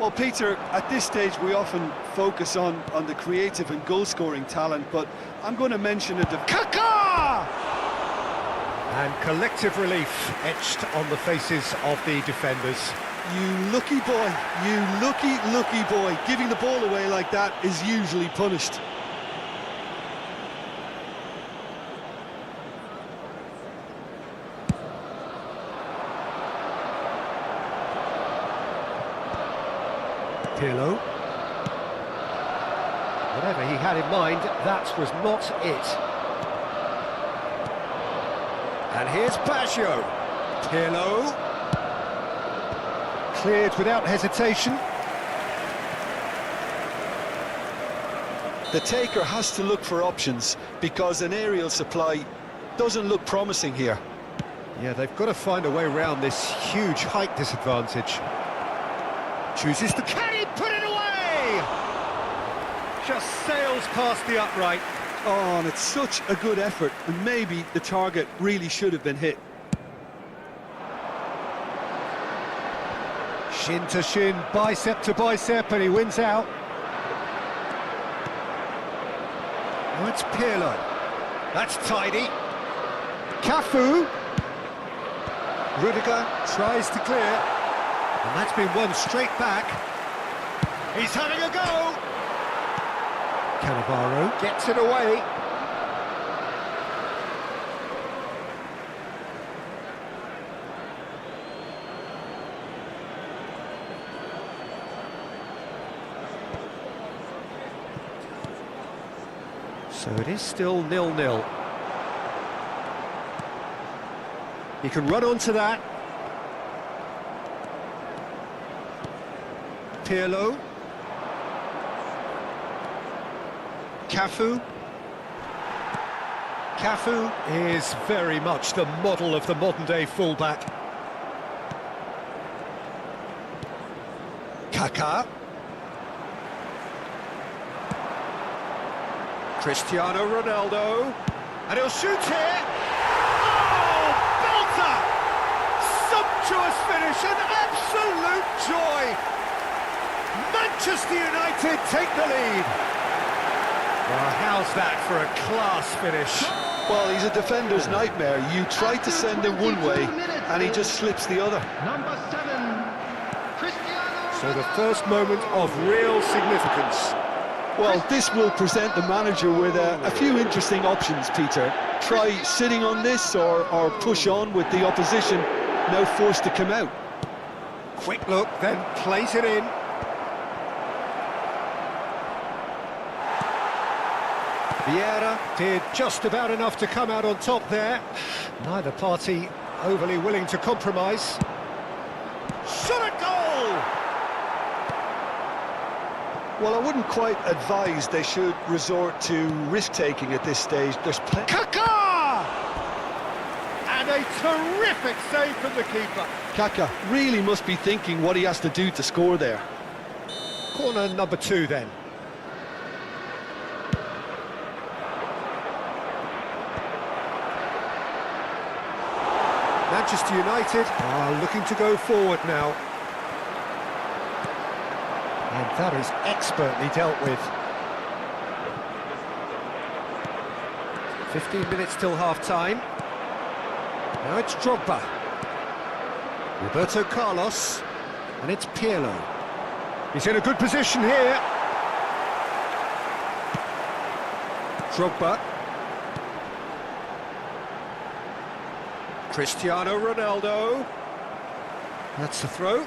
Well, Peter, at this stage we often focus on the creative and goal-scoring talent, but I'm going to mention a Kaká! And collective relief etched on the faces of the defenders. You lucky boy, you lucky boy. Giving the ball away like that is usually punished. Pirlo. Whatever he had in mind, that was not it. And here's Baggio. Pirlo. Cleared without hesitation. The taker has to look for options because an aerial supply doesn't look promising here. Yeah, they've got to find a way around this huge height disadvantage. Chooses to carry, put it away! Just sails past the upright. Oh, and it's such a good effort, and maybe the target really should have been hit. Shin to shin, bicep to bicep, and he wins out. Oh, it's Pirlo. That's tidy. Cafu. Rudiger tries to clear. And that's been won straight back. He's having a go. Cannavaro gets it away. So it is still 0-0. He can run onto that. Pirlo. Cafu. Cafu is very much the model of the modern-day fullback. Kaká. Cristiano Ronaldo. And he'll shoot here. Oh, belter! Sumptuous finish, an absolute joy! Manchester United take the lead. Well, how's that for a class finish? Well, he's a defender's nightmare. You try to send him one way, and he just slips the other. Number 7, Cristiano. So the first moment of real significance. Well, this will present the manager with a few interesting options, Peter. Try sitting on this or push on with the opposition now forced to come out. Quick look, then plays it in. Vieira did just about enough to come out on top there. Neither party overly willing to compromise. Shot a goal! Well, I wouldn't quite advise they should resort to risk-taking at this stage. There's plenty. Kaká! And a terrific save from the keeper. Kaká really must be thinking what he has to do to score there. Corner number 2 then. Manchester United are looking to go forward now. And that is expertly dealt with. 15 minutes till half-time. Now it's Drogba. Roberto Carlos. And it's Pirlo. He's in a good position here. Drogba. Cristiano Ronaldo. That's the throw.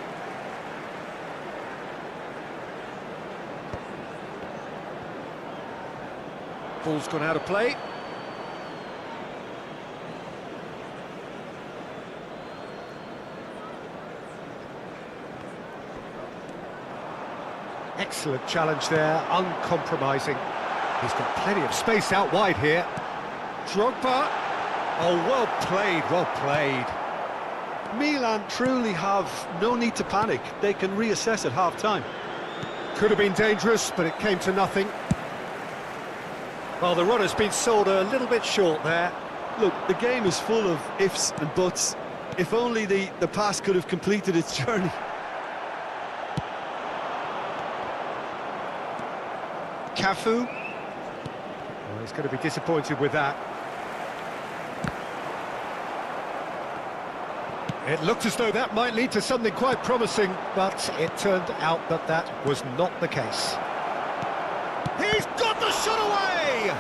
Ball's gone out of play. Excellent challenge there, uncompromising. He's got plenty of space out wide here. Drogba. Oh, well played, well played. Milan truly have no need to panic. They can reassess at half-time. Could have been dangerous, but it came to nothing. Well, the runner's been sold a little bit short there. Look, the game is full of ifs and buts. If only the pass could have completed its journey. Cafu. Well, he's going to be disappointed with that. It looked as though that might lead to something quite promising, but it turned out that that was not the case. He's got the shot away!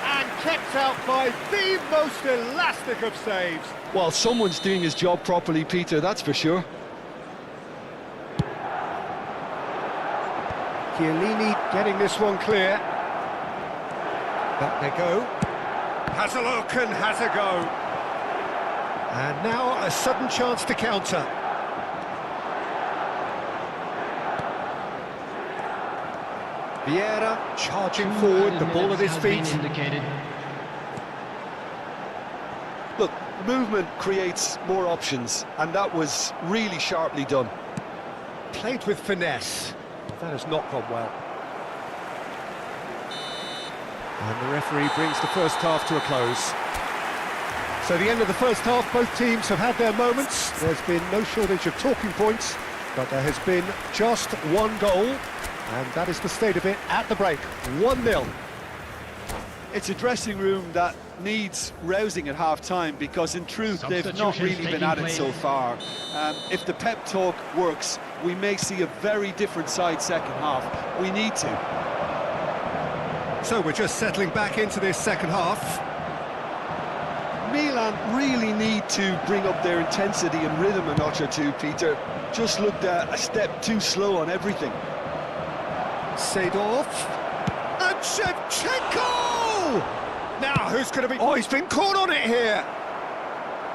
And kept out by the most elastic of saves. Well, someone's doing his job properly, Peter, that's for sure. Chiellini getting this one clear. Back they go. Has a look and has a go. And now a sudden chance to counter. Vieira charging forward, the ball at his feet. Look, movement creates more options, and that was really sharply done. Played with finesse. That has not gone well. And the referee brings the first half to a close. So the end of the first half, both teams have had their moments. There's been no shortage of talking points, but there has been just one goal, and that is the state of it at the break, 1-0. It's a dressing room that needs rousing at half-time, because in truth they've not really been at it so far. If the pep talk works, we may see a very different side second half. We need to. So we're just settling back into this second half. Milan really need to bring up their intensity and rhythm a notch or two, Peter. Just looked a step too slow on everything. Seedorf. And Shevchenko! Now, who's going to be... Oh, he's been caught on it here!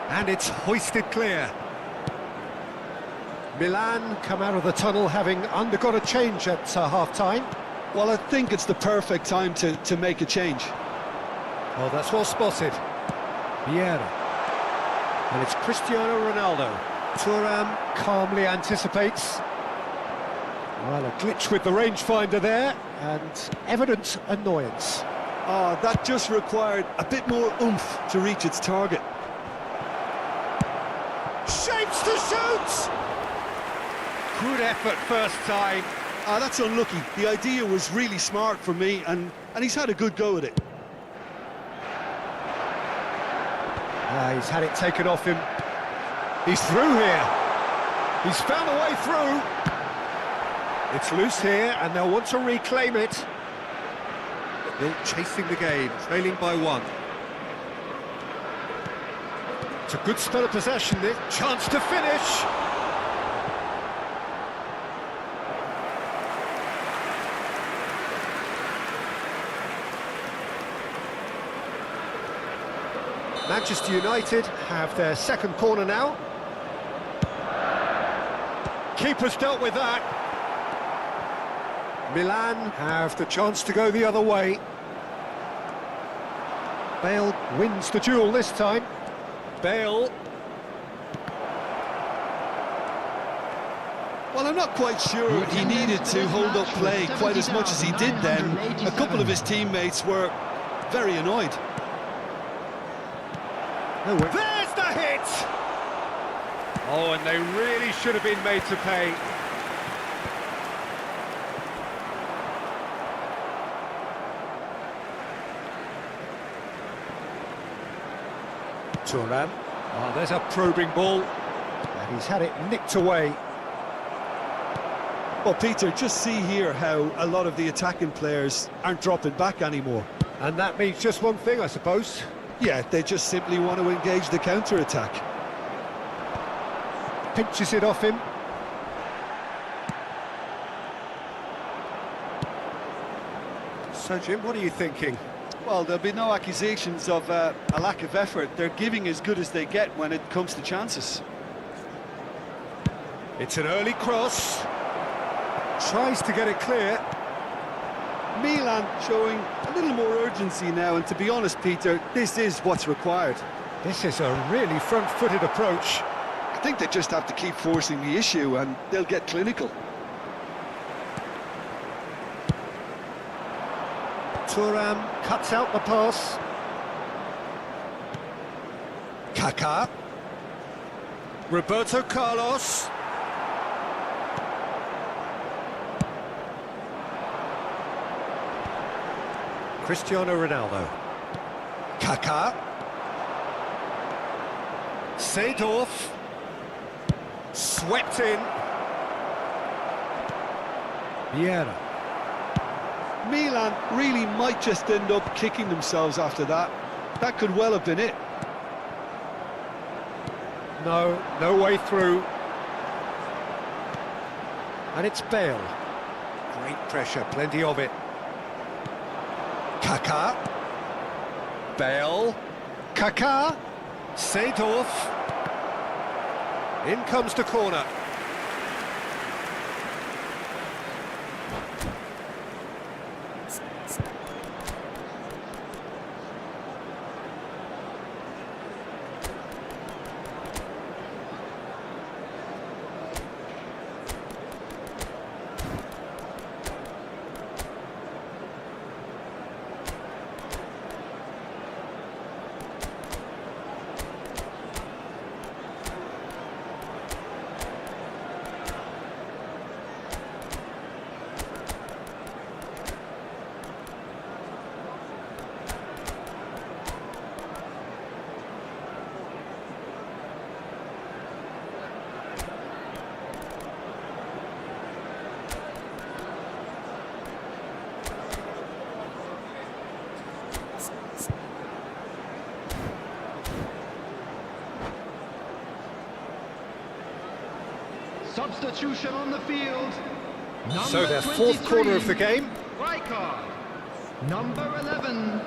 And it's hoisted clear. Milan come out of the tunnel having undergone a change at half-time. Well, I think it's the perfect time to make a change. Well, that's well spotted. Vieira. And it's Cristiano Ronaldo. Thuram calmly anticipates. Well, a glitch with the rangefinder there, and evident annoyance. Ah, that just required a bit more oomph to reach its target. Shapes to shoot! Good effort first time. Ah, that's unlucky. The idea was really smart for me, and he's had a good go at it. He's had it taken off him. He's through here. He's found a way through. It's loose here, and they'll want to reclaim it. They're chasing the game, trailing by 1. It's a good spell of possession, this chance to finish. Manchester United have their second corner now. Keeper's dealt with that. Milan have the chance to go the other way. Bale wins the duel this time. Bale. Well, I'm not quite sure he needed to hold up play quite as much as he did then. A couple of his teammates were very annoyed. There's the hit! Oh, and they really should have been made to pay. Thuram. Oh, there's a probing ball. And he's had it nicked away. Well, Peter, just see here how a lot of the attacking players aren't dropping back anymore. And that means just one thing, I suppose. Yeah, they just simply want to engage the counter-attack. Pinches it off him. So, Jim, what are you thinking? Well, there'll be no accusations of a lack of effort. They're giving as good as they get when it comes to chances. It's an early cross. Tries to get it clear. Milan showing a little more urgency now, and to be honest, Peter, this is what's required. This is a really front-footed approach. I think they just have to keep forcing the issue and they'll get clinical. Thuram cuts out the pass. Kaká. Roberto Carlos. Cristiano Ronaldo. Kaká. Seedorf. Swept in. Vieira. Milan really might just end up kicking themselves after that. That could well have been it. No, no way through. And it's Bale. Great pressure, plenty of it. Kaká. Bale. Kaká. Seedorf. In comes the corner. Substitution on the field. So their fourth corner of the game. Rijkaard. Number 11,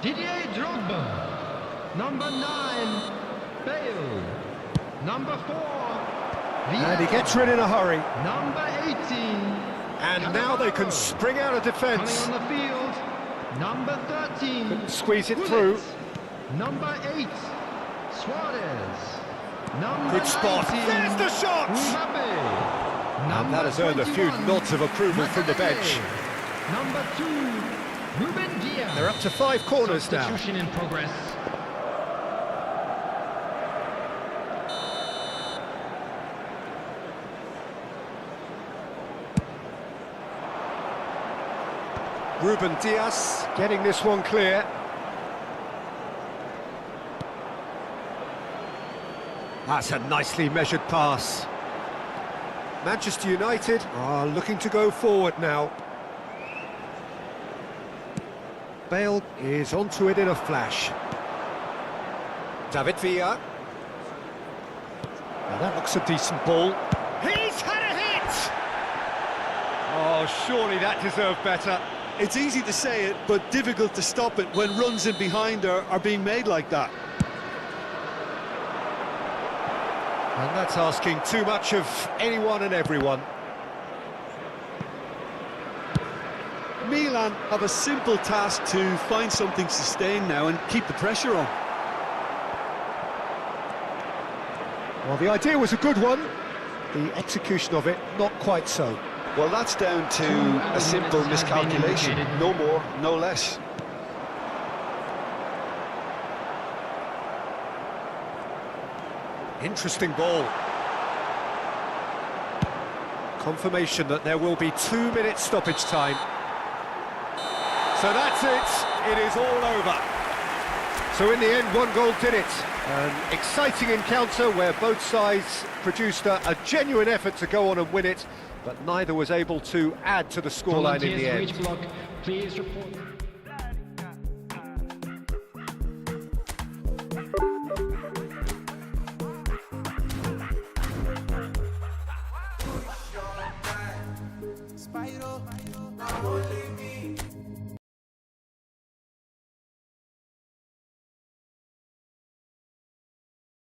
Didier Drogba. Number 9, Bale. Number 4, And he gets rid in a hurry. Number 18, And now they can spring out of coming defence. on the field. Number 13, Squeeze it Gullit. through. Number 8, Suarez. Number Good spot. 19, There's the shot! Mbappe. And that has earned a few 21, nods of approval from the bench. Number 2, Ruben Diaz. They're up to 5 corners now. Substitution in progress. Ruben Diaz getting this one clear. That's a nicely measured pass. Manchester United are looking to go forward now. Bale is onto it in a flash. David Villa. Now that looks a decent ball. He's had a hit! Oh, surely that deserved better. It's easy to say it, but difficult to stop it when runs in behind are being made like that. And that's asking too much of anyone and everyone. Milan have a simple task to find something sustained now and keep the pressure on. Well, the idea was a good one. The execution of it, not quite so. Well, that's down to a simple miscalculation. No more, no less. Interesting ball. Confirmation that there will be 2 minutes stoppage time. So that's it. It is all over. So in the end, 1 goal did it. An exciting encounter where both sides produced a genuine effort to go on and win it, but neither was able to add to the scoreline in the end. Block, please report. Spyro, now only me.